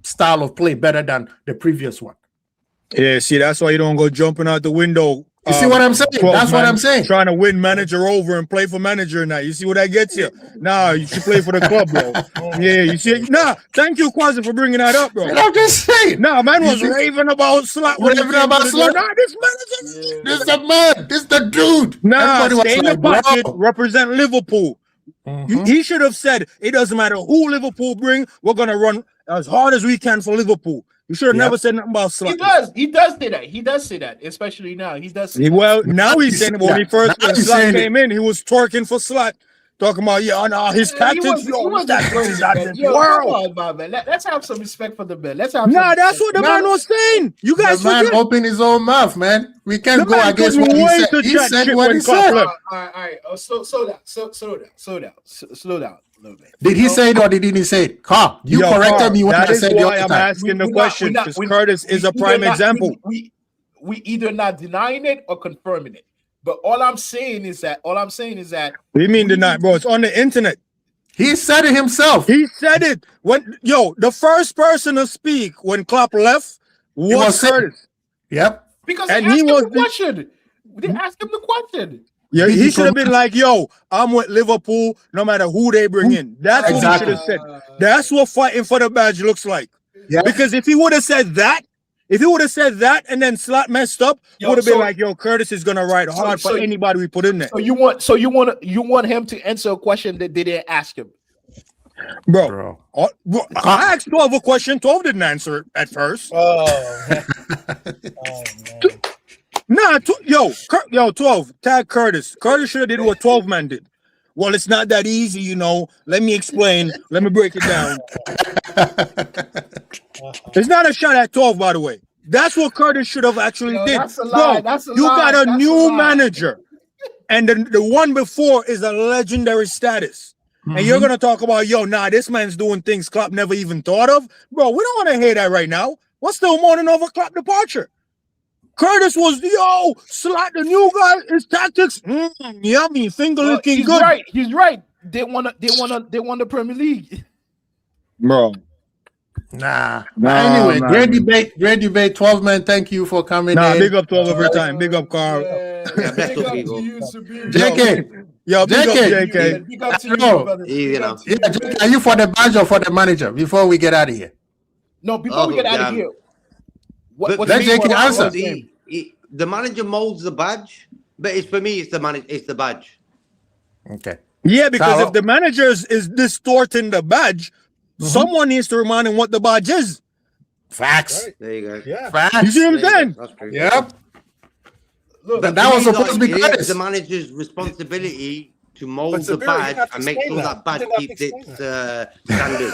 S1: style of play better than the previous one.
S5: Yeah, see, that's why you don't go jumping out the window
S1: You see what I'm saying? That's what I'm saying.
S5: Trying to win manager over and play for manager now. You see what that gets you? Nah, you should play for the club, bro. Yeah, you see. Nah, thank you, Quasi, for bringing that up, bro.
S1: And I'm just saying.
S5: Nah, man was raving about Slot.
S1: Raving about Slot.
S5: Nah, this manager.
S1: Yeah. This the man. This the dude.
S5: Nah, stay in the pocket, represent Liverpool. He should have said, it doesn't matter who Liverpool bring, we're going to run as hard as we can for Liverpool. You should have never said nothing about Slot.
S3: He does say that. He does say that, especially now. He does say
S5: well, now he's saying when he first when Slot came in, he was twerking for Slot. Talking about, his tactics.
S3: Let's have some respect for the man. Let's have
S5: that's what the man was saying. You guys
S1: the man opened his own mouth, man. We can't go against what he said. He said what he said.
S3: All right. Slow down a little bit.
S1: Did he say it or did he say it? Carl, you corrected me when I said the other time.
S5: I'm asking the question because Curtis is a prime example.
S3: We either not denying it or confirming it. But all I'm saying is that.
S5: What do you mean deny, bro? It's on the internet.
S1: He said it himself.
S5: He said it when the first person to speak when Klopp left was Curtis.
S1: Yep.
S3: Because they asked him the question. They asked him the question.
S5: Yeah, he should have been like, I'm with Liverpool no matter who they bring in. That's what he should have said. That's what fighting for the badge looks like. Yeah. Because if he would have said that, and then Slot messed up, would have been like, Curtis is gonna ride hard for anybody we put in there.
S3: So you want him to answer a question that they didn't ask him.
S5: Bro. I asked 12 a question. 12 didn't answer it at first.
S8: Oh man.
S5: 12. Tag Curtis. Curtis should have did what 12 man did. Well, it's not that easy, Let me explain. Let me break it down. It's not a shot at 12, by the way. That's what Curtis should have actually did.
S3: That's a lie.
S5: You got a new manager, and the one before is a legendary status. And you're gonna talk about, this man's doing things Klopp never even thought of, bro. We don't want to hear that right now. What's the morning of a Klopp departure? Curtis was Slot, the new guy. His tactics, yummy, finger licking good.
S3: He's right. They won the Premier League,
S5: bro.
S1: Nah. Anyway, great debate. 12 man, thank you for coming in.
S5: Big up 12 every time. Big up Carl.
S3: Big up to you,
S1: JK.
S5: Big up JK.
S3: Big up to you, brother.
S1: JK, are you for the badge or for the manager before we get out of here?
S3: No, before we get out of here.
S1: Let JK answer.
S4: The manager molds the badge, but for me, it's the badge.
S1: Okay.
S5: Yeah, because if the manager is distorting the badge, someone needs to remind him what the badge is.
S1: Facts.
S4: Right. There you go.
S5: Yeah.
S1: Facts.
S5: You see what I'm saying?
S4: That's true.
S1: Yep.
S4: Look, but that was supposed to be the manager's responsibility to mold the badge and make sure that badge keeps its standard.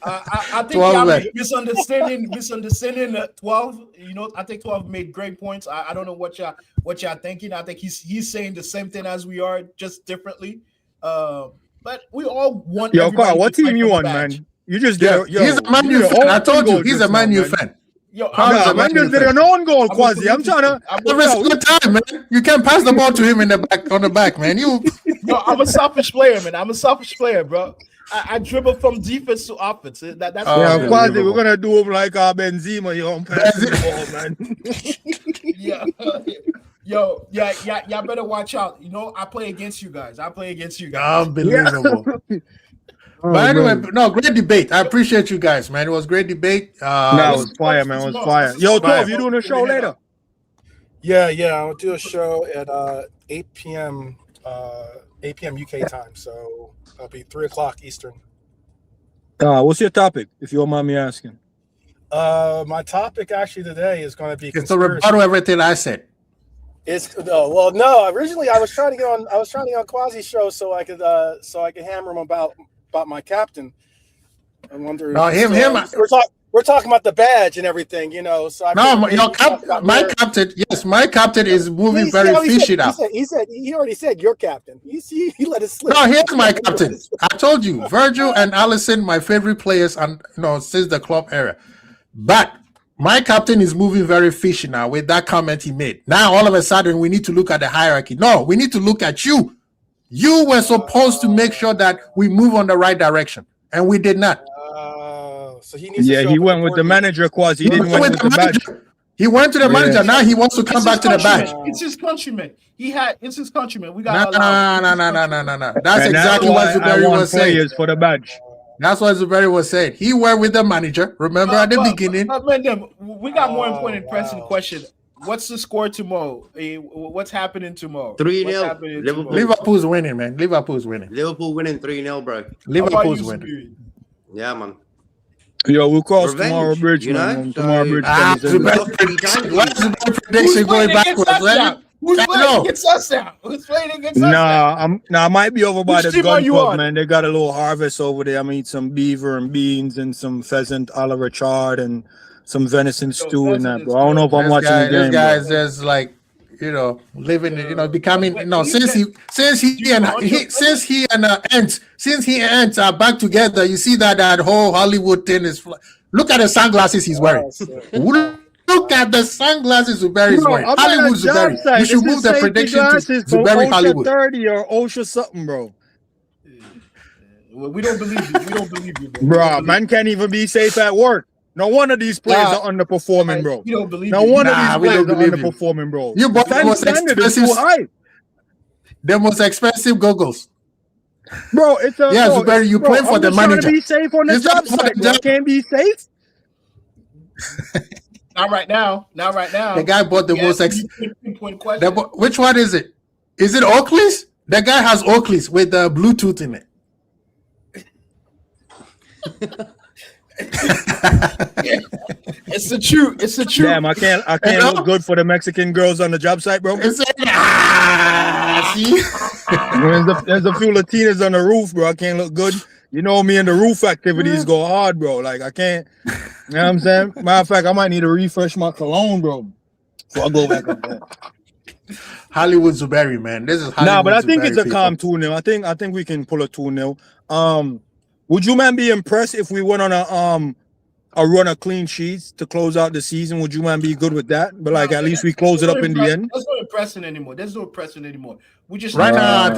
S3: I think y'all misunderstanding 12. I think 12 made great points. I don't know what y'all thinking. I think he's saying the same thing as we are, just differently. But we all want.
S5: Carl, what team you on, man? You just did.
S1: He's a Man U fan. I told you, he's a Man U fan.
S5: Man just did an own goal, Quasi. I'm trying to.
S1: Every single time, man. You can't pass the ball to him on the back, man.
S3: I'm a selfish player, man. I'm a selfish player, bro. I dribble from defense to offense. That's
S5: Quasi. We're gonna do him like Benzema. You don't pass the
S3: ball, man. Y'all better watch out. I play against you guys.
S1: Unbelievable. But anyway, great debate. I appreciate you guys, man. It was great debate.
S5: It was fire, man. It was fire. Yo, 12, you doing a show later?
S8: Yeah. I'll do a show at 8 p.m. UK time. So it'll be 3 o'clock Eastern.
S5: What's your topic, if you don't mind me asking?
S8: My topic actually today is going to be
S1: it's the rebuttal everything I said.
S8: No. Originally, I was trying to get on Quasi's show so I could hammer him about my captain. I wonder. We're talking about the badge and everything, So
S1: my captain is moving very fishy now.
S8: He already said your captain. He let it slip.
S1: No, here's my captain. I told you, Virgil and Alisson, my favorite players, and since the club era. But my captain is moving very fishy now with that comment he made. Now, all of a sudden, we need to look at the hierarchy. No, we need to look at you. You were supposed to make sure that we move on the right direction, and we did not.
S8: So he needs.
S5: He went with the manager, Quasi. He didn't went with the badge.
S1: He went to the manager. Now he wants to come back to the bench.
S3: It's his countrymen. It's his countrymen. We got
S1: no. That's exactly what Zuberi was saying.
S7: For the badge.
S1: That's what Zuberi was saying. He went with the manager. Remember at the beginning.
S3: We got more important pressing question. What's the score tomorrow? What's happening tomorrow?
S4: 3-0.
S1: Liverpool's winning, man. Liverpool's winning.
S4: Liverpool winning 3-0, bro.
S1: Liverpool's winning.
S4: Yeah, man.
S7: Yo, we'll cross tomorrow bridge, man. Tomorrow bridge.
S1: What's the prediction going backwards?
S3: Who's playing against us now? Who's playing against us?
S7: I might be over by the gun club, man. They got a little harvest over there. I'm eating some beaver and beans and some pheasant a la Richard and some venison stew and that, bro. I don't know if I'm watching the game.
S1: This guy's just like, living, becoming. Since he and Ants are back together, you see that whole Hollywood thing is. Look at the sunglasses he's wearing. Look at the sunglasses Zuberi's wearing. Hollywood Zuberi. You should move the prediction to Zuberi Hollywood.
S7: 30 or OSHA something, bro.
S3: We don't believe you. We don't believe you,
S7: bro. Man can't even be safe at work. No one of these players are underperforming, bro.
S3: We don't believe
S7: no one of these players are underperforming, bro.
S1: You bought the most expensive, the most expensive goggles.
S7: Bro, it's a
S1: Zuberi, you play for the manager.
S7: To be safe on the job site, bro. Can't be safe.
S3: Not right now.
S1: The guy bought the most expensive. Which one is it? Is it Oakley's? The guy has Oakley's with the Bluetooth in it.
S3: It's the truth. It's the truth.
S7: Damn, I can't look good for the Mexican girls on the job site, bro.
S1: See?
S7: There's a few Latinas on the roof, bro. I can't look good. You know me and the roof activities go hard, bro. Like I can't. You know what I'm saying? Matter of fact, I might need to refresh my cologne, bro. So I'll go back up there.
S1: Hollywood Zuberi, man. This is Hollywood
S7: but I think
S1: Zuberi,
S7: it's a calm 2-0. I think we can pull a 2-0. Would you, man, be impressed if we went on a run of clean sheets to close out the season? Would you, man, be good with that? But at least we close it up in the end.
S3: There's no impressing anymore. We just
S1: right now. I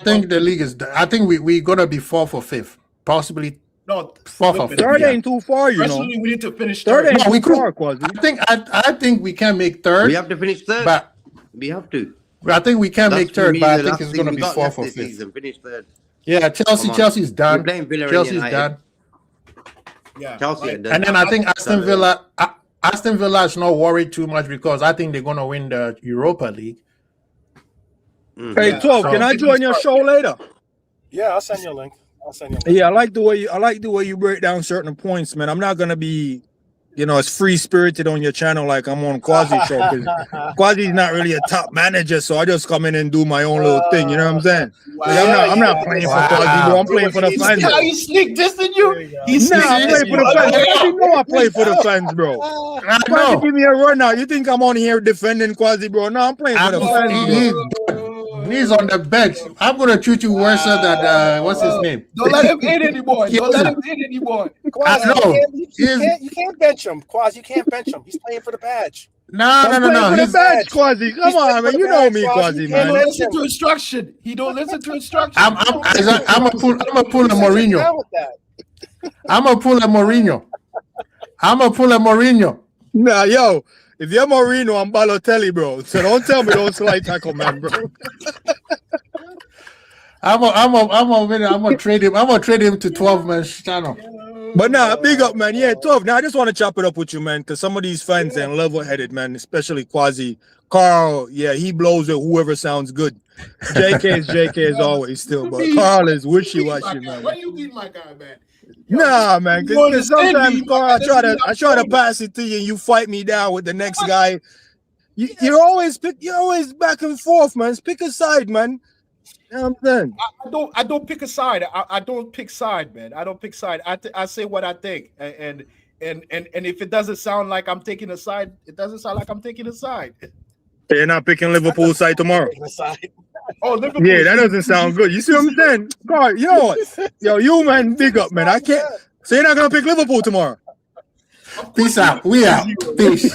S1: think the league is. I think we're gonna be 4th or 5th, possibly.
S3: No,
S1: 4th or 5th.
S7: Third ain't too far, you know.
S3: We need to finish
S7: third.
S3: Ain't
S7: too far, Quasi.
S1: I think we can make 3rd.
S4: We have to finish 3rd.
S1: But
S4: we have to.
S1: I think we can make 3rd, but I think it's gonna be 4th or 5th.
S4: Finish 3rd.
S1: Yeah, Chelsea's done. Chelsea's done.
S3: Yeah,
S4: Chelsea.
S1: And then I think Aston Villa is not worried too much because I think they're gonna win the Europa League.
S7: Hey, 12, can I join your show later?
S8: Yeah, I'll send you a link.
S7: Yeah, I like the way you break down certain points, man. I'm not gonna be, as free spirited on your channel like I'm on Quasi show. Quasi's not really a top manager, so I just come in and do my own little thing. You know what I'm saying? I'm not playing for Quasi, bro. I'm playing for the fans.
S3: How you sneak this in you?
S7: I'm playing for the fans. You know I play for the fans, bro. Quasi give me a run now. You think I'm on here defending Quasi, bro? No, I'm playing for the fans, bro.
S1: He's on the bench. I'm gonna treat you worse than what's his name?
S3: Don't let him in anymore.
S8: Quasi, you can't bench him. Quasi, you can't bench him. He's playing for the badge.
S1: No.
S7: For the badge, Quasi. Come on, man. You know me, Quasi, man.
S3: He don't listen to instruction.
S1: I'm gonna pull a Mourinho. I'm gonna pull a Mourinho.
S7: Nah, yo. If you're Mourinho, I'm Balotelli, bro. So don't tell me don't slide tackle, man, bro.
S1: I'm gonna trade him. I'm gonna trade him to 12-man channel.
S7: But nah, big up, man. Yeah, 12. Now I just want to chop it up with you, man, because some of these fans are level-headed, man. Especially Quasi. Carl, yeah, he blows it. Whoever sounds good. JK is JK as always, still, but Carl is wishy-washy, man.
S3: Why you beat my guy, man?
S7: Nah, man, because sometimes Carl, I try to pass it to you and you fight me down with the next guy. You're always back and forth, man. Pick a side, man. You know what I'm saying?
S3: I don't pick a side. I don't pick side, man. I don't pick side. I say what I think, and if it doesn't sound like I'm taking a side, it doesn't sound like I'm taking a side.
S7: You're not picking Liverpool side tomorrow.
S3: Oh, Liverpool.
S7: Yeah, that doesn't sound good. You see what I'm saying? God, you know what? Yo, you man, big up, man. I can't. So you're not gonna pick Liverpool tomorrow?
S1: Peace out. We out. Peace.